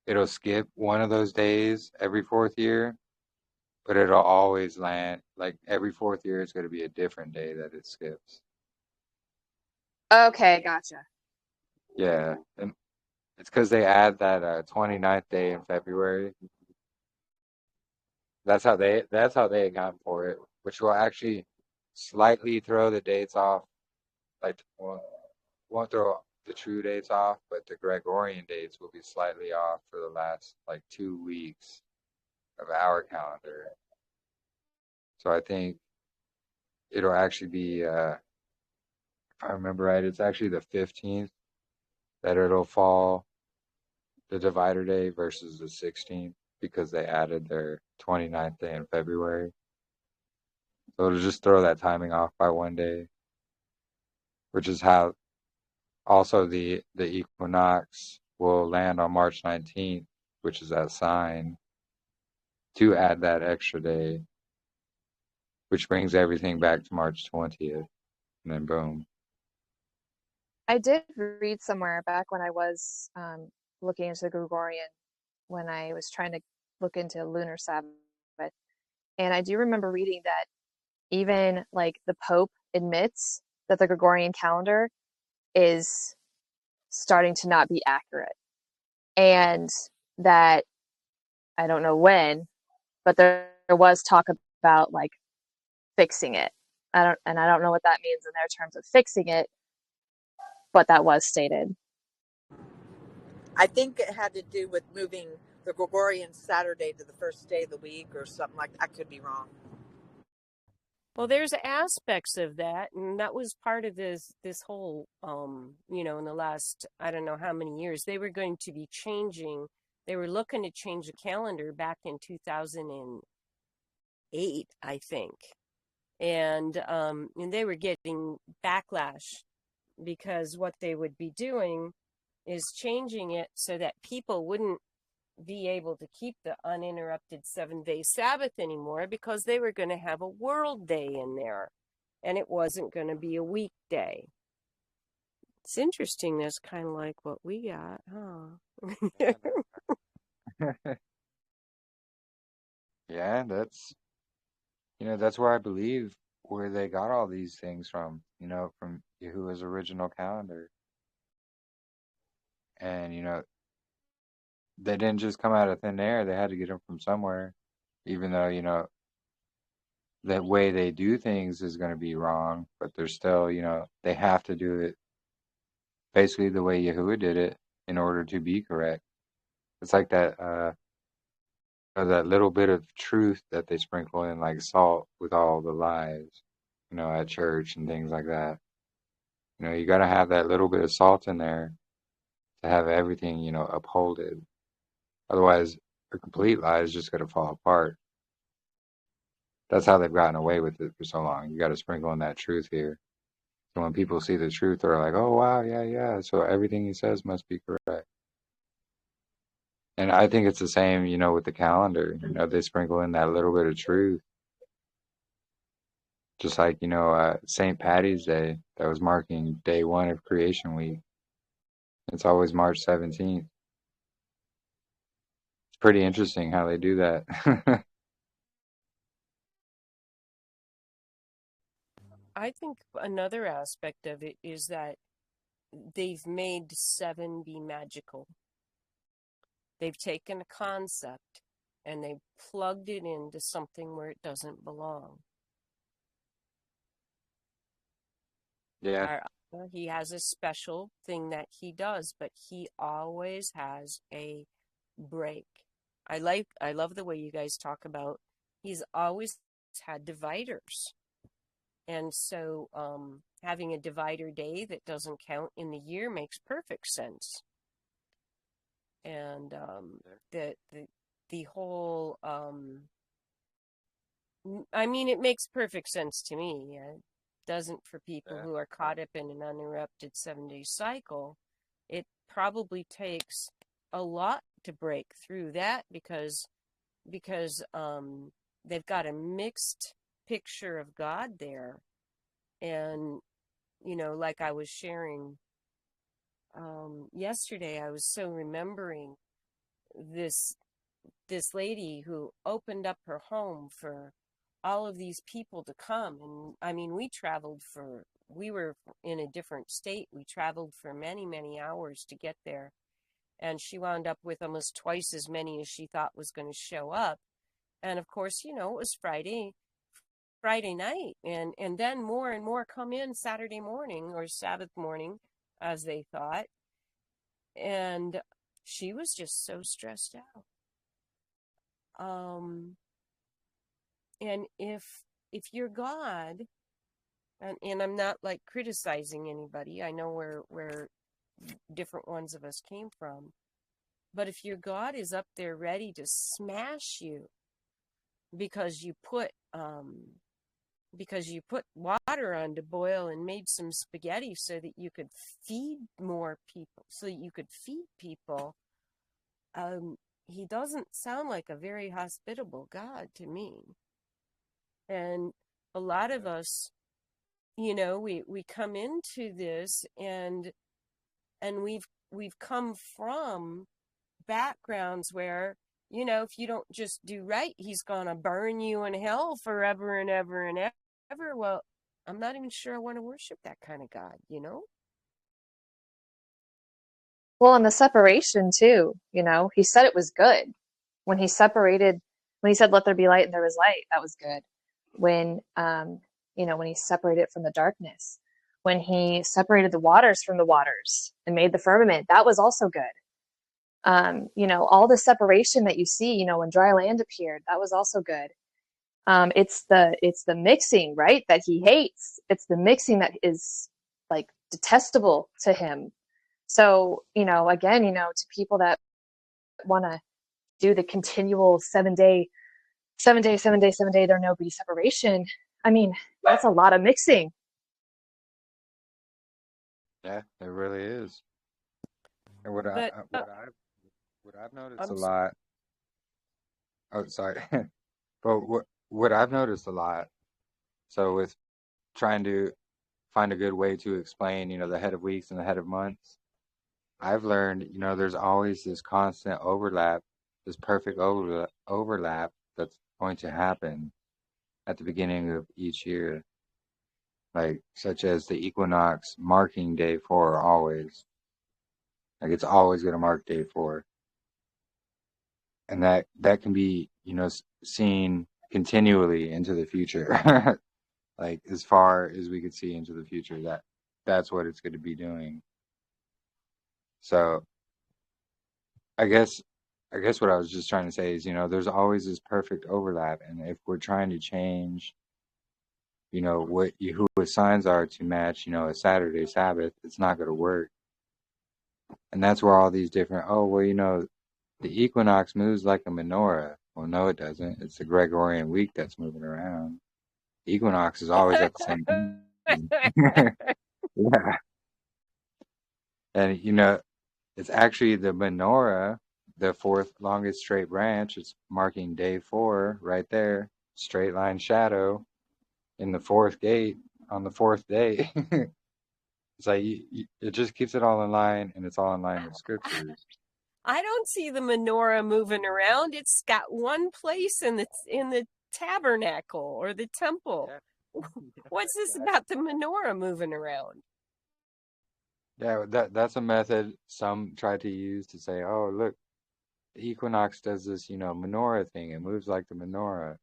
it'll skip one of those days every 4th year, but it'll always land like every 4th year. It's going to be a different day that it skips. Okay, gotcha. Yeah, and it's because they add that 29th day in February. That's how they account for it, which will actually slightly throw the dates off. Like, won't throw the true dates off, but the Gregorian dates will be slightly off for the last like 2 weeks of our calendar. So I think it'll actually be, if I remember right, it's actually the 15th that it'll fall, the divider day versus the 16th, because they added their 29th day in February. So it'll just throw that timing off by one day, which is how also the equinox will land on March 19th, which is that sign, to add that extra day, which brings everything back to March 20th, and then boom. I did read somewhere back when I was looking into the Gregorian, when I was trying to look into lunar Sabbath, and I do remember reading that even like the Pope admits that the Gregorian calendar is starting to not be accurate, and that I don't know when, but there was talk about like fixing it. I don't know what that means in their terms of fixing it, but that was stated. I think it had to do with moving the Gregorian Saturday to the first day of the week or something like that. I could be wrong. Well, there's aspects of that, and that was part of this whole, in the last, I don't know how many years, they were going to be changing. They were looking to change the calendar back in 2008, I think, and they were getting backlash because what they would be doing is changing it so that people wouldn't be able to keep the uninterrupted 7-day Sabbath anymore, because they were going to have a world day in there and it wasn't going to be a weekday. It's interesting. That's kind of like what we got, huh? Yeah, that's where I believe where they got all these things from, from Yahuwah's original calendar. And, they didn't just come out of thin air. They had to get them from somewhere, even though, the way they do things is going to be wrong, but they're still, they have to do it basically the way Yahuwah did it in order to be correct. It's like that little bit of truth that they sprinkle in like salt with all the lies, at church and things like that. You got to have that little bit of salt in there to have everything, upholded. Otherwise, a complete lie is just going to fall apart. That's how they've gotten away with it for so long. You got to sprinkle in that truth here. So when people see the truth, they're like, oh, wow, yeah. So everything he says must be correct. And I think it's the same, with the calendar. They sprinkle in that little bit of truth. Just like, St. Patty's Day, that was marking day one of Creation Week. It's always March 17th. It's pretty interesting how they do that. I think another aspect of it is that they've made 7 be magical. They've taken a concept and they've plugged it into something where it doesn't belong. Yeah. He has a special thing that he does, but he always has a break. I love the way you guys talk about he's always had dividers. And so having a divider day that doesn't count in the year makes perfect sense. And the whole it makes perfect sense to me. It doesn't for people who are caught up in an uninterrupted 7-day cycle. It probably takes a lot to break through that because they've got a mixed picture of God there. And like I was sharing yesterday, I was so remembering this lady who opened up her home for all of these people to come. And I mean, we were in a different state. We traveled for many, many hours to get there. And she wound up with almost twice as many as she thought was going to show up. And of course, it was Friday night, and then more and more come in Saturday morning or Sabbath morning, as they thought. And she was just so stressed out. And if you're God, and I'm not like criticizing anybody, I know where different ones of us came from, but if your God is up there ready to smash you because you put water on to boil and made some spaghetti so that you could feed more people, he doesn't sound like a very hospitable God to me. And a lot of us, we come into this, and we've come from backgrounds where, if you don't just do right, he's gonna burn you in hell forever and ever and ever. Well, I'm not even sure I want to worship that kind of God, Well, and the separation too, he said it was good. When he said, let there be light and there was light, that was good. When, when he separated from the darkness, when he separated the waters from the waters and made the firmament, that was also good. All the separation that you see, when dry land appeared, that was also good. It's the mixing, right, that he hates. It's the mixing that is like detestable to him. So, again, to people that want to do the continual 7 day, there no be separation. I mean, that's a lot of mixing. Yeah, it really is. And what I've noticed a lot. Oh, sorry. But what I've noticed a lot. So with trying to find a good way to explain, the head of weeks and the head of months, I've learned, there's always this constant overlap, this perfect overlap that's going to happen at the beginning of each year, like such as the equinox marking day 4 always. Like it's always going to mark day 4. And that can be, seen continually into the future. Like as far as we could see into the future, that's what it's going to be doing. So I guess what I was just trying to say is, there's always this perfect overlap, and if we're trying to change, what Yahuwah's signs are to match, a Saturday Sabbath, it's not going to work. And that's where all these different, the equinox moves like a menorah. Well, no, it doesn't. It's the Gregorian week that's moving around. The equinox is always at the same time. Yeah. And, it's actually the menorah, the 4th longest straight branch. It's marking day 4 right there. Straight line shadow in the 4th gate on the 4th day. It's like it just keeps it all in line, and it's all in line with scriptures. I don't see the menorah moving around. It's got one place in the tabernacle or the temple. Yeah. What's this about the menorah moving around? Yeah, that's a method some try to use to say, oh, look, the equinox does this, menorah thing. It moves like the menorah.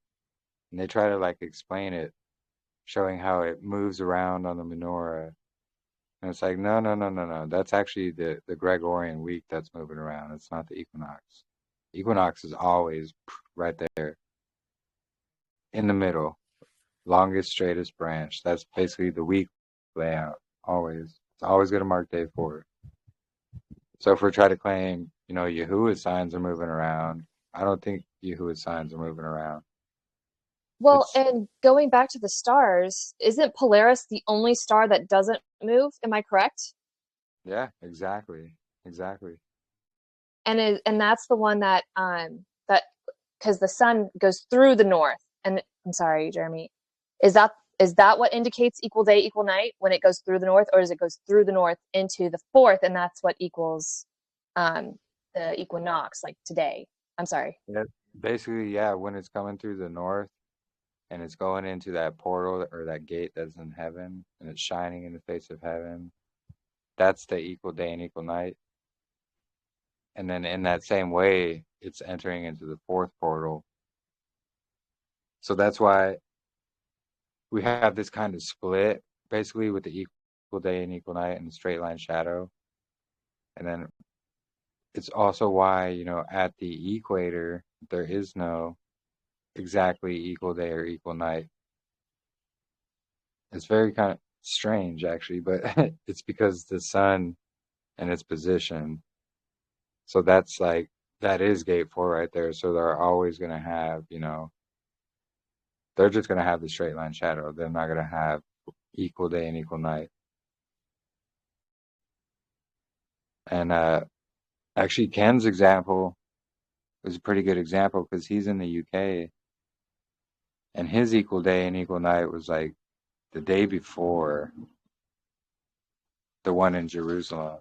And they try to like explain it, showing how it moves around on the menorah. And it's like, no. That's actually the Gregorian week that's moving around. It's not the equinox. Equinox is always right there in the middle, longest, straightest branch. That's basically the week layout. Always. It's always going to mark day 4. So if we try to claim, Yahuwah's signs are moving around, I don't think Yahuwah's signs are moving around. Well, and going back to the stars, isn't Polaris the only star that doesn't move? Am I correct? Yeah, exactly. And that's the one that because the sun goes through the north. And I'm sorry, Jeremy, is that what indicates equal day, equal night when it goes through the north, or does it goes through the north into the 4th, and that's what equals the equinox, like today? I'm sorry. Yeah, basically, yeah, when it's coming through the north and it's going into that portal or that gate that's in heaven and it's shining in the face of heaven, that's the equal day and equal night. And then in that same way, it's entering into the 4th portal So that's why we have this kind of split, basically, with the equal day and equal night and the straight line shadow. And then it's also why, at the equator, there is no exactly equal day or equal night. It's very kind of strange, actually, but it's because the sun and its position. So that's like, that is gate 4 right there. So they're always going to have, they're just going to have the straight line shadow. They're not going to have equal day and equal night. And actually, Ken's example is a pretty good example because he's in the UK, and his equal day and equal night was like the day before the one in Jerusalem.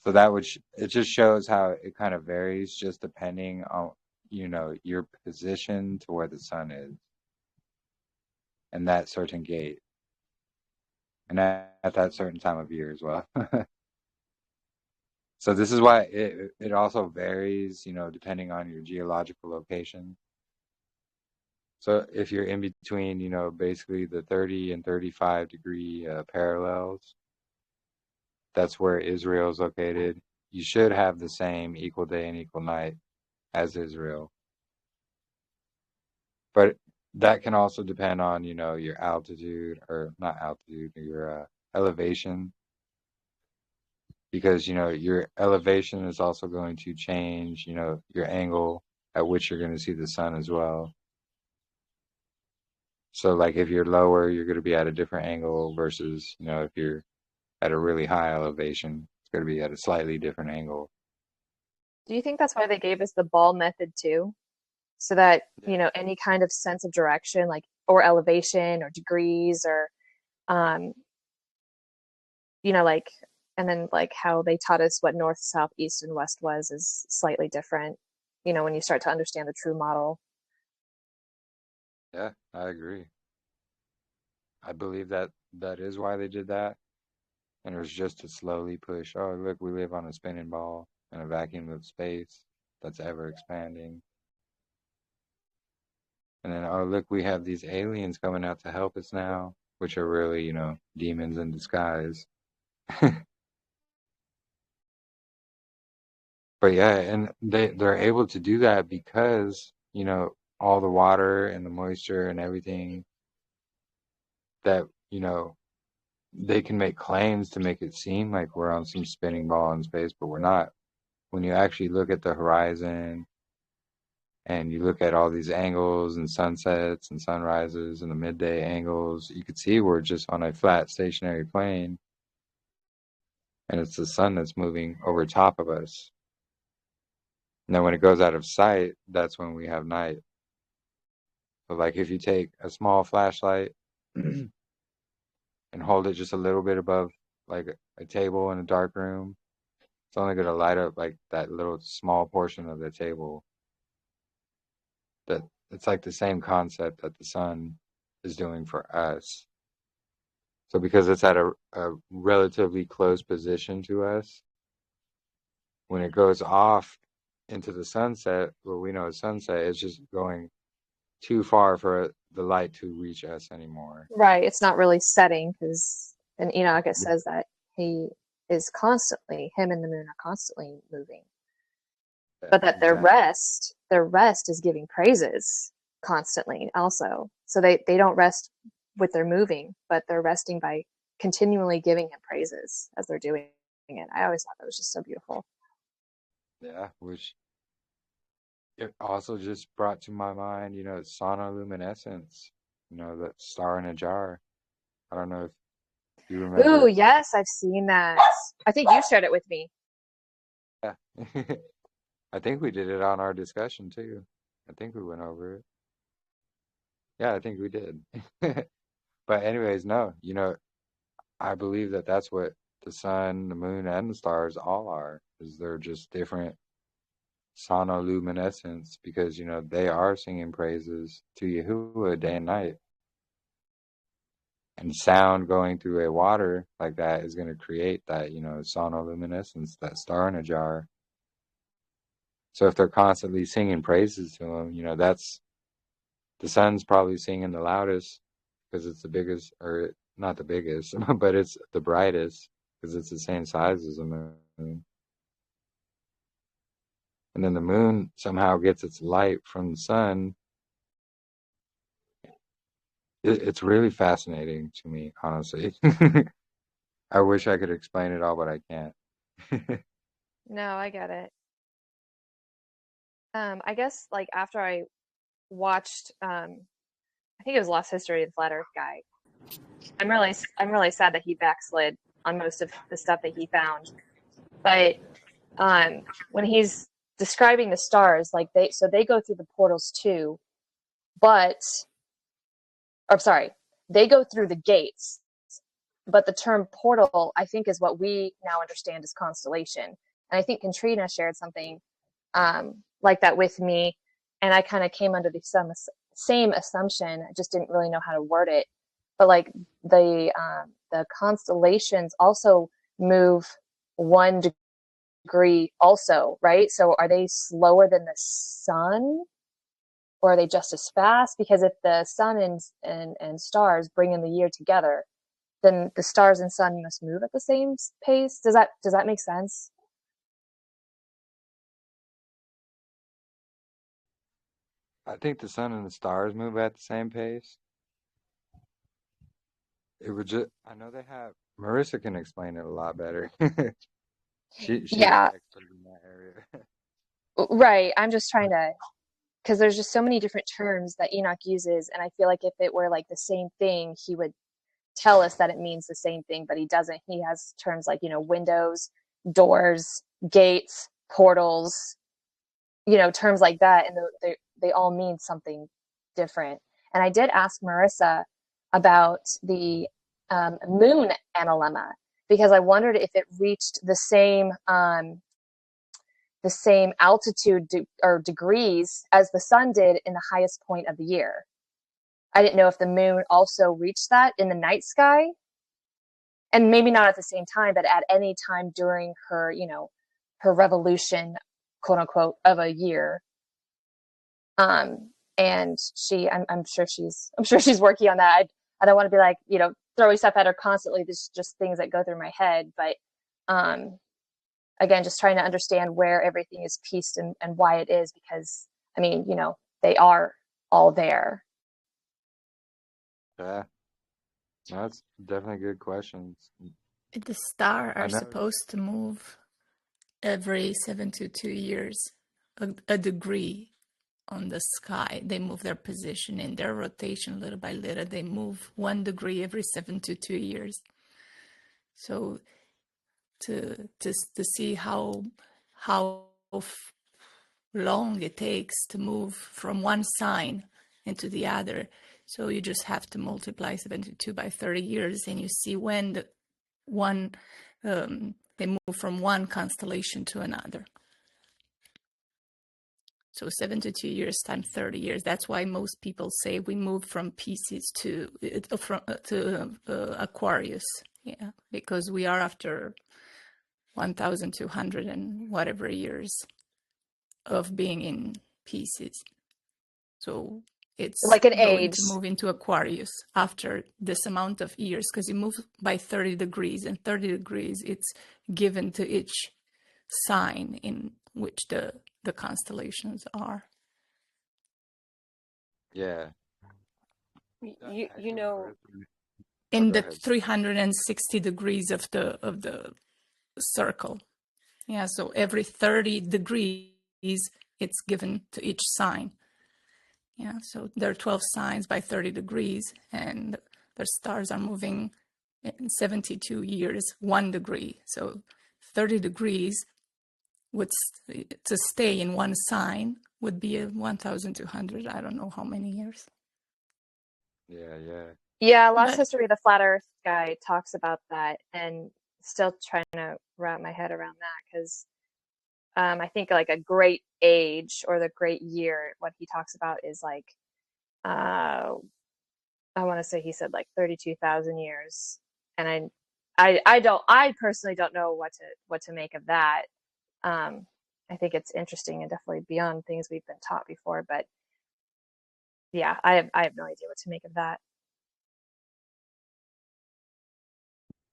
So that would it just shows how it kind of varies just depending on your position to where the sun is and that certain gate and at that certain time of year as well. So this is why it also varies, depending on your geological location. So if you're in between, basically the 30 and 35 degree parallels, that's where Israel is located. You should have the same equal day and equal night as Israel. But that can also depend on, your altitude, or not altitude, your elevation. Because, your elevation is also going to change, your angle at which you're going to see the sun as well. So like if you're lower, you're going to be at a different angle versus, if you're at a really high elevation, it's going to be at a slightly different angle. Do you think that's why they gave us the ball method too? So that, Yeah. any kind of sense of direction, like, or elevation or degrees or, like, and then like how they taught us what north, south, east, and west was is slightly different, when you start to understand the true model. Yeah, I agree. I believe that is why they did that. And it was just to slowly push, oh, look, we live on a spinning ball in a vacuum of space that's ever expanding. And then, oh, look, we have these aliens coming out to help us now, which are really, demons in disguise. But yeah, and they're able to do that because, all the water and the moisture and everything that, they can make claims to make it seem like we're on some spinning ball in space, but we're not. When you actually look at the horizon and you look at all these angles and sunsets and sunrises and the midday angles, you could see we're just on a flat stationary plane, and it's the sun that's moving over top of us. And then when it goes out of sight, that's when we have night. So like if you take a small flashlight and hold it just a little bit above like a table in a dark room, it's only going to light up like that little small portion of the table. That it's like the same concept that the sun is doing for us. So because it's at a relatively close position to us, when it goes off into the sunset, what we know as sunset, it's just going too far for the light to reach us anymore. Right. It's not really setting because, and Enoch, it Yeah. says that him and the moon are constantly moving, but that Exactly. their rest is giving praises constantly also. So they don't rest with their moving, but they're resting by continually giving him praises as they're doing it. I always thought that was just so beautiful. Yeah, which it also just brought to my mind, sonoluminescence, that star in a jar. I don't know if you Ooh, remember. yes, I've seen that. I think you shared it with me. Yeah. I think we did it on our discussion too. I think we went over it. Yeah, I think we did. But anyways, no, I believe that that's what the sun, the moon, and the stars all are, is they're just different sonoluminescence because, they are singing praises to Yahuwah day and night. And sound going through a water like that is going to create that, sonoluminescence, that star in a jar. So if they're constantly singing praises to him, the sun's probably singing the loudest because it's the biggest, or not the biggest, but it's the brightest because it's the same size as the moon. And then the moon somehow gets its light from the sun. It's really fascinating to me, honestly. I wish I could explain it all, but I can't. No, I get it. I guess like after I watched, I think it was Lost History of the Flat Earth guy. I'm really sad that he backslid on most of the stuff that he found. But when he's describing the stars, like they go through the portals too, but or sorry, they go through the gates. But the term portal, I think, is what we now understand as constellation. And I think Katrina shared something like that with me, and I kind of came under the same assumption. I just didn't really know how to word it. But like the constellations also move 1 degree, also, right? So are they slower than the sun, or are they just as fast? Because if the sun and stars bring in the year together, then the stars and sun must move at the same pace. Does that make sense? I think the sun and the stars move at the same pace. It would just, I know they have, Marissa can explain it a lot better. She's Yeah, the expert in that area. right. I'm just trying to, because there's just so many different terms that Enoch uses, and I feel like if it were like the same thing, he would tell us that it means the same thing, but he doesn't. He has terms like, windows, doors, gates, portals, terms like that, and they all mean something different. And I did ask Marissa about the moon analemma, because I wondered if it reached the same altitude or degrees as the sun did in the highest point of the year. I didn't know if the moon also reached that in the night sky, and maybe not at the same time, but at any time during her, her revolution, quote unquote, of a year. And I'm sure she's working on that. I don't want to be like, throwing stuff at her constantly. There's just things that go through my head, but again, just trying to understand where everything is pieced and why it is, because I mean, they are all there. Yeah, that's definitely good questions. The stars I are know. supposed to move every 72 years, a degree on the sky. They move their position in their rotation little by little. They move 1 degree every 72 years. So to see how long it takes to move from one sign into the other. So you just have to multiply 72 by 30 years, and you see when they move from one constellation to another. So 72 years times 30 years. That's why most people say we move from Pisces to Aquarius. Yeah, because we are after 1,200 and whatever years of being in Pisces. So it's Like an going to age. move into Aquarius after this amount of years, because you move by 30 degrees, and 30 degrees it's given to each sign in which the constellations are. Yeah. You know, In go the ahead. 360 degrees of the circle. Yeah, so every 30 degrees it's given to each sign. Yeah, so there are 12 signs by 30 degrees, and the stars are moving in 72 years, 1 degree. So 30 degrees would to stay in one sign would be 1,200. I don't know how many years. Yeah. Yeah, Lost But History of the Flat Earth guy talks about that, and still trying to wrap my head around that, because I think like a great age or the great year, what he talks about is like, I want to say he said like 32,000 years, and I personally don't know what to make of that. I think it's interesting and definitely beyond things we've been taught before, but yeah, I have no idea what to make of that.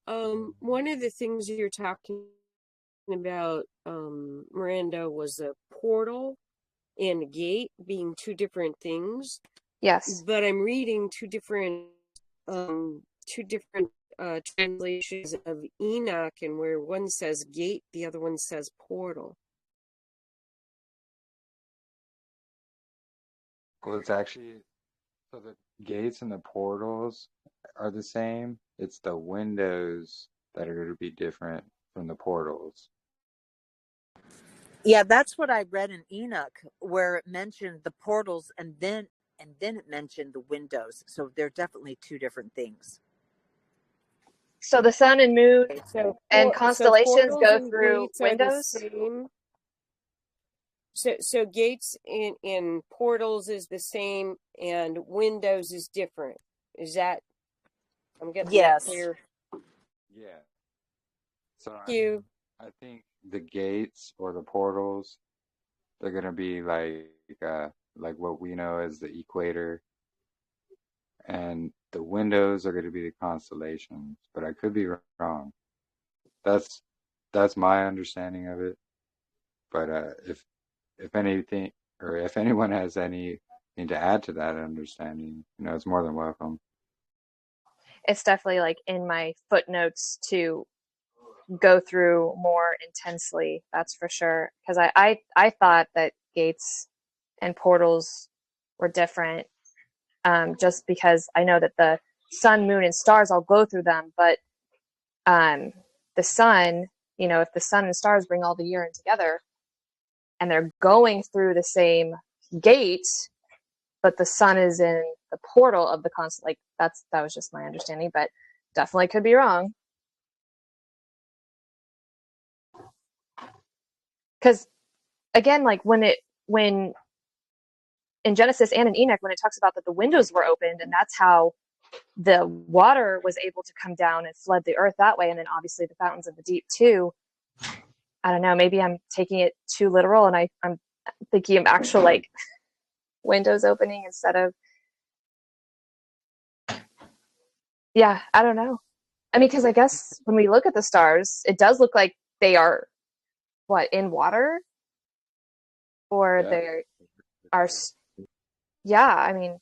One of the things you're talking about, Miranda, was a portal and a gate being two different things. Yes. But I'm reading two different translations of Enoch, and where one says gate, the other one says portal. Well, it's actually, so the gates and the portals are the same. It's the windows that are going to be different from the portals. Yeah, that's what I read in Enoch, where it mentioned the portals and then it mentioned the windows. So they're definitely two different things. So the sun and moon and So constellations portals go and through gates are the windows? same. So gates in portals is the same, and windows is different. Is that, I'm getting that clear? Yeah. So I I think the gates or the portals, they're going to be like what we know as the equator, and the windows are going to be the constellations, but I could be wrong. That's my understanding of it. But if anything, or if anyone has anything to add to that understanding, it's more than welcome. It's definitely like in my footnotes to go through more intensely, that's for sure. Because I thought that gates and portals were different, just because I know that the sun, moon, and stars all go through them, but the sun, if the sun and stars bring all the year in together and they're going through the same gate, but the sun is in the portal of the constant, like that was just my understanding, but definitely could be wrong. Because again, like when in Genesis and in Enoch, when it talks about that the windows were opened and that's how the water was able to come down and flood the earth that way, and then obviously the fountains of the deep too. I don't know, maybe I'm taking it too literal, and I'm thinking of actual like windows opening instead of, yeah, I don't know. I mean, because I guess when we look at the stars, it does look like they are in water, or they are. Yeah, I mean,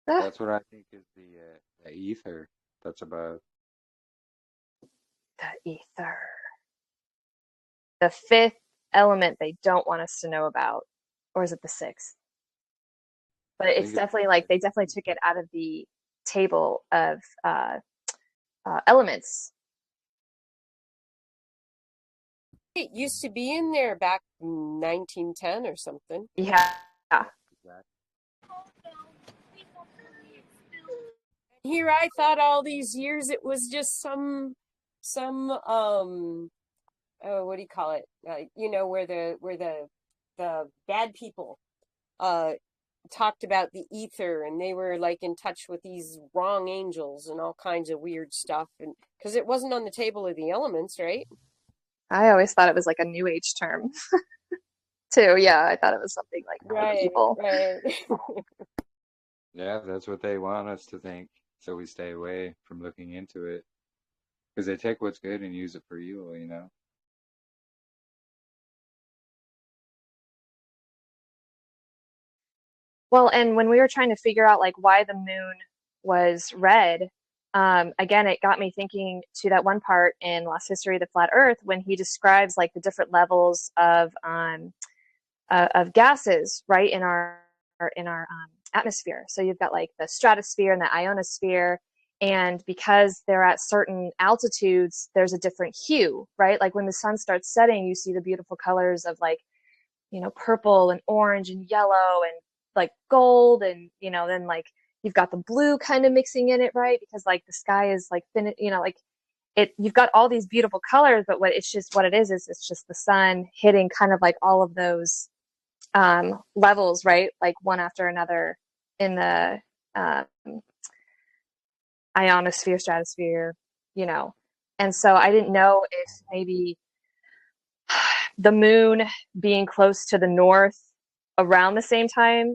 that's what I think is the ether that's above. The ether, the fifth element they don't want us to know about, or is it the sixth? But it's definitely like they definitely took it out of the table of elements. It used to be in there back in 1910 or something. Yeah. Here I thought all these years it was just some what do you call it? Where the bad people talked about the ether, and they were like in touch with these wrong angels and all kinds of weird stuff, and because it wasn't on the table of the elements, right? I always thought it was like a new age term too. Yeah, I thought it was something like for people. Right. Yeah, that's what they want us to think, so we stay away from looking into it, because they take what's good and use it for evil, Well, and when we were trying to figure out like why the moon was red, again, it got me thinking to that one part in Lost History of the Flat Earth when he describes like the different levels of gases, right, in our atmosphere. So you've got like the stratosphere and the ionosphere, and because they're at certain altitudes, there's a different hue, right? Like when the sun starts setting, you see the beautiful colors of like, purple and orange and yellow and like gold, and then like you've got the blue kind of mixing in it, right? Because like the sky is like thin, like you've got all these beautiful colors, but what it is it's just the sun hitting kind of like all of those levels, right? Like one after another in the ionosphere, stratosphere, and so I didn't know if maybe the moon being close to the north around the same time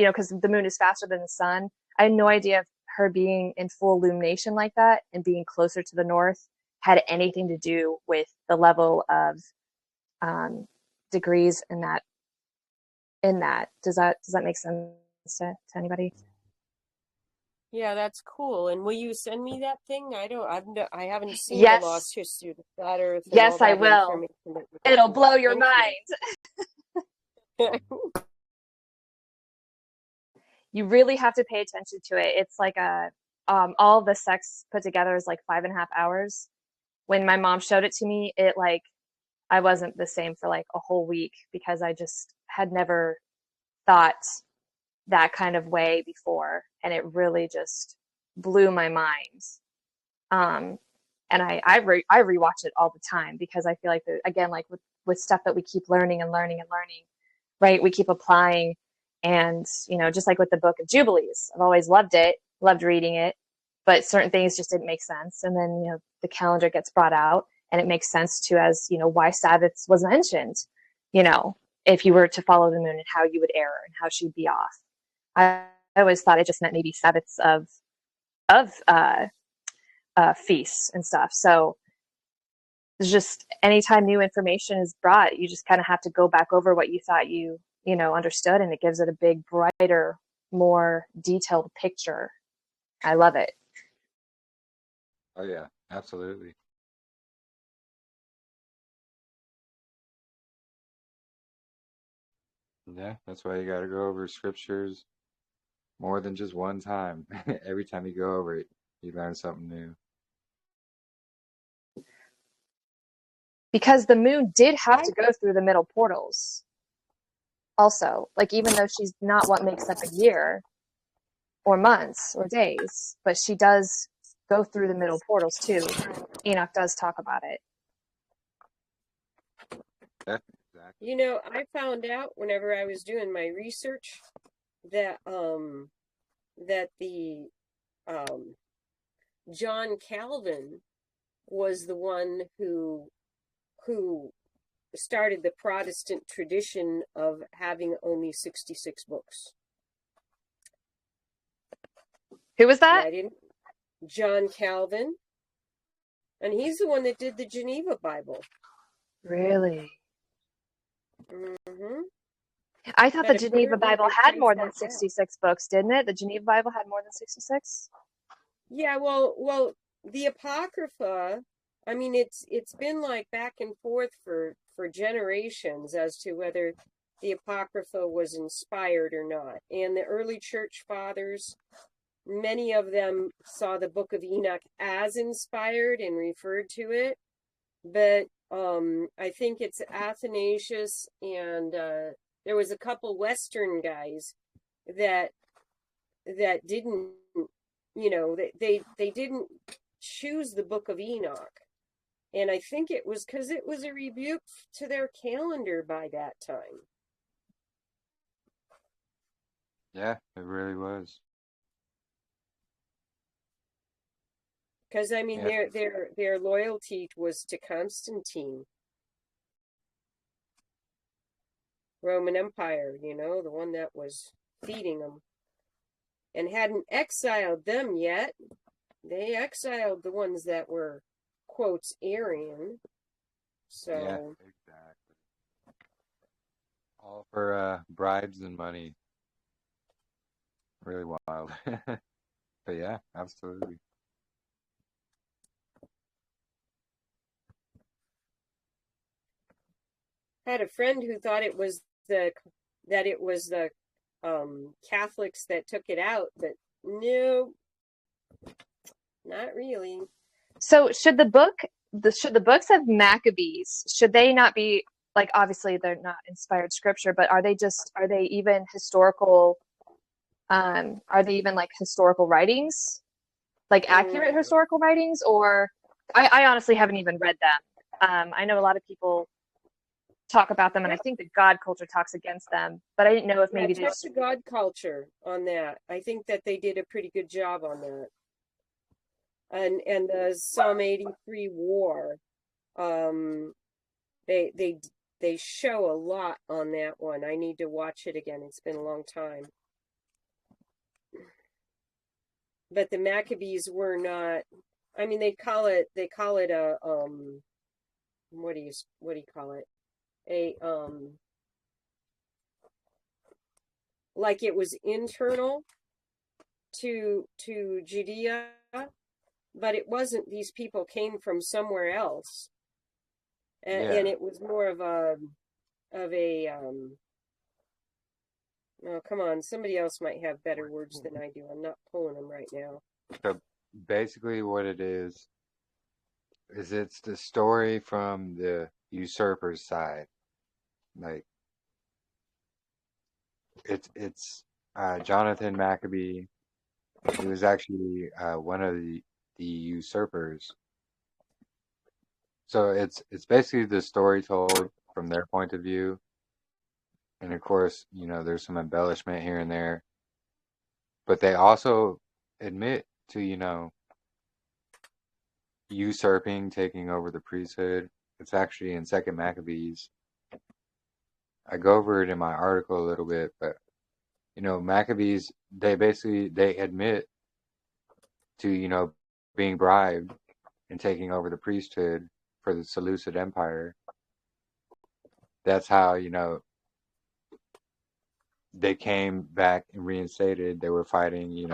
because the moon is faster than the sun. I had no idea if her being in full illumination like that and being closer to the north had anything to do with the level of degrees in that. Does that make sense to anybody? Yeah, that's cool. And will you send me that thing? I haven't seen the Yes. Lost History of the Flat Earth and all Yes, I that will. information. It'll blow your Thank mind. you. You really have to pay attention to it. It's like all the sex put together is like 5.5 hours. When my mom showed it to me, I wasn't the same for like a whole week because I just had never thought that kind of way before, and it really just blew my mind. And I rewatch it all the time because I feel like again, like with stuff that we keep learning and learning and learning, right? We keep applying, and just like with the Book of Jubilees, I've always loved it, loved reading it, but certain things just didn't make sense. And then the calendar gets brought out, and it makes sense to as why Sabbaths was mentioned. If you were to follow the moon and how you would err and how she'd be off. I always thought it just meant maybe Sabbaths of feasts and stuff. So it's just anytime new information is brought, you just kind of have to go back over what you thought you understood, and it gives it a big, brighter, more detailed picture. I love it. Oh yeah, absolutely. Yeah, that's why you got to go over scriptures more than just one time. Every time you go over it, you learn something new. Because the moon did have to go through the middle portals. Also, like even though she's not what makes up a year or months or days, but she does go through the middle portals too. Enoch does talk about it. Yeah, exactly. I found out whenever I was doing my research that the John Calvin was the one who started the Protestant tradition of having only 66 books. Who was that? John Calvin. And he's the one that did the Geneva Bible. Really? Mm-hmm. I thought the Geneva Bible had more than 66 books, didn't it? The Geneva Bible had more than 66? Yeah, well, the Apocrypha, I mean, it's been like back and forth for generations as to whether the Apocrypha was inspired or not. And the early church fathers, many of them saw the Book of Enoch as inspired and referred to it. But I think it's Athanasius and there was a couple Western guys that didn't, they didn't choose the Book of Enoch. And I think it was because it was a rebuke to their calendar by that time. Yeah, it really was. Because I mean, their loyalty was to Constantine, Roman Empire, the one that was feeding them, and hadn't exiled them yet. They exiled the ones that were, quotes, Aryan. So yeah, exactly. All for bribes and money. Really wild. But yeah, absolutely. Had a friend who thought it was the Catholics that took it out, but no, not really. So should the books of Maccabees, should they not be, like, obviously they're not inspired scripture, but are they even historical, are they even like historical writings, like accurate historical writings? Or I honestly haven't even read them. I know a lot of people talk about them, and I think the God culture talks against them, but I didn't know if maybe check the God culture on that. I think that they did a pretty good job on that. And the Psalm 83 war, they show a lot on that one. I need to watch it again. It's been a long time. but the Maccabees were not. I mean, they call it a what do you call it? A like it was internal to Judea, but it wasn't. These people came from somewhere else, and Yeah. it was more of a oh, come on, somebody else might have better words than I do. I'm not pulling them right now. So basically, what it is it's the story from the usurper's side. Like it's Jonathan Maccabee. He was actually one of the usurpers. So it's basically the story told from their point of view. And of course, there's some embellishment here and there, but they also admit to, usurping, taking over the priesthood. It's actually in Second Maccabees. I go over it in my article a little bit, but Maccabees, they admit to, being bribed and taking over the priesthood for the Seleucid Empire. That's how, they came back and reinstated. They were fighting,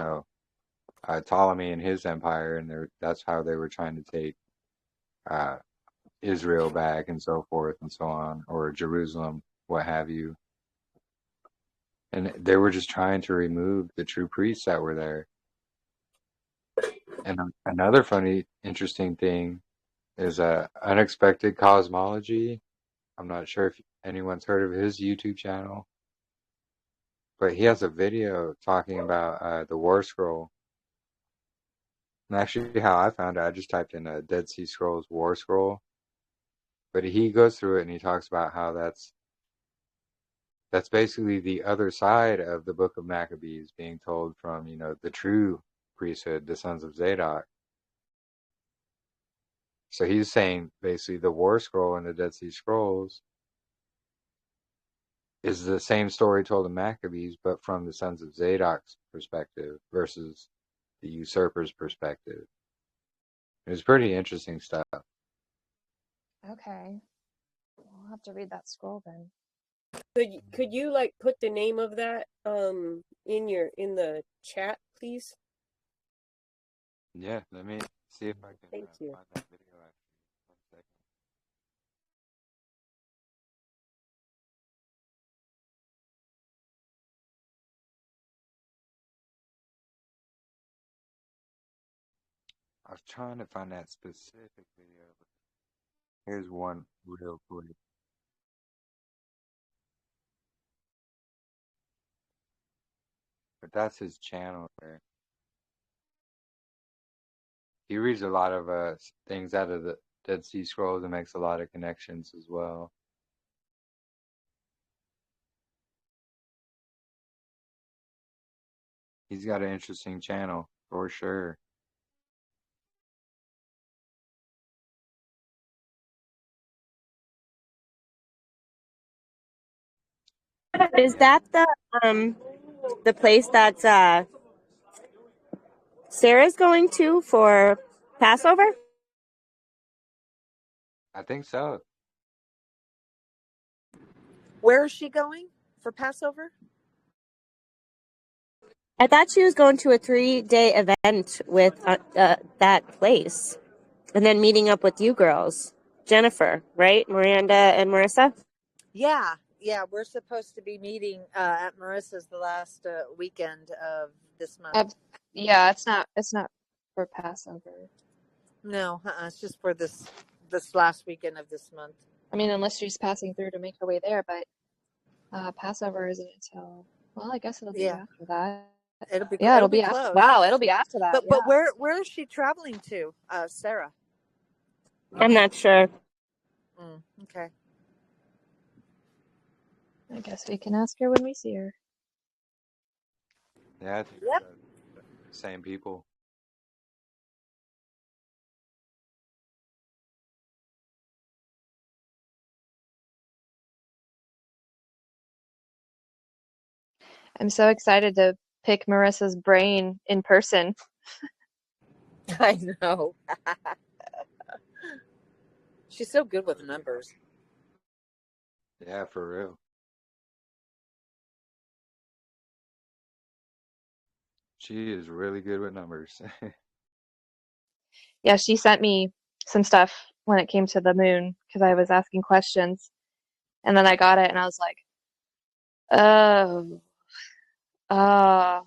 Ptolemy and his empire, and that's how they were trying to take uh, Israel back and so forth and so on, or Jerusalem, what have you. And they were just trying to remove the true priests that were there. And another funny, interesting thing is unexpected cosmology. I'm not sure if anyone's heard of his YouTube channel, but he has a video talking about the War Scroll. And actually, how I found it, I just typed in Dead Sea Scrolls War Scroll. But he goes through it and he talks about how that's basically the other side of the Book of Maccabees being told from, the true priesthood, the sons of Zadok. So he's saying basically the War Scroll and the Dead Sea Scrolls is the same story told in Maccabees, but from the sons of Zadok's perspective versus the usurper's perspective. It was pretty interesting stuff. Okay. We'll have to read that scroll then. Could you like put the name of that in the chat, please? Yeah, let me see if I can Thank you. find that video actually. 1 second. I was trying to find that specific video. Here's one real quick. But that's his channel there. He reads a lot of things out of the Dead Sea Scrolls and makes a lot of connections as well. He's got an interesting channel for sure. Is that the place that Sarah's going to for Passover? I think so. Where is she going for Passover? I thought she was going to a 3-day event with that place, and then meeting up with you girls, Jennifer, right? Miranda and Marissa. Yeah, we're supposed to be meeting at Marissa's the last weekend of this month. Yeah, it's not for Passover. No, it's just for this last weekend of this month. I mean, unless she's passing through to make her way there, but Passover isn't until, well, I guess it'll be after that. It'll be after. close. Wow, it'll be after that. But where is she traveling to, Sarah? I'm not sure. Okay. I guess we can ask her when we see her. Yeah, I think it's the same people. I'm so excited to pick Marissa's brain in person. I know. She's so good with numbers. Yeah, for real. She is really good with numbers. Yeah, she sent me some stuff when it came to the moon because I was asking questions, and then I got it, and I was like, oh, uh,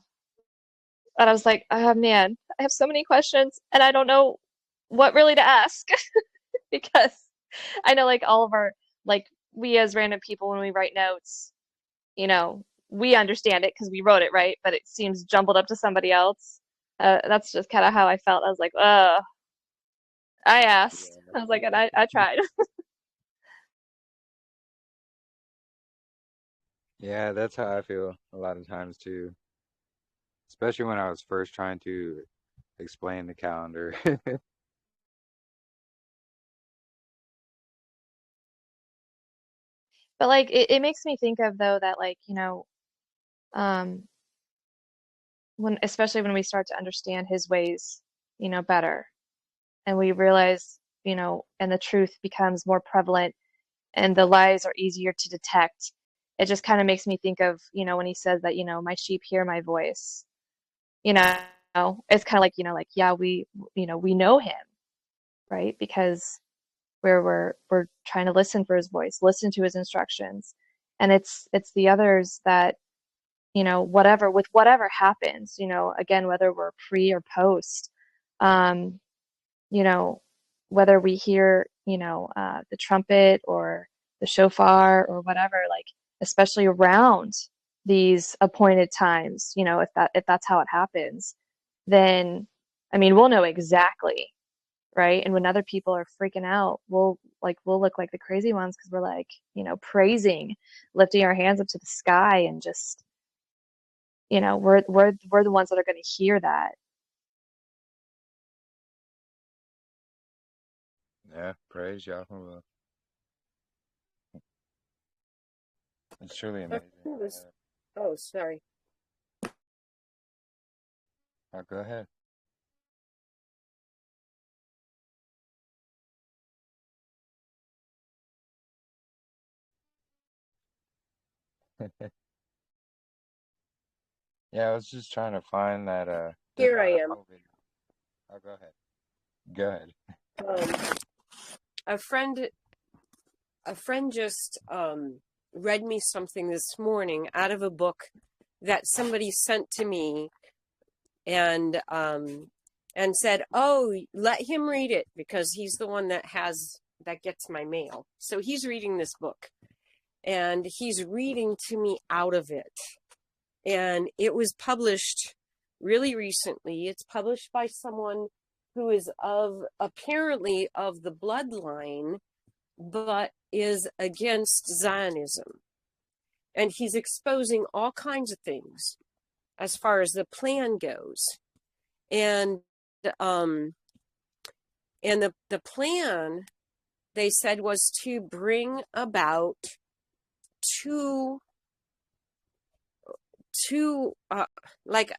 and I was like, oh man, I have so many questions, and I don't know what really to ask because I know like all of our like we as random people when we write notes, you know, we understand it because we wrote it, right? But it seems jumbled up to somebody else. That's just kind of how I felt. I was like, I asked. I was like, and I tried. Yeah, that's how I feel a lot of times too, especially when I was first trying to explain the calendar. But like it makes me think of though that like, um when especially when we start to understand his ways, better and we realize, and the truth becomes more prevalent and the lies are easier to detect. It just kind of makes me think of, when he says that, my sheep hear my voice. You know, it's kind of like, like yeah, we know him, right? Because we're trying to listen for his voice, listen to his instructions. And it's the others that, whatever happens, again, whether we're pre or post, um, you know, whether we hear, the trumpet or the shofar or whatever, like especially around these appointed times, if that's how it happens, then I mean we'll know exactly, right? And when other people are freaking out, we'll look like the crazy ones because we're like, praising, lifting our hands up to the sky and just, we're the ones that are going to hear that. Yeah, praise Yahweh. It's truly amazing. Oh, sorry. Oh, go ahead. Yeah, I was just trying to find that Here I am. Oh, go ahead. Go ahead. A friend just read me something this morning out of a book that somebody sent to me, and said, "Oh, let him read it because he's the one that gets my mail." So he's reading this book, and he's reading to me out of it. And it was published really recently. It's published by someone who is apparently of the bloodline, but is against Zionism. And he's exposing all kinds of things as far as the plan goes. And the plan, they said, was to bring about two like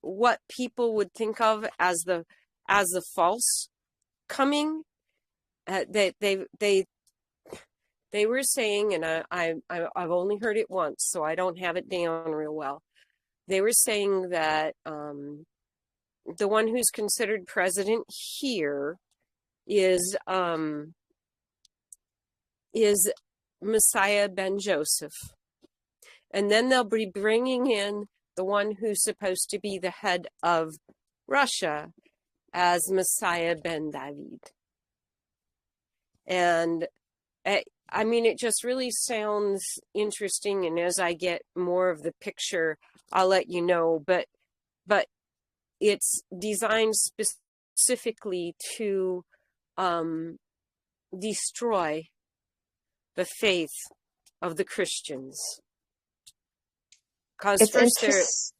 what people would think of as the false coming. They were saying, and I've only heard it once, so I don't have it down real well. They were saying that the one who's considered president here is Messiah ben Joseph, and then they'll be bringing in the one who's supposed to be the head of Russia as Messiah ben David. And I mean, it just really sounds interesting. And as I get more of the picture, I'll let you know. But it's designed specifically to destroy the faith of the Christians. Because first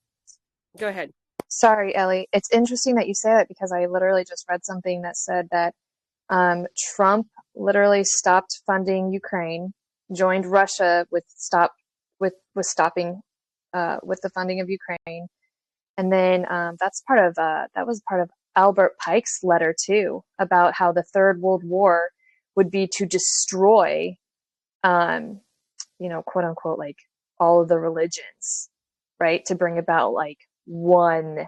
go ahead. Sorry, Ellie. It's interesting that you say that because I literally just read something that said that Trump literally stopped funding Ukraine, joined Russia with stopping with the funding of Ukraine, And then that's part of that was part of Albert Pike's letter too, about how the Third World War would be to destroy, quote unquote, like all of the religions, right? To bring about like one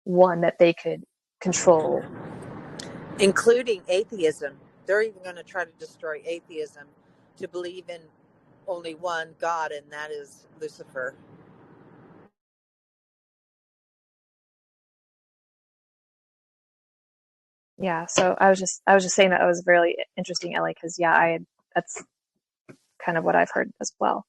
that they could control, including atheism. They're even going to try to destroy atheism to believe in only one God, and that is Lucifer. Yeah, so I was just saying that it was really interesting, Ellie, because that's kind of what I've heard as well.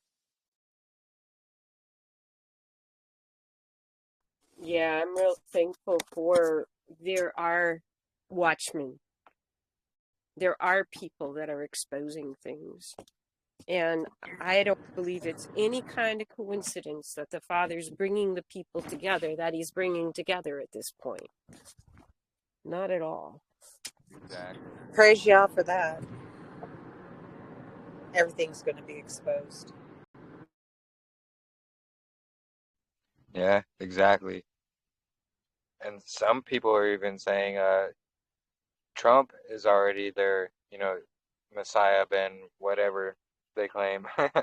Yeah, I'm real thankful for there are watchmen. There are people that are exposing things. And I don't believe it's any kind of coincidence that the Father's bringing the people together that he's bringing together at this point. Not at all. Exactly. Praise y'all for that. Everything's going to be exposed. Yeah, exactly. And some people are even saying Trump is already their, Messiah, Ben, whatever they claim. But,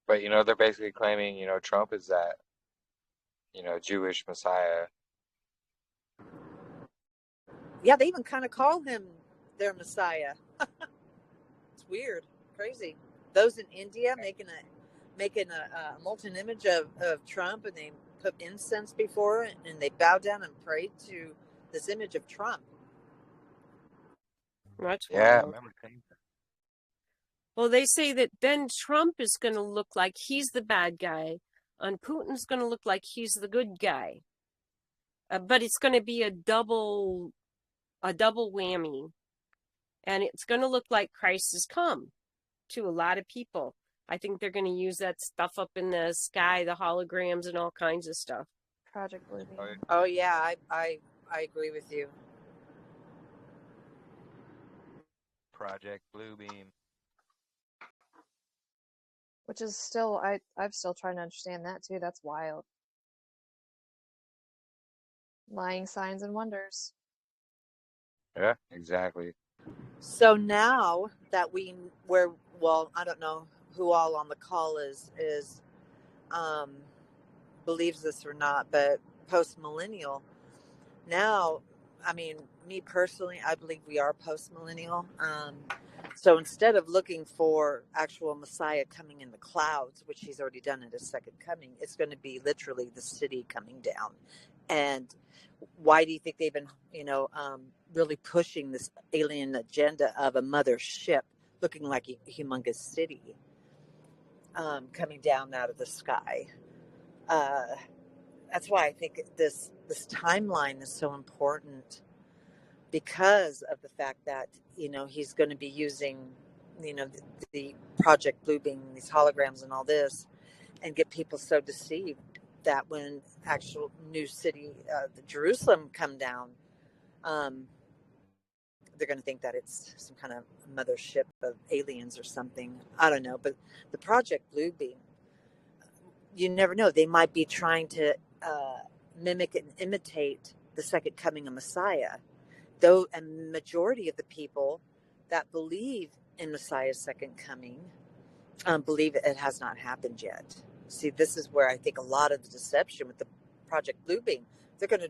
they're basically claiming, Trump is that, Jewish Messiah. Yeah, they even kind of call him their Messiah. It's weird, crazy. Those in India making a molten image of Trump, and they put incense before it, and they bow down and pray to this image of Trump. That's Yeah, I wild. remember saying that. Well, they say that then Trump is going to look like he's the bad guy, and Putin's going to look like he's the good guy. But it's going to be a double whammy, and it's going to look like Christ has come to a lot of people. I think they're going to use that stuff up in the sky, the holograms and all kinds of stuff. Project Bluebeam. Oh yeah, I agree with you. Project Bluebeam. Which is still, I'm still trying to understand that too. That's wild. Lying signs and wonders. Yeah, exactly. So now that I don't know who all on the call is believes this or not, but post millennial. Now, I mean, me personally, I believe we are post millennial. So instead of looking for actual Messiah coming in the clouds, which he's already done at his second coming, it's going to be literally the city coming down. And why do you think they've been, really pushing this alien agenda of a mother ship looking like a humongous city coming down out of the sky? That's why I think this timeline is so important, because of the fact that he's going to be using the Project Bluebeam, these holograms and all this, and get people so deceived that when actual new city, the Jerusalem, come down, they're going to think that it's some kind of mothership of aliens or something. I don't know, but the Project Bluebeam, you never know. They might be trying to mimic and imitate the second coming of Messiah. Though a majority of the people that believe in Messiah's second coming believe it has not happened yet. See, this is where I think a lot of the deception with the Project Bluebeam, they're going to,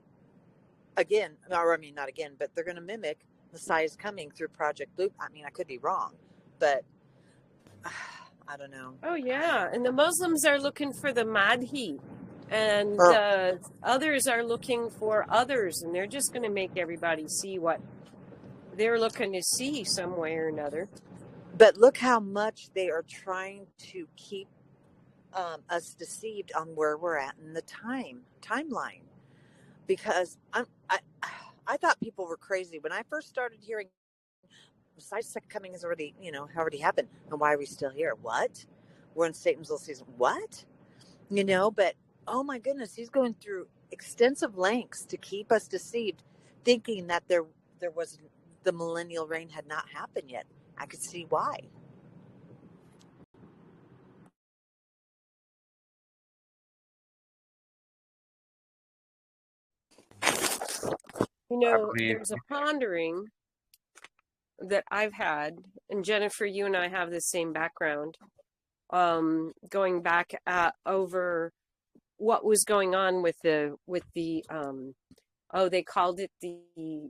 again, or I mean, not again, but they're going to mimic Messiah's coming through Project Blue. I mean, I could be wrong, but I don't know. Oh, yeah. And the Muslims are looking for the Mahdi, and others are looking for others, and they're just going to make everybody see what they're looking to see some way or another. But look how much they are trying to keep us deceived on where we're at in the timeline. Because I thought people were crazy when I first started hearing Messiah's second coming has already happened. And why are we still here? What? We're in Satan's little season. What? But oh my goodness, he's going through extensive lengths to keep us deceived, thinking that there was the millennial reign had not happened yet. I could see why. I believe. there's a pondering that I've had, and Jennifer, you and I have the same background, going back over what was going on with the they called it the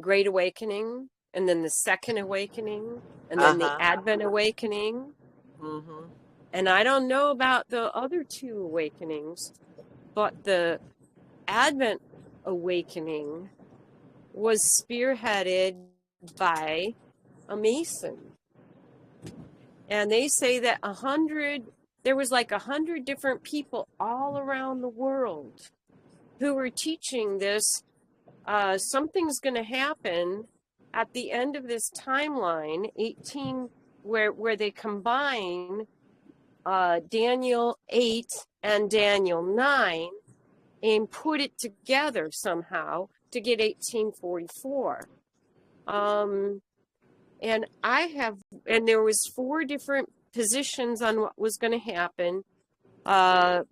Great Awakening, and then the Second Awakening, and then the Advent Awakening. Mm-hmm. And I don't know about the other two awakenings, but the Advent Awakening was spearheaded by a Mason. And they say that there was like 100 different people all around the world who were teaching this. Something's going to happen at the end of this timeline, 18, where they combine Daniel 8 and Daniel 9 and put it together somehow to get 1844. And there was 4 different positions on what was going to happen. And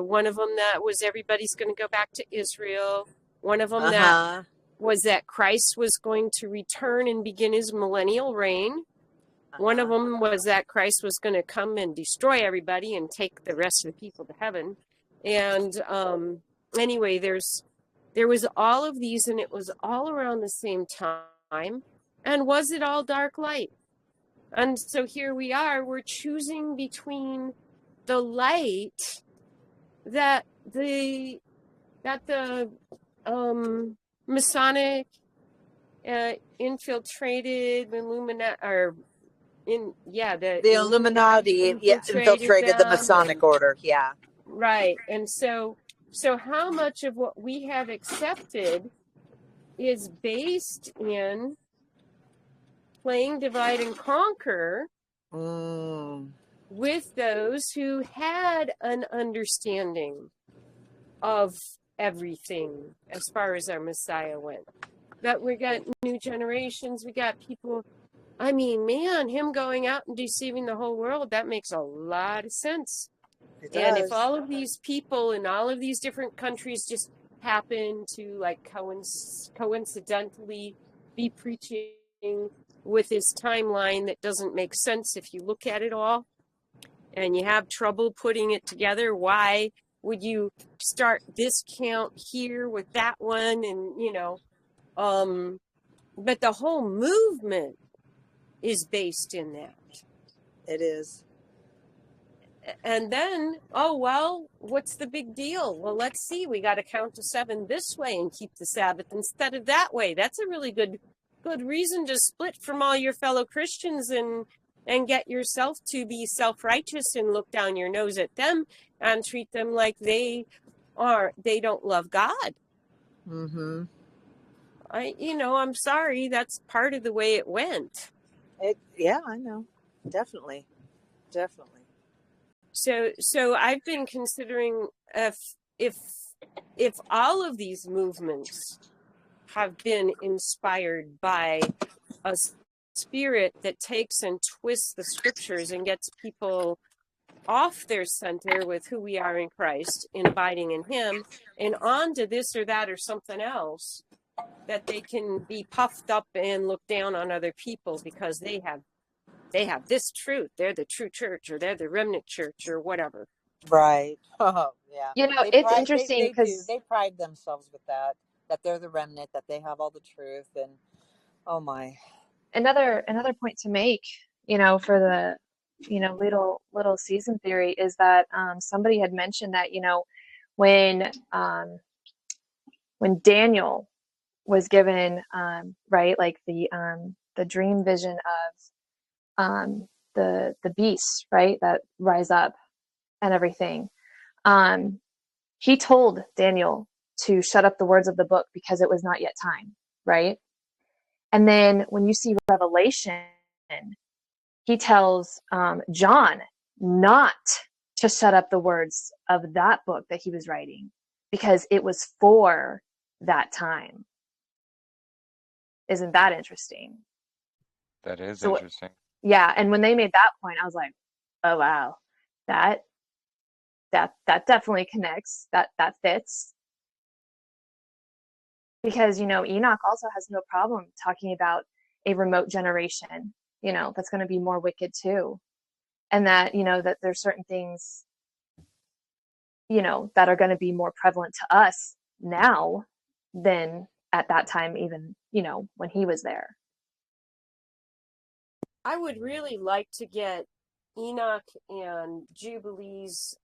one of them that was everybody's going to go back to Israel. One of them that was that Christ was going to return and begin his millennial reign. One of them was that Christ was going to come and destroy everybody and take the rest of the people to heaven. And anyway, there was all of these, and it was all around the same time. And was it all dark light? And so here we are, we're choosing between the light that the Masonic infiltrated Illuminati, The Illuminati infiltrated the them, Masonic order. Yeah. right. And so how much of what we have accepted is based in playing divide and conquer with those who had an understanding of everything as far as our Messiah went. That we got new generations, we got people. I mean, man, him going out and deceiving the whole world, that makes a lot of sense. It And if does. all of these people in all of these different countries just happen to like coincidentally be preaching with this timeline that doesn't make sense if you look at it all, and you have trouble putting it together, why would you start this count here with that one? And but the whole movement is based in that. It is. And then, oh, well, what's the big deal? Well, let's see, we got to count to 7 this way and keep the Sabbath instead of that way. That's a really good reason to split from all your fellow Christians and get yourself to be self-righteous and look down your nose at them and treat them like they don't love God. Mm-hmm. I'm sorry, that's part of the way it went. Yeah, I know. Definitely. So I've been considering if all of these movements have been inspired by a spirit that takes and twists the scriptures and gets people off their center with who we are in Christ, in abiding in him, and on to this or that or something else, that they can be puffed up and look down on other people because they have this truth. They're the true church, or they're the remnant church, or whatever. Right. Oh, yeah. It's interesting because they pride themselves with that they're the remnant, that they have all the truth, and oh my. another point to make, for the, little season theory is that somebody had mentioned that, when Daniel was given right, like the dream vision of the beasts, right, that rise up and everything, he told Daniel to shut up the words of the book because it was not yet time, right? And then when you see Revelation, he tells John not to shut up the words of that book that he was writing because it was for that time. Isn't that interesting? That is interesting. Yeah, and when they made that point, I was like, oh wow, that definitely connects. That fits. because, Enoch also has no problem talking about a remote generation, that's going to be more wicked too. And that, that there's certain things, that are going to be more prevalent to us now than at that time, even, when he was there. I would really like to get Enoch and Jubilee's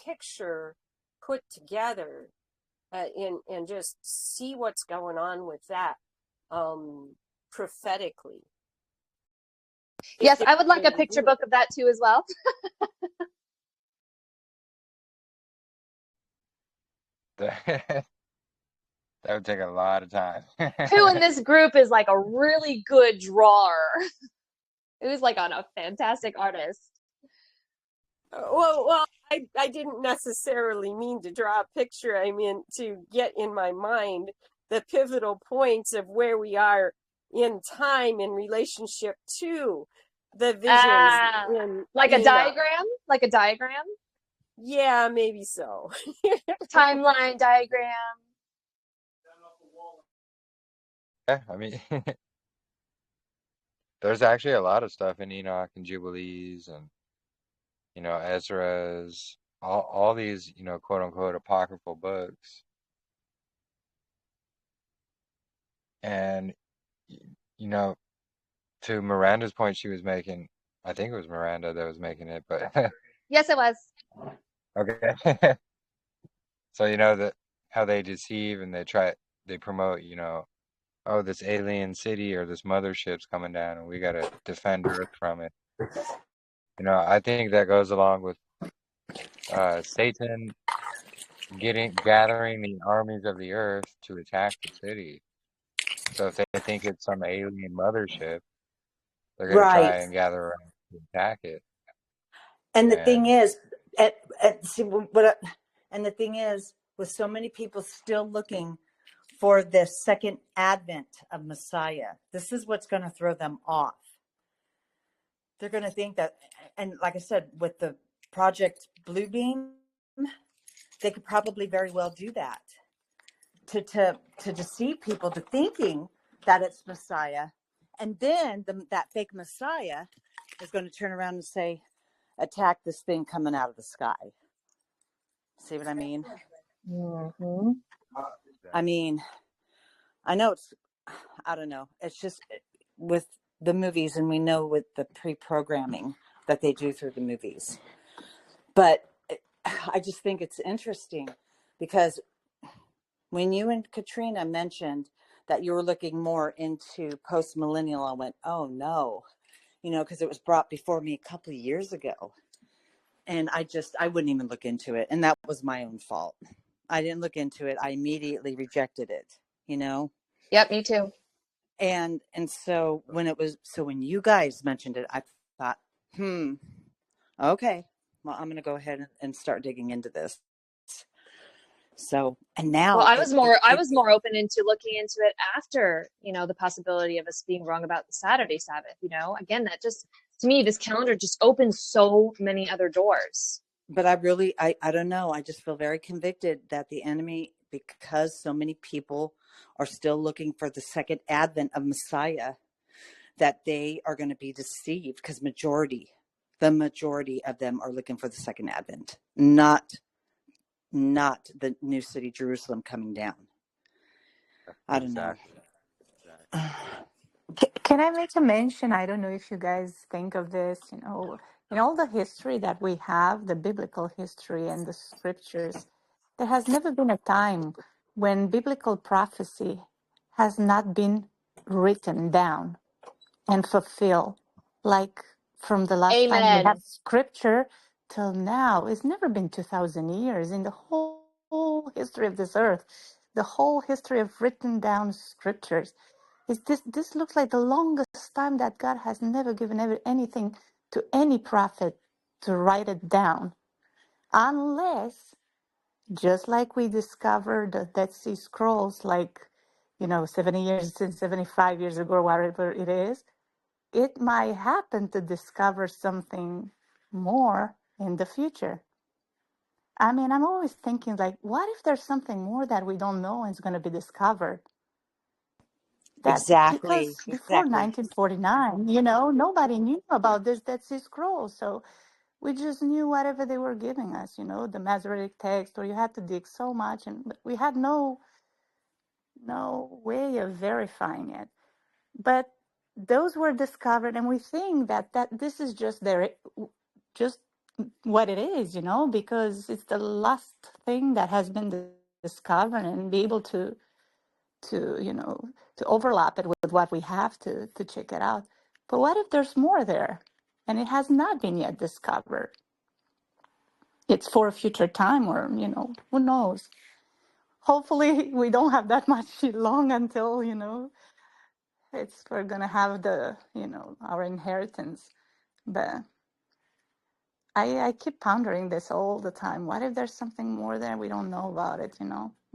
picture put together and just see what's going on with that prophetically. Yes, I would like a picture book of that too as well. That would take a lot of time. Who in this group is like a really good drawer? Who's like a fantastic artist? Well, I didn't necessarily mean to draw a picture. I mean to get in my mind the pivotal points of where we are in time in relationship to the visions. Like a diagram? Like a diagram? Yeah, maybe so. Timeline diagram. Yeah, I mean, there's actually a lot of stuff in Enoch and Jubilees and, Ezra's, all these, quote unquote apocryphal books. And, to Miranda's point she was making, I think it was Miranda that was making it, but Yes, it was. okay. So that how they deceive and they promote, oh, this alien city or this mothership's coming down and we got to defend Earth from it. I think that goes along with Satan gathering the armies of the earth to attack the city. So if they think it's some alien mothership, they're going to try and gather around to attack it. And the thing is, and the thing is, with so many people still looking for this second advent of Messiah, this is what's going to throw them off. They're going to think that, and like I said, with the Project Bluebeam, they could probably very well do that to deceive people to thinking that it's Messiah, and then that fake Messiah is going to turn around and say, attack this thing coming out of the sky. See what I mean? Mm-hmm. I mean, I know I don't know. It's just with the movies, and we know with the pre-programming that they do through the movies. But I just think it's interesting because when you and Katrina mentioned that you were looking more into post-millennial, I went, oh no, because it was brought before me a couple of years ago. And I wouldn't even look into it. And that was my own fault. I didn't look into it. I immediately rejected it, Yep, me too. And so when you guys mentioned it, I thought, okay, well, I'm going to go ahead and start digging into this. So, and now, well, I was more open into looking into it after, the possibility of us being wrong about the Saturday Sabbath, again, that just, to me, this calendar just opens so many other doors. But I don't know. I just feel very convicted that the enemy, because so many people are still looking for the second advent of Messiah, that they are going to be deceived because the majority of them are looking for the second advent, not the new city Jerusalem coming down. I don't know. Can I make a mention? I don't know if you guys think of this, in all the history that we have, the biblical history and the scriptures, there has never been a time when biblical prophecy has not been written down and fulfilled. Like from the last time we had scripture till now, it's never been 2,000 years in the whole history of this earth, the whole history of written down scriptures. This looks like the longest time that God has never given anything to any prophet to write it down, unless, just like we discovered the Dead Sea Scrolls, 70 years, 75 years ago, whatever it is, it might happen to discover something more in the future. I mean, I'm always thinking, like, what if there's something more that we don't know and it's going to be discovered? That because Exactly. before Exactly. 1949, nobody knew about this Dead Sea Scrolls. So we just knew whatever they were giving us, the Masoretic text, or you had to dig so much, and we had no way of verifying it. But those were discovered, and we think that this is just what it is, because it's the last thing that has been discovered, and be able to overlap it with what we have to check it out. But what if there's more there, and it has not been yet discovered? It's for a future time, or who knows? Hopefully, we don't have that much long until we're gonna have our inheritance. But I keep pondering this all the time. What if there's something more there we don't know about it?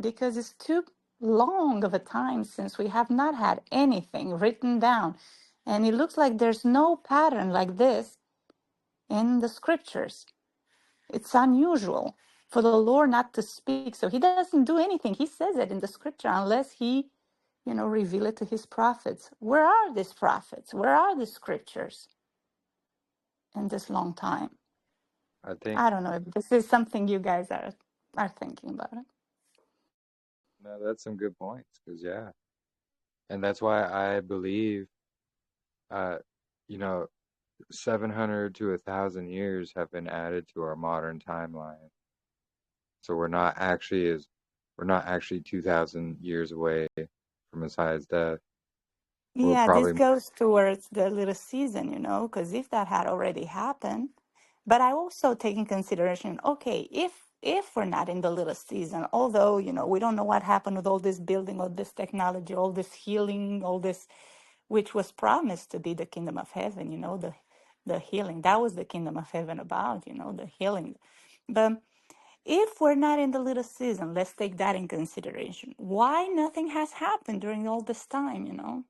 Because it's too long of a time since we have not had anything written down, and it looks like there's no pattern like this in the scriptures. It's unusual for the Lord not to speak. So he doesn't do anything. He says it in the scripture unless he, reveal it to his prophets. Where are these prophets? Where are the scriptures in this long time? I think I don't know if this is something you guys are thinking about it. no, that's some good points because and that's why I believe, uh, you know, 700 to 1,000 years have been added to our modern timeline. So we're not actually 2,000 years away from Messiah's death. We're Yeah, this probably goes towards the little season, because if that had already happened, but I also take in consideration, okay, if we're not in the little season, although, we don't know what happened with all this building, all this technology, all this healing, all this, which was promised to be the kingdom of heaven, the healing. That was the kingdom of heaven about, the healing. But if we're not in the little season, let's take that in consideration. Why nothing has happened during all this time?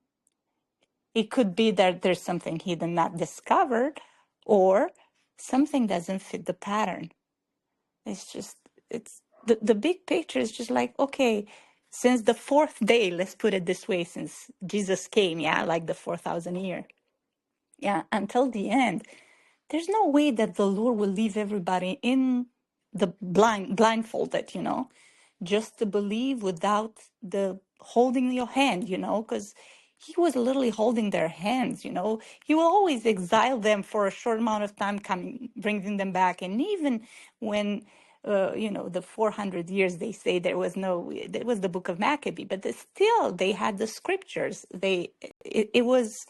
It could be that there's something hidden not discovered, or something doesn't fit the pattern. It's the big picture is just like, okay, since the fourth day, let's put it this way, since Jesus came, like the 4,000 year, until the end, there's no way that the Lord will leave everybody in the blindfolded, just to believe without the holding your hand, because he was literally holding their hands, he will always exile them for a short amount of time, coming, bringing them back. And even when, the 400 years, they say there was the book of Maccabee, but still they had the scriptures. It was,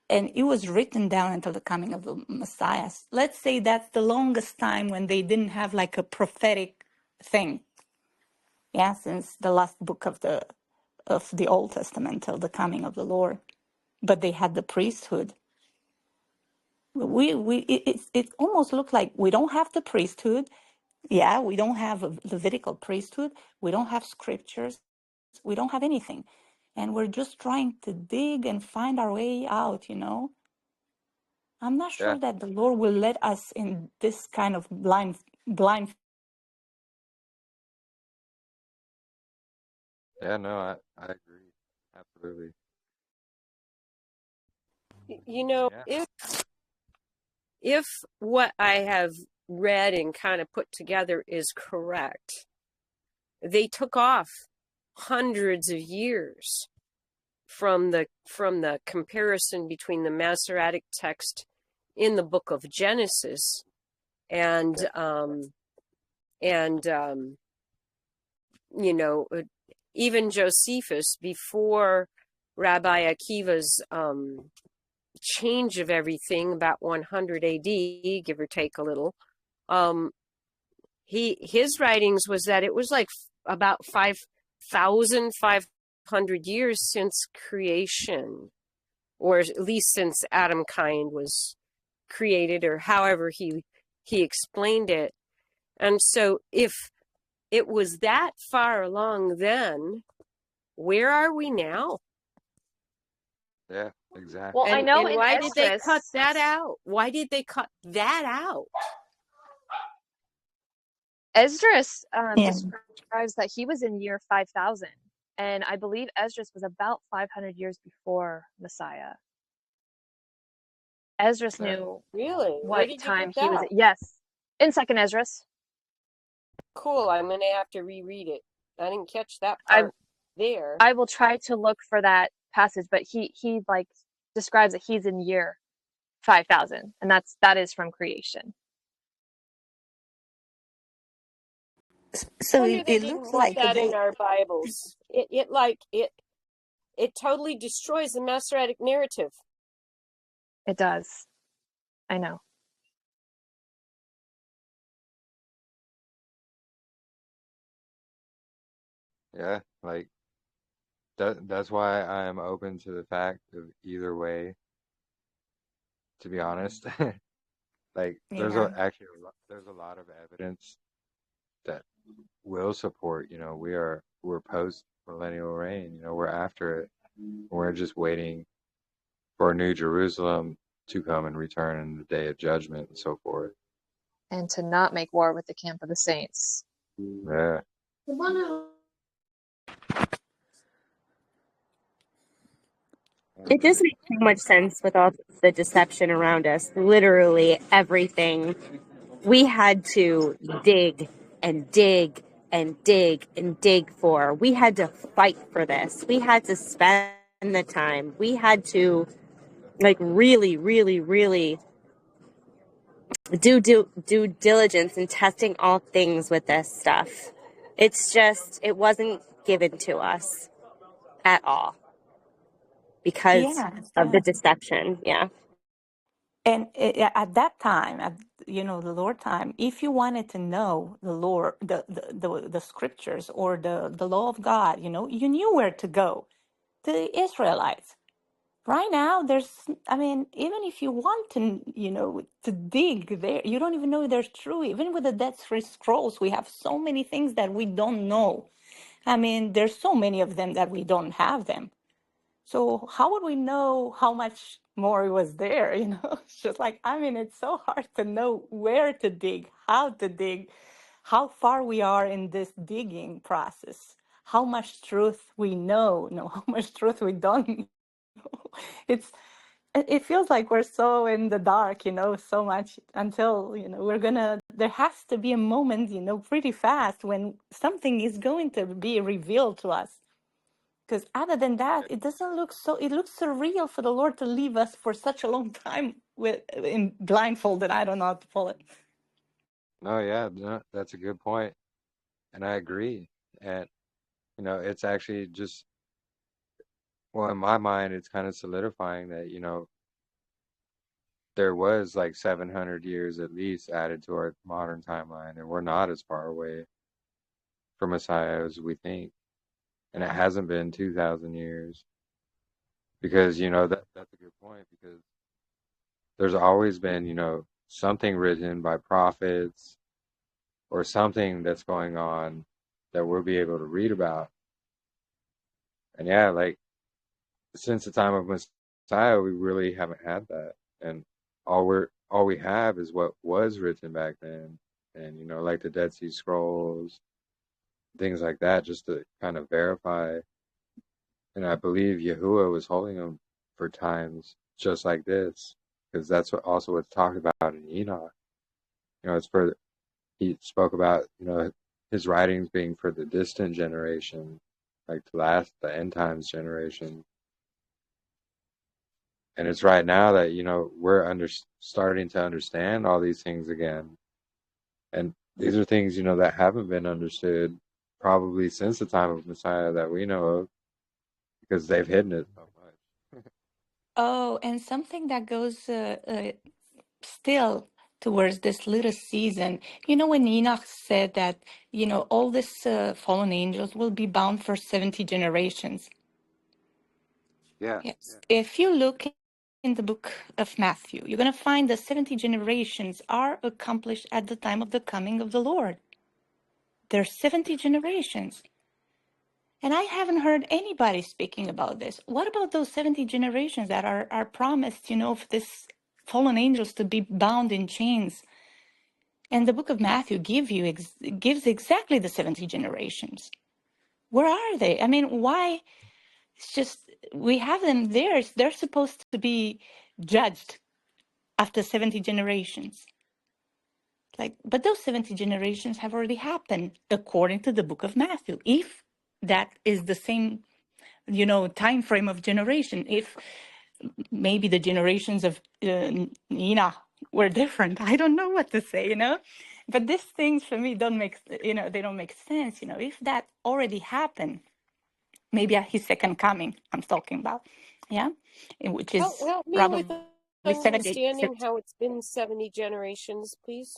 and it was written down until the coming of the Messiah. Let's say that's the longest time when they didn't have like a prophetic thing. Since the last book of the Old Testament till the coming of the Lord. But they had the priesthood. It almost looked like we don't have the priesthood. We don't have a Levitical priesthood. We don't have scriptures. We don't have anything. And we're just trying to dig and find our way out. I'm not yeah, sure that the Lord will let us in this kind of blind. yeah, no, I agree, absolutely. Yeah, If what I have read and kind of put together is correct, they took off hundreds of years from the comparison between the Masoretic text in the book of Genesis and even Josephus before Rabbi Akiva's change of everything about 100 AD, give or take a little. His writings was that it was like about 5,500 years since creation, or at least since Adam kind was created, or however he explained it. And so if it was that far along then, where are we now? yeah, Well, exactly. I know And in why did they Esdras, cut that out? Why did they cut that out? Esdras Yeah. describes that he was in year 5000, and I believe Esdras was about 500 years before Messiah. Esdras knew Really? Where what did you time get he was that? in. Yes, in Second Esdras. Cool. I'm gonna have to reread it. I didn't catch that I part there. I will try to look for that passage, but he like describes that he's in year 5000, and that is from creation. So Wonder they it didn't looks put like that in they, our Bibles. It totally destroys the Masoretic narrative. It does. I know. Yeah, like that's why I'm open to the fact of either way, to be honest. Like Yeah. there's a lot of evidence that will support, we're post millennial reign, we're after it. We're just waiting for a new Jerusalem to come and return in the day of judgment and so forth. And to not make war with the camp of the saints. Yeah. It just makes so much sense with all the deception around us. Literally everything. We had to dig and dig and dig and dig for. We had to fight for this. We had to spend the time. We had to really, really, really do due diligence in testing all things with this stuff. It's just, it wasn't given to us at all because Yes, of the yes. deception. Yeah. And at that time, at the Lord time, if you wanted to know the Lord, the scriptures or the law of God, you knew where to go. The Israelites. Right now, I mean, even if you want to, to dig there, you don't even know if they're true. Even with the Dead Sea Scrolls, we have so many things that we don't know. I mean, there's so many of them that we don't have them. So how would we know how much more was there? It's just like, I mean, it's so hard to know where to dig, how to dig, how far we are in this digging process, how much truth we know, how much truth we don't know. It feels like we're so in the dark, so much until, there has to be a moment, pretty fast when something is going to be revealed to us. Because other than that, it looks surreal for the Lord to leave us for such a long time in blindfolded. I don't know how to pull it. No, yeah, no, that's a good point, and I agree. And it's actually just, well, in my mind, it's kind of solidifying that there was like 700 years at least added to our modern timeline, and we're not as far away from Messiah as we think, and it hasn't been 2,000 years. Because that's a good point, because there's always been something written by prophets or something that's going on that we'll be able to read about. And yeah, like since the time of Messiah, we really haven't had that, and all we have is what was written back then, and like the Dead Sea Scrolls, things like that, just to kind of verify. And I believe Yahuwah was holding them for times just like this, because that's what's talked about in Enoch. It's for, he spoke about his writings being for the distant generation, like the end times generation. And it's right now that we're starting to understand all these things again, and these are things that haven't been understood probably since the time of Messiah that we know of, because they've hidden it so much. Oh, and something that goes still towards this little season. When Enoch said that, all these fallen angels will be bound for 70 generations. Yeah, Yes. If you look in the book of Matthew, you're going to find the 70 generations are accomplished at the time of the coming of the Lord. There's 70 generations. And I haven't heard anybody speaking about this. What about those 70 generations that are promised, for this fallen angels to be bound in chains? And the book of Matthew gives exactly the 70 generations. Where are they? I mean, why? It's just, we have them there. They're supposed to be judged after 70 generations. Like, but those 70 generations have already happened according to the book of Matthew. If that is the same, time frame of generation, if maybe the generations of Nina were different, I don't know what to say, But these things for me don't make, they don't make sense, If that already happened, maybe at his second coming, I'm talking about, yeah, which is Help me with probably 70. understanding how it's been 70 generations, please.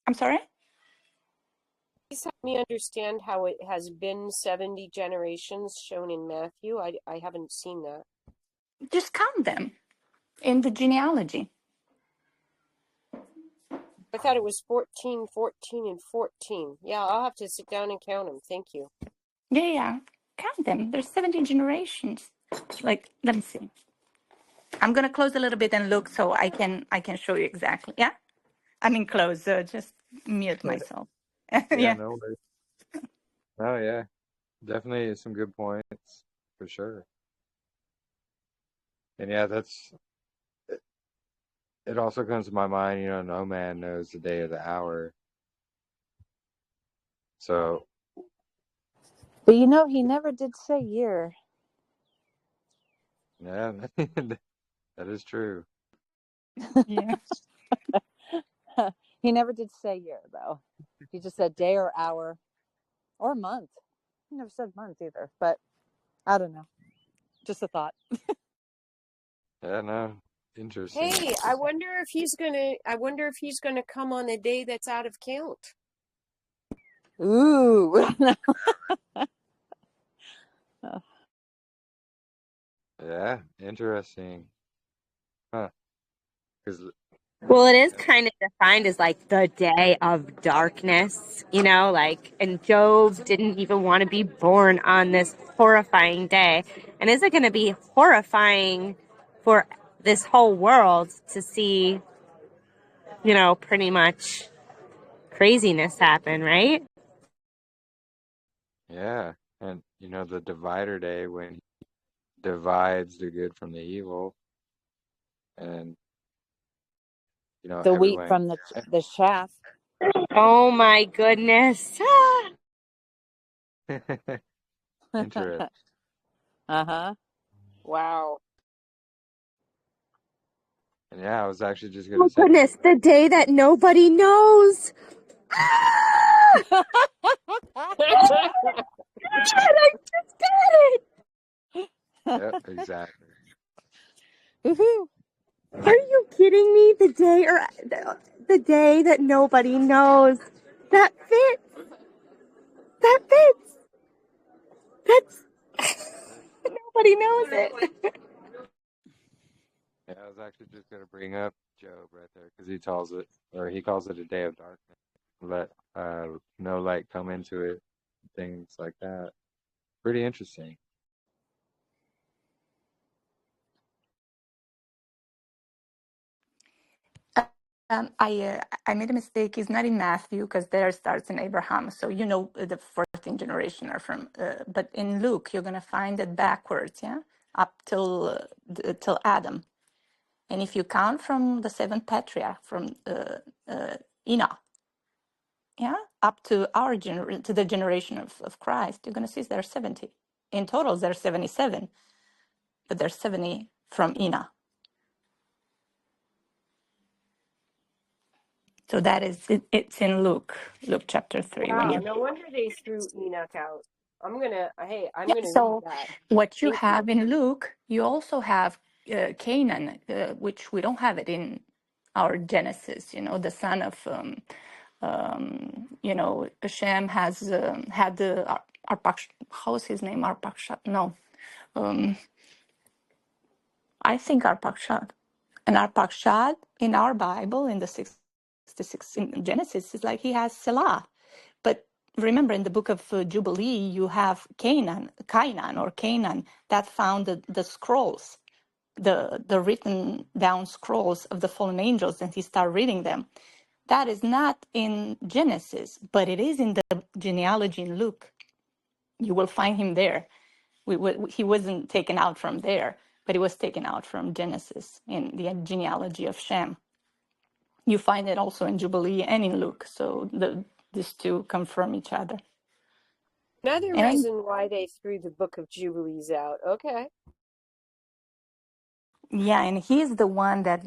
I'm sorry? Please help me understand how it has been 70 generations shown in Matthew. I haven't seen that. Just count them in the genealogy. I thought it was 14, 14, and 14. Yeah, I'll have to sit down and count them. Thank you. Yeah. Count them. There's 70 generations. Like, let me see. I'm gonna close a little bit and look so I can show you exactly. Yeah? I mean close, just mute myself. Yeah, Yeah. no worries. Oh yeah, definitely some good points for sure. And yeah, it also comes to my mind, no man knows the day or the hour. So But he never did say year. yeah, that is true. Yeah. He never did say year, though. He just said day or hour or month. He never said month either, but I don't know. Just a thought. Yeah, no, interesting. Hey, I wonder if he's gonna come on a day that's out of count. Ooh. Yeah, interesting. Huh? Because Well, it is kind of defined as like the day of darkness, and Job didn't even want to be born on this horrifying day. And is it going to be horrifying for this whole world to see, pretty much craziness happen, right? yeah, and the divider day when he divides the good from the evil, and The wheat everyone. from the chaff. Oh my goodness. Interesting. Uh-huh. Wow. And yeah, I was actually just Oh gonna say. goodness, the day that nobody knows. I just got it. Yep, exactly. Woohoo. Are you kidding me? The day that nobody knows. That fits. That fits. That's nobody knows it. Yeah, I was actually just gonna bring up Job right there because he calls it a day of darkness. Let no light come into it, things like that. Pretty interesting. I made a mistake. It's not in Matthew because there starts in Abraham. So the 14th generation are from. But in Luke, you're gonna find it backwards, yeah, up till Adam. And if you count from the seventh patriarch, from Enoch, yeah, up to to the generation of Christ, you're gonna see there's 70. In total, there's 77, but there's 70 from Enoch. So that is it's in Luke chapter 3. When Wow, you no wonder they threw Enoch out. I'm gonna read so that. what you Thank you. have in Luke, you also have Canaan, which we don't have it in our Genesis. The son of Shem has had the Arpach. How is his name? Arpachshad? No, I think Arpachshad. And Arpachshad in our Bible in the 66 in Genesis is like he has Selah. But remember, in the book of Jubilee, you have Canaan that found the scrolls, the written down scrolls of the fallen angels, and he started reading them. That is not in Genesis, but it is in the genealogy in Luke. You will find him there. He wasn't taken out from there, but he was taken out from Genesis in the genealogy of Shem. You find it also in Jubilee and in Luke. So these two confirm each other. Another And reason why they threw the Book of Jubilees out. Okay. yeah, and he's the one that,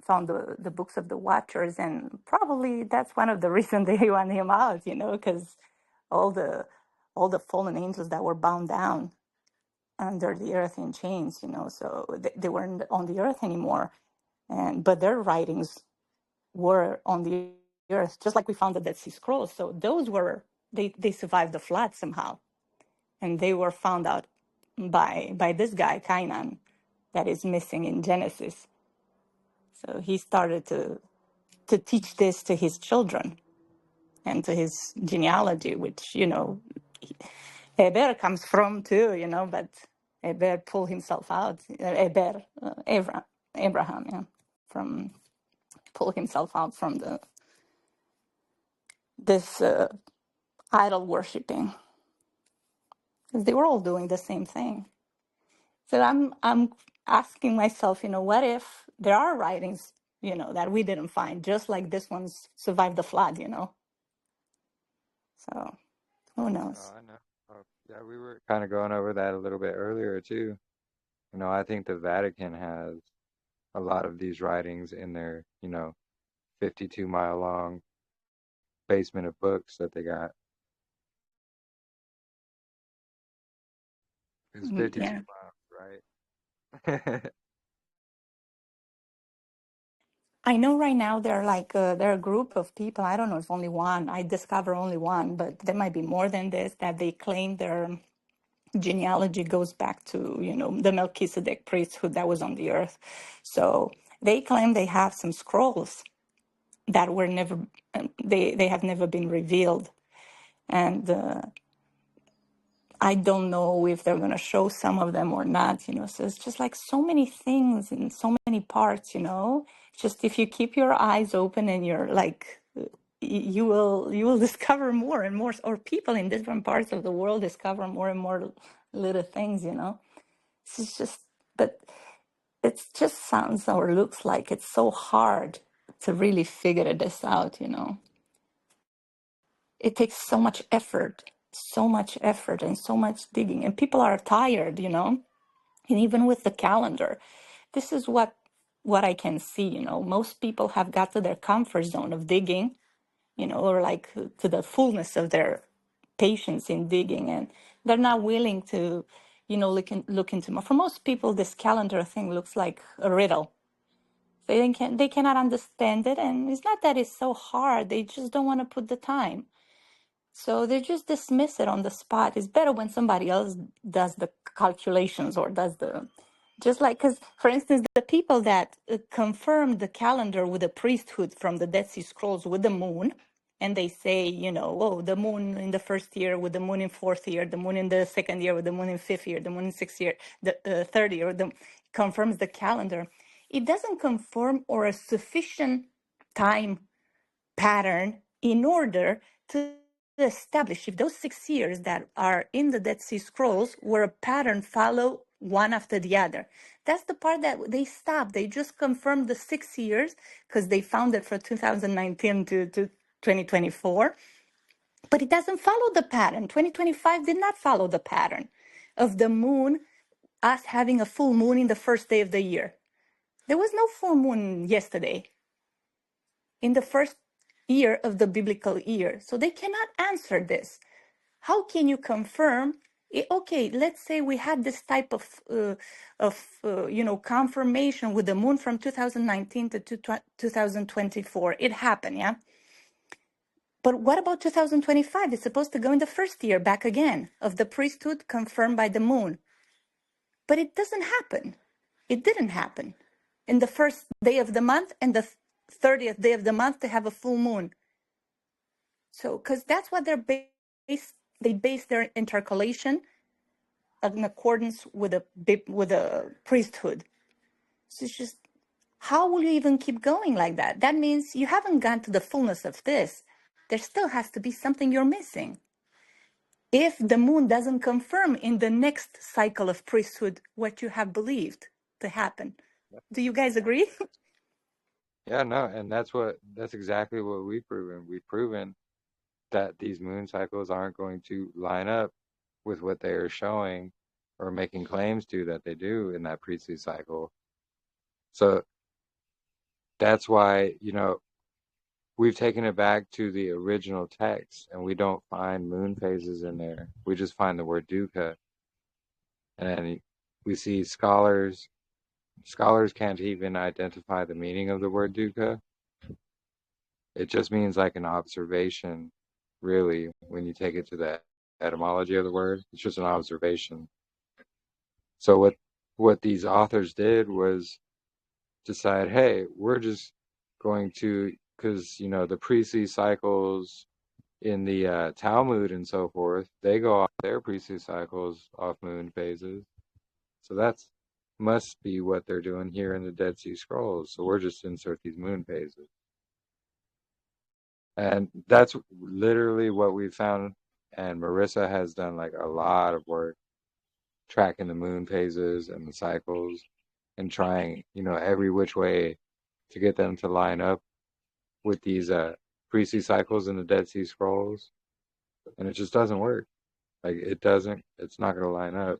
found the books of the Watchers. And probably that's one of the reasons they want him out, because all the fallen angels that were bound down under the earth in chains, so they weren't on the earth anymore. But their writings were on the earth, just like we found the Dead Sea Scrolls. So those they survived the flood somehow, and they were found out by this guy Kainan that is missing in Genesis. So he started to teach this to his children and to his genealogy, which Eber comes from too, but Eber pulled himself out. Abraham, yeah, from pull himself out from this idol worshiping, because they were all doing the same thing. So I'm asking myself, what if there are writings, that we didn't find, just like this one's survived the flood, So who knows? Oh, I know. Oh, yeah, we were kind of going over that a little bit earlier too. I think the Vatican has a lot of these writings in their, 52-mile long basement of books that they got. It's 52 Yeah. miles, right? I know right now they're they're a group of people. I don't know if only one. I discover only one, but there might be more than this, that they claim their genealogy goes back to, the Melchizedek priesthood that was on the earth. So they claim they have some scrolls that were never, they have never been revealed. And I don't know if they're going to show some of them or not, So it's just like so many things in so many parts, Just if you keep your eyes open and you're like, you will discover more and more, or people in different parts of the world discover more and more little things, It's just, but it just sounds or looks like it's so hard to really figure this out, It takes so much effort and so much digging, and people are tired, And even with the calendar, this is what I can see, Most people have got to their comfort zone of digging, or like to the fullness of their patience in digging, and they're not willing to, look into more. For most people, this calendar thing looks like a riddle. They cannot understand it, and it's not that it's so hard. They just don't want to put the time. So they just dismiss it on the spot. It's better when somebody else does the calculations or does just like, because for instance, the people that confirmed the calendar with the priesthood from the Dead Sea Scrolls with the moon, and they say, oh, the moon in the first year with the moon in fourth year, the moon in the second year with the moon in fifth year, the moon in sixth year, the third year, confirms the calendar. It doesn't confirm or a sufficient time pattern in order to establish if those 6 years that are in the Dead Sea Scrolls were a pattern follow one after the other. That's the part that they stopped. They just confirmed the 6 years because they found it for 2019 to 2024. But it doesn't follow the pattern. 2025 did not follow the pattern of the moon, us having a full moon in the first day of the year. There was no full moon yesterday in the first year of the biblical year. So they cannot answer this. How can you confirm? Okay, let's say we had this type of confirmation with the moon from 2019 to 2024. It happened, yeah. But what about 2025? It's supposed to go in the first year back again of the priesthood confirmed by the moon. But it doesn't happen. It didn't happen. In the first day of the month and the 30th day of the month, they have a full moon. So, because that's what they base their intercalation in accordance with a priesthood. So it's just how will you even keep going like that? That means you haven't gone to the fullness of this. There still has to be something you're missing. If the moon doesn't confirm in the next cycle of priesthood what you have believed to happen. Do you guys agree? Yeah, no, and that's exactly what we've proven. We've proven that these moon cycles aren't going to line up with what they are showing or making claims to that they do in that priestly cycle. So that's why, we've taken it back to the original text and we don't find moon phases in there. We just find the word dukkha. And we see scholars can't even identify the meaning of the word dukkha. It just means like an observation, really, when you take it to the etymology of the word. It's just an observation. So what these authors did was decide, hey, we're just going to, because the priestly cycles in the Talmud and so forth, they go off their priestly cycles off moon phases. So that's must be what they're doing here in the Dead Sea Scrolls. So we're just insert these moon phases. And that's literally what we found. And Marissa has done like a lot of work tracking the moon phases and the cycles and trying, every which way to get them to line up with these priestly cycles in the Dead Sea Scrolls. And it just doesn't work. Like it's not going to line up.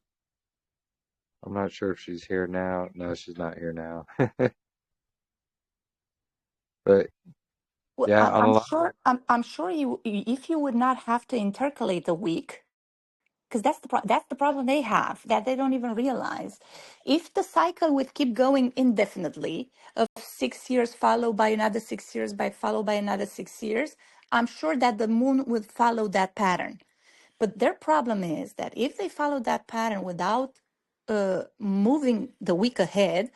I'm not sure if she's here now. No, she's not here now. But Well, yeah, on a I'm lot. sure. I'm sure you, if you would not have to intercalate a week, because that's the problem they have, that they don't even realize. If the cycle would keep going indefinitely of 6 years followed by another 6 years followed by another 6 years, I'm sure that the moon would follow that pattern. But their problem is that if they follow that pattern without moving the week ahead,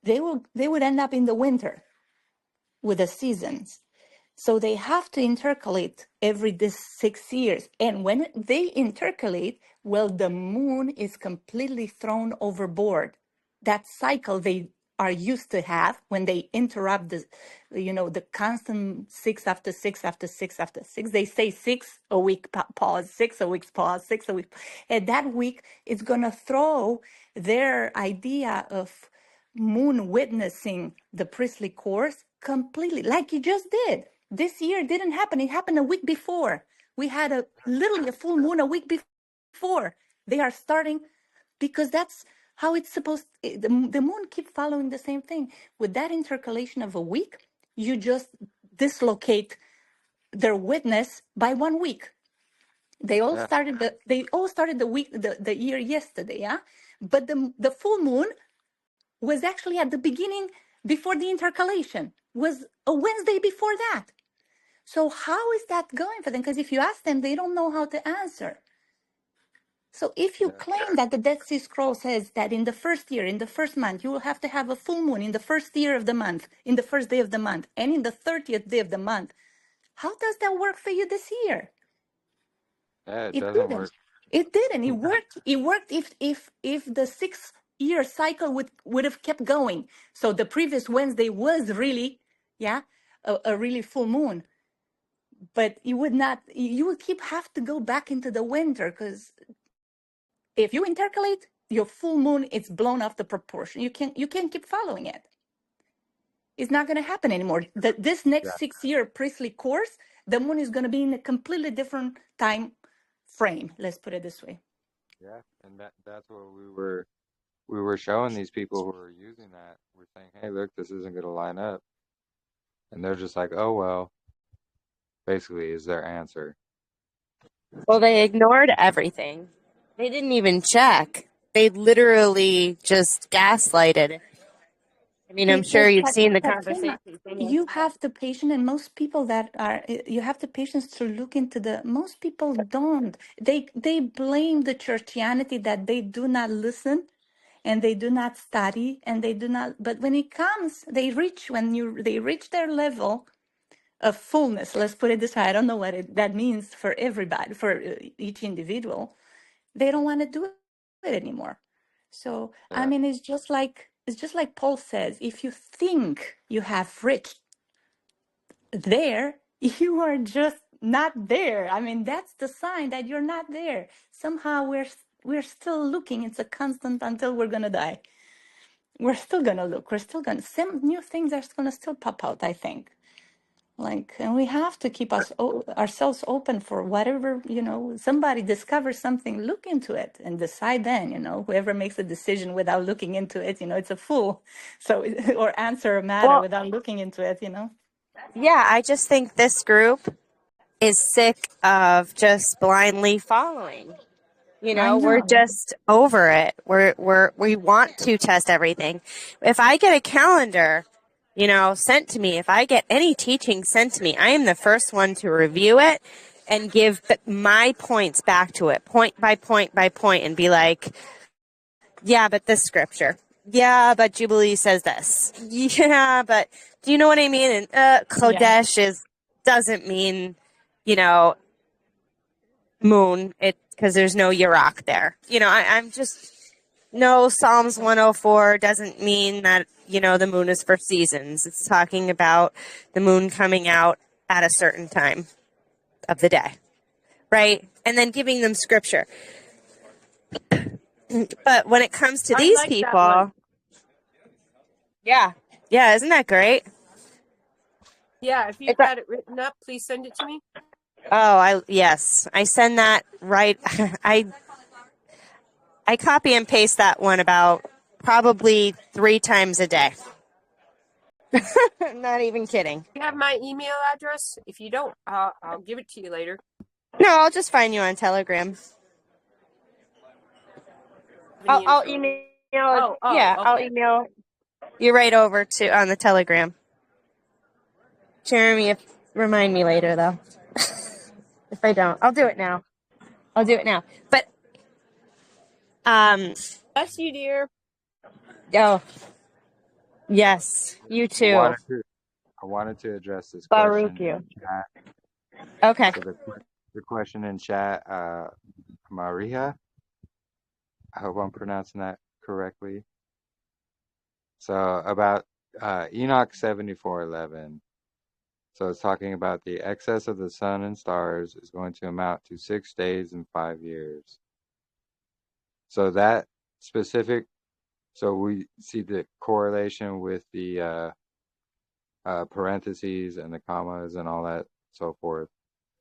they would end up in the winter with the seasons. So they have to intercalate every this 6 years. And when they intercalate, well, the moon is completely thrown overboard. That cycle they are used to have when they interrupt the constant 6 after 6 after 6 after 6. They say 6 a week pause, 6 a week pause, 6 a week. And that week is gonna throw their idea of moon witnessing the priestly course completely, like you just did. This year didn't happen. It happened a week before. We had literally a full moon a week before. They are starting because that's how it's supposed. The moon keep following the same thing. With that intercalation of a week, you just dislocate their witness by 1 week. They all Yeah, started the year yesterday, yeah. But the full moon was actually at the beginning before the intercalation, was a Wednesday before that. So how is that going for them? Because if you ask them, they don't know how to answer. So if you yeah, claim that the Dead Sea Scroll says that in the first year, in the first month, you will have to have a full moon in the first year of the month, in the first day of the month, and in the 30th day of the month, how does that work for you this year? yeah. It It doesn't didn't. work. It didn't. It worked. It worked if the 6 year cycle would have kept going. So the previous Wednesday was really, yeah, a really full moon. But you would not. You would have to go back into the winter, because if you intercalate your full moon, it's blown off the proportion. You can't keep following it. It's not going to happen anymore. This Yeah, next 6 year priestly course, the moon is going to be in a completely different time frame. Let's put it this way. yeah. And that's what we were showing these people who are using that. We're saying, hey, look, this isn't going to line up. And they're just like, oh, well, basically is their answer. Well, they ignored everything. They didn't even check. They literally just gaslighted. I mean, I'm sure you've seen the Katrina, conversations. you have the patience, and most people that are, you have the patience to look into most people don't. They blame the churchianity that they do not listen and they do not study and they do not, but when it comes, they reach their level of fullness. Let's put it this way. I don't know what that means for everybody, for each individual. They don't want to do it anymore. So, I Yeah, mean, it's just like it's just like Paul says, if you think you have reached there, you are just not there. I mean, that's the sign that you're not there. Somehow we're still looking. It's a constant until we're gonna die. We're still gonna look. We're still gonna, some new things are gonna still pop out, I think. Like, and we have to keep ourselves open for whatever, somebody discovers something, look into it and decide then, whoever makes a decision without looking into it, it's a fool. So, or answer a matter Well, without looking into it, yeah, I just think this group is sick of just blindly following. I We're know. just over it. We want to test everything. If I get a calendar, sent to me, if I get any teaching sent to me, I am the first one to review it and give my points back to it, point by point by point, and be like, yeah, but this scripture. Yeah, but Jubilee says this. Yeah, but do you know what I mean? And Yeah. Chodesh doesn't mean, moon. Because there's no Yerach there. I'm just, no, Psalms 104 doesn't mean that, the moon is for seasons. It's talking about the moon coming out at a certain time of the day, right? And then giving them scripture. But when it comes to I these like that one. people, yeah, isn't that great? Yeah, if you've It's a, got it written up, please send it to me. yes, I send that right. I copy and paste that one about probably 3 times a day. Not even kidding. You have my email address? If you don't, I'll give it to you later. No, I'll just find you on Telegram. I'll email. Oh, Yeah, I'll okay. email you right over to on the Telegram. Jeremy, remind me later though. If I don't, I'll do it now. But Bless you, dear. oh yes, you too. I wanted to address this Baruch question you. in chat. Okay. So the question in chat, Maria, I hope I'm pronouncing that correctly. So about Enoch 74:11. So it's talking about the excess of the sun and stars is going to amount to 6 days and 5 years. So that specific, so we see the correlation with the parentheses and the commas and all that, so forth.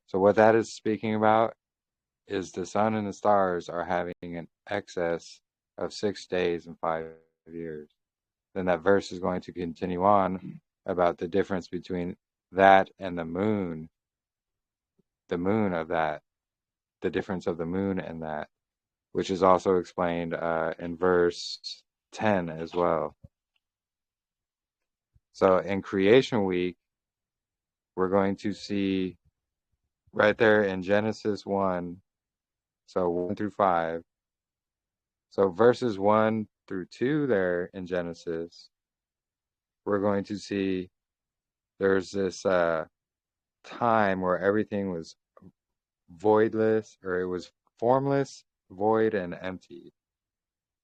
So what that is speaking about is the sun and the stars are having an excess of 6 days and 5 years. Then that verse is going to continue on about the difference between that and the moon of that, the difference of the moon and that, which is also explained in verse 10 as well. So in creation week, we're going to see right there in Genesis 1, so 1 through 5. So verses 1 through 2 there in Genesis, we're going to see there's this time where everything was voidless, or it was formless, void, and empty.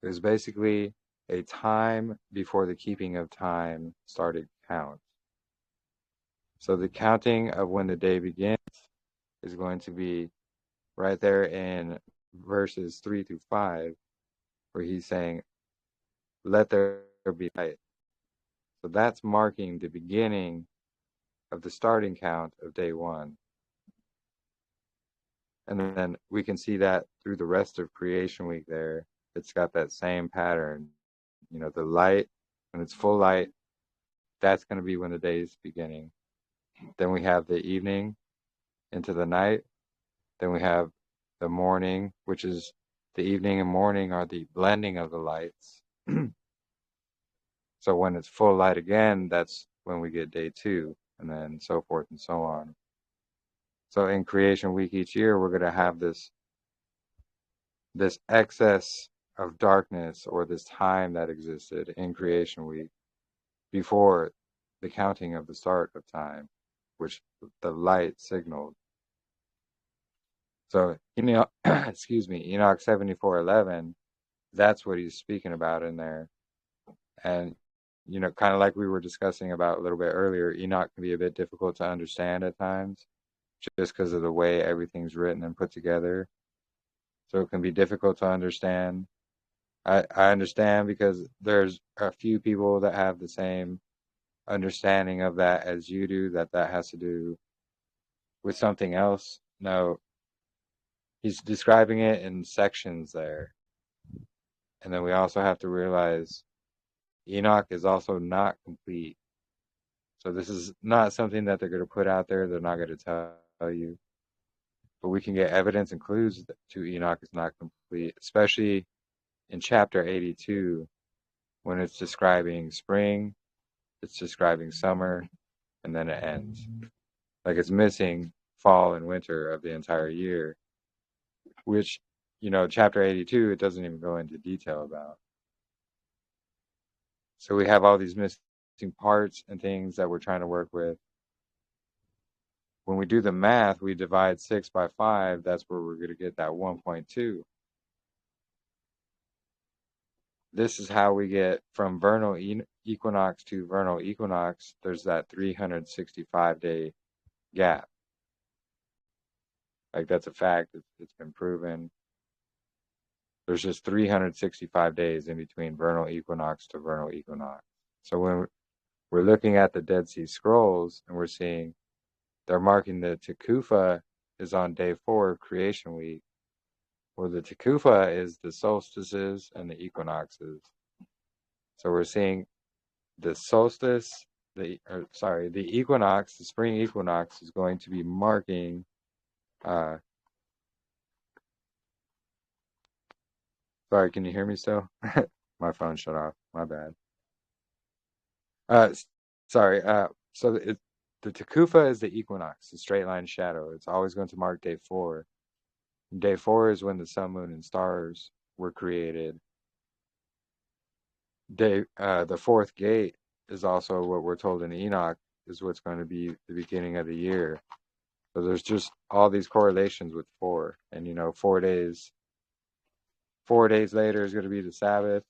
It was basically a time before the keeping of time started count. So the counting of when the day begins is going to be right there in verses 3 through 5, where he's saying, let there be light. So that's marking the beginning of the starting count of day 1. And then we can see that through the rest of creation week there. It's got that same pattern. The light, when it's full light, that's going to be when the day is beginning. Then we have the evening into the night. Then we have the morning, which is the evening and morning are the blending of the lights. So when it's full light again, that's when we get day 2, and then so forth and so on. So in creation week each year, we're going to have this excess of darkness, or this time that existed in creation week before the counting of the start of time, which the light signaled. So Enoch, Enoch 74:11, that's what he's speaking about in there. And, kind of like we were discussing about a little bit earlier, Enoch can be a bit difficult to understand at times just because of the way everything's written and put together. So it can be difficult to understand. I understand because there's a few people that have the same understanding of that as you do, that has to do with something else. No, he's describing it in sections there. And then we also have to realize Enoch is also not complete. So this is not something that they're going to put out there. They're not going to tell you. But we can get evidence and clues to Enoch is not complete, especially in chapter 82 when it's describing spring, it's describing summer, and then it ends. Like it's missing fall and winter of the entire year, which, chapter 82, it doesn't even go into detail about. So we have all these missing parts and things that we're trying to work with. When we do the math, we divide 6 by 5. That's where we're going to get that 1.2. This is how we get from vernal equinox to vernal equinox. There's that 365-day gap. Like that's a fact. It's been proven. There's just 365 days in between vernal equinox to vernal equinox. So when we're looking at the Dead Sea Scrolls and we're seeing they're marking the Tekufa is on day 4 of creation week, where the Tekufa is the solstices and the equinoxes. So we're seeing the solstice, the equinox, the spring equinox is going to be marking. Sorry, can you hear me still? My phone shut off. My bad. Sorry. So the Tekufa is the equinox, the straight line shadow. It's always going to mark day 4. Day 4 is when the sun, moon, and stars were created. The 4th gate is also what we're told in Enoch is what's going to be the beginning of the year. So there's just all these correlations with 4, and 4 days. 4 days later is going to be the Sabbath.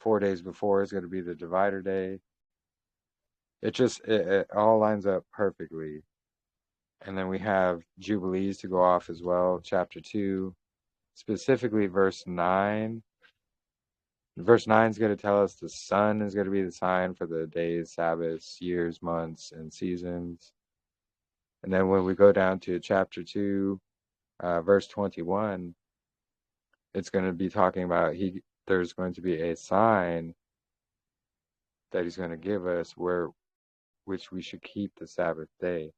4 days before is going to be the divider day. It all lines up perfectly. And then we have Jubilees to go off as well, chapter 2, specifically verse 9. Verse 9 is going to tell us the sun is going to be the sign for the days, Sabbaths, years, months, and seasons. And then when we go down to chapter 2, verse 21, it's going to be talking about there's going to be a sign that he's going to give us which we should keep the Sabbath day.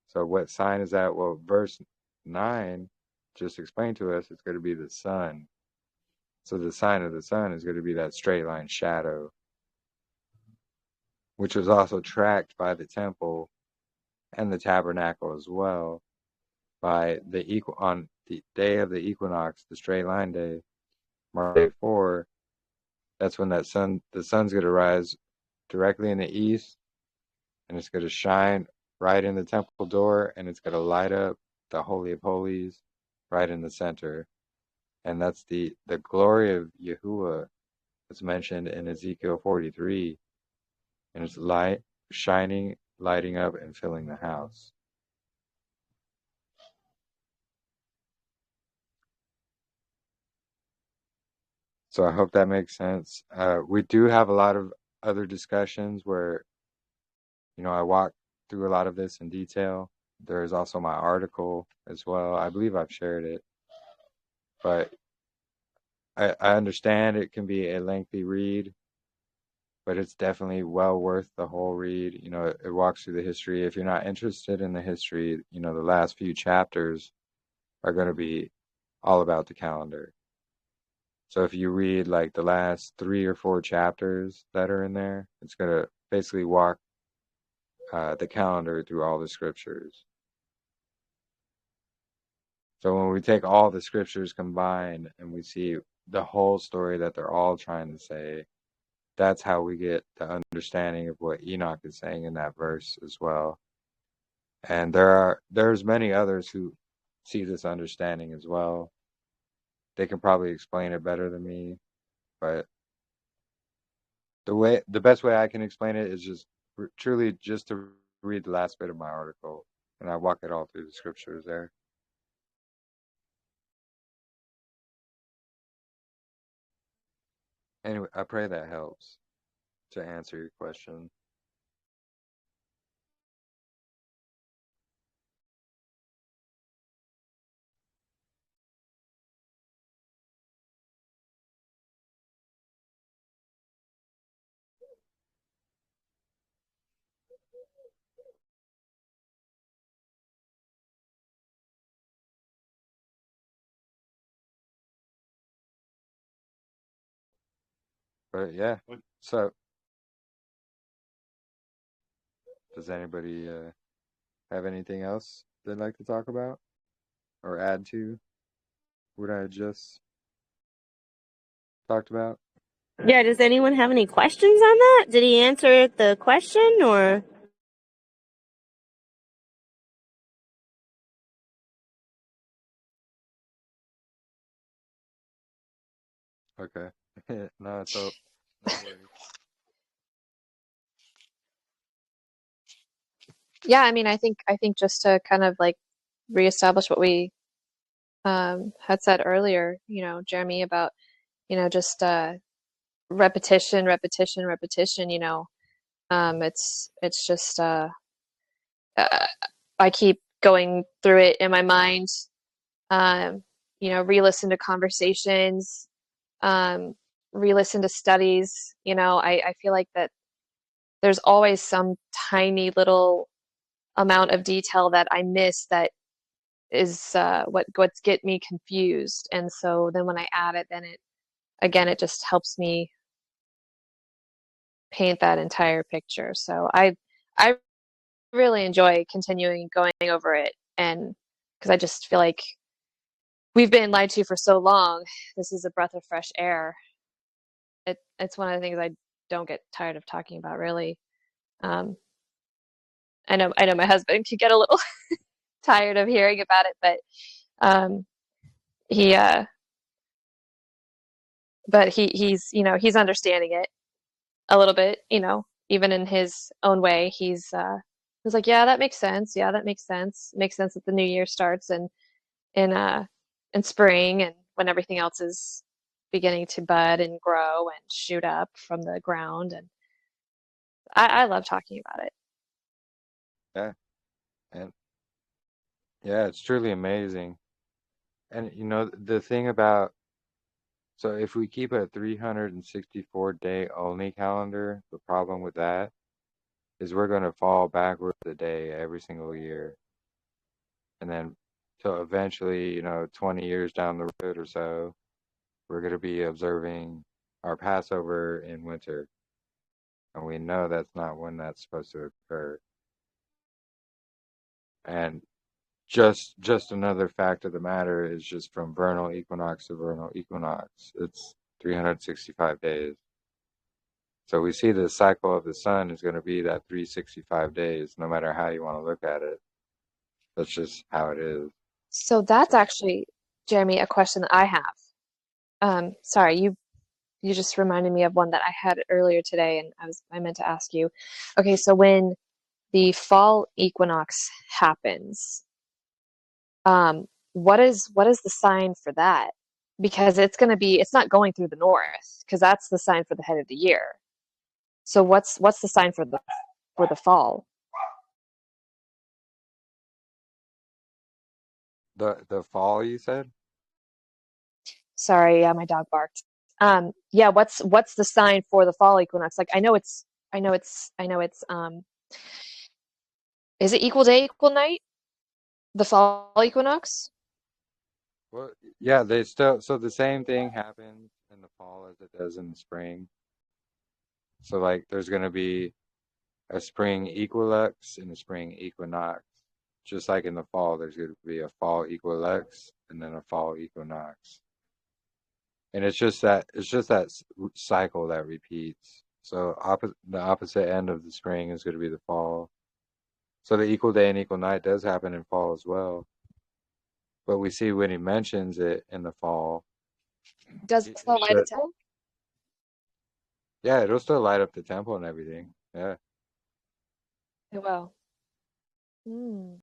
So what sign is that? Well, verse 9 just explained to us it's going to be the sun. So the sign of the sun is going to be that straight line shadow, which was also tracked by the temple and the tabernacle as well by on the day of the equinox, the straight line day, March day 4. That's when the sun's going to rise directly in the east, and it's going to shine right in the temple door, and it's going to light up the Holy of Holies right in the center. And that's the glory of Yahuwah that's mentioned in Ezekiel 43. And it's shining, lighting up, and filling the house. So I hope that makes sense. We do have a lot of other discussions where, I walk through a lot of this in detail. There is also my article as well. I believe I've shared it. But I understand it can be a lengthy read, but it's definitely well worth the whole read. It walks through the history. If you're not interested in the history, the last few chapters are going to be all about the calendar. So if you read like the last 3 or 4 chapters that are in there, it's going to basically walk the calendar through all the scriptures. So when we take all the scriptures combined and we see the whole story that they're all trying to say, that's how we get the understanding of what Enoch is saying in that verse as well. And there's many others who see this understanding as well. They can probably explain it better than me, but the best way I can explain it is just truly just to read the last bit of my article, and I walk it all through the scriptures there. Anyway, I pray that helps to answer your question. But yeah, so does anybody have anything else they'd like to talk about or add to what I just talked about? Yeah, does anyone have any questions on that? Did he answer the question or? Okay. No, so no worries. Yeah, I mean, I think just to kind of like reestablish what we had said earlier, Jeremy, about, just repetition, repetition, repetition, it's just uh, I keep going through it in my mind, um, re-listen to conversations, um, re-listen to studies. I feel like that there's always some tiny little amount of detail that I miss that is what's get me confused. And so then when I add it, then it just helps me paint that entire picture. So I really enjoy continuing going over it, and because I just feel like we've been lied to for so long. This is a breath of fresh air. It's one of the things I don't get tired of talking about, really. Um, I know my husband could get a little tired of hearing about it, um, he he's understanding it a little bit, even in his own way. He's like, yeah, that makes sense. Yeah, that makes sense. Makes sense that the new year starts in uh in spring, and when everything else is beginning to bud and grow and shoot up from the ground. And I love talking about it. Yeah, and yeah, it's truly amazing. And the thing about, so if we keep a 364 day only calendar, the problem with that is we're going to fall backwards a day every single year. And then till eventually, 20 years down the road or so, we're going to be observing our Passover in winter. And we know that's not when that's supposed to occur. And just another fact of the matter is just from vernal equinox to vernal equinox, it's 365 days. So we see the cycle of the sun is going to be that 365 days, no matter how you want to look at it. That's just how it is. So that's actually, Jeremy, a question that I have. Sorry, you just reminded me of one that I had earlier today, and I meant to ask you. Okay, so when the fall equinox happens, what is the sign for that? Because it's not going through the north, because that's the sign for the head of the year. So what's the sign for the fall? The fall, you said? Sorry, yeah, my dog barked. Yeah, what's the sign for the fall equinox? Like I know it's is it equal day, equal night? The fall equinox? Well, yeah, they still, so the same thing happens in the fall as it does in the spring. So like there's going to be a spring equinox and a spring equinox. Just like in the fall, there's going to be a fall equinox and then a fall equinox. And it's just that cycle that repeats. So the opposite end of the spring is going to be the fall. So the equal day and equal night does happen in fall as well. But we see when he mentions it in the fall, Does the fall light a temple? Yeah, it'll still light up the temple and everything. Yeah. It will. Mm.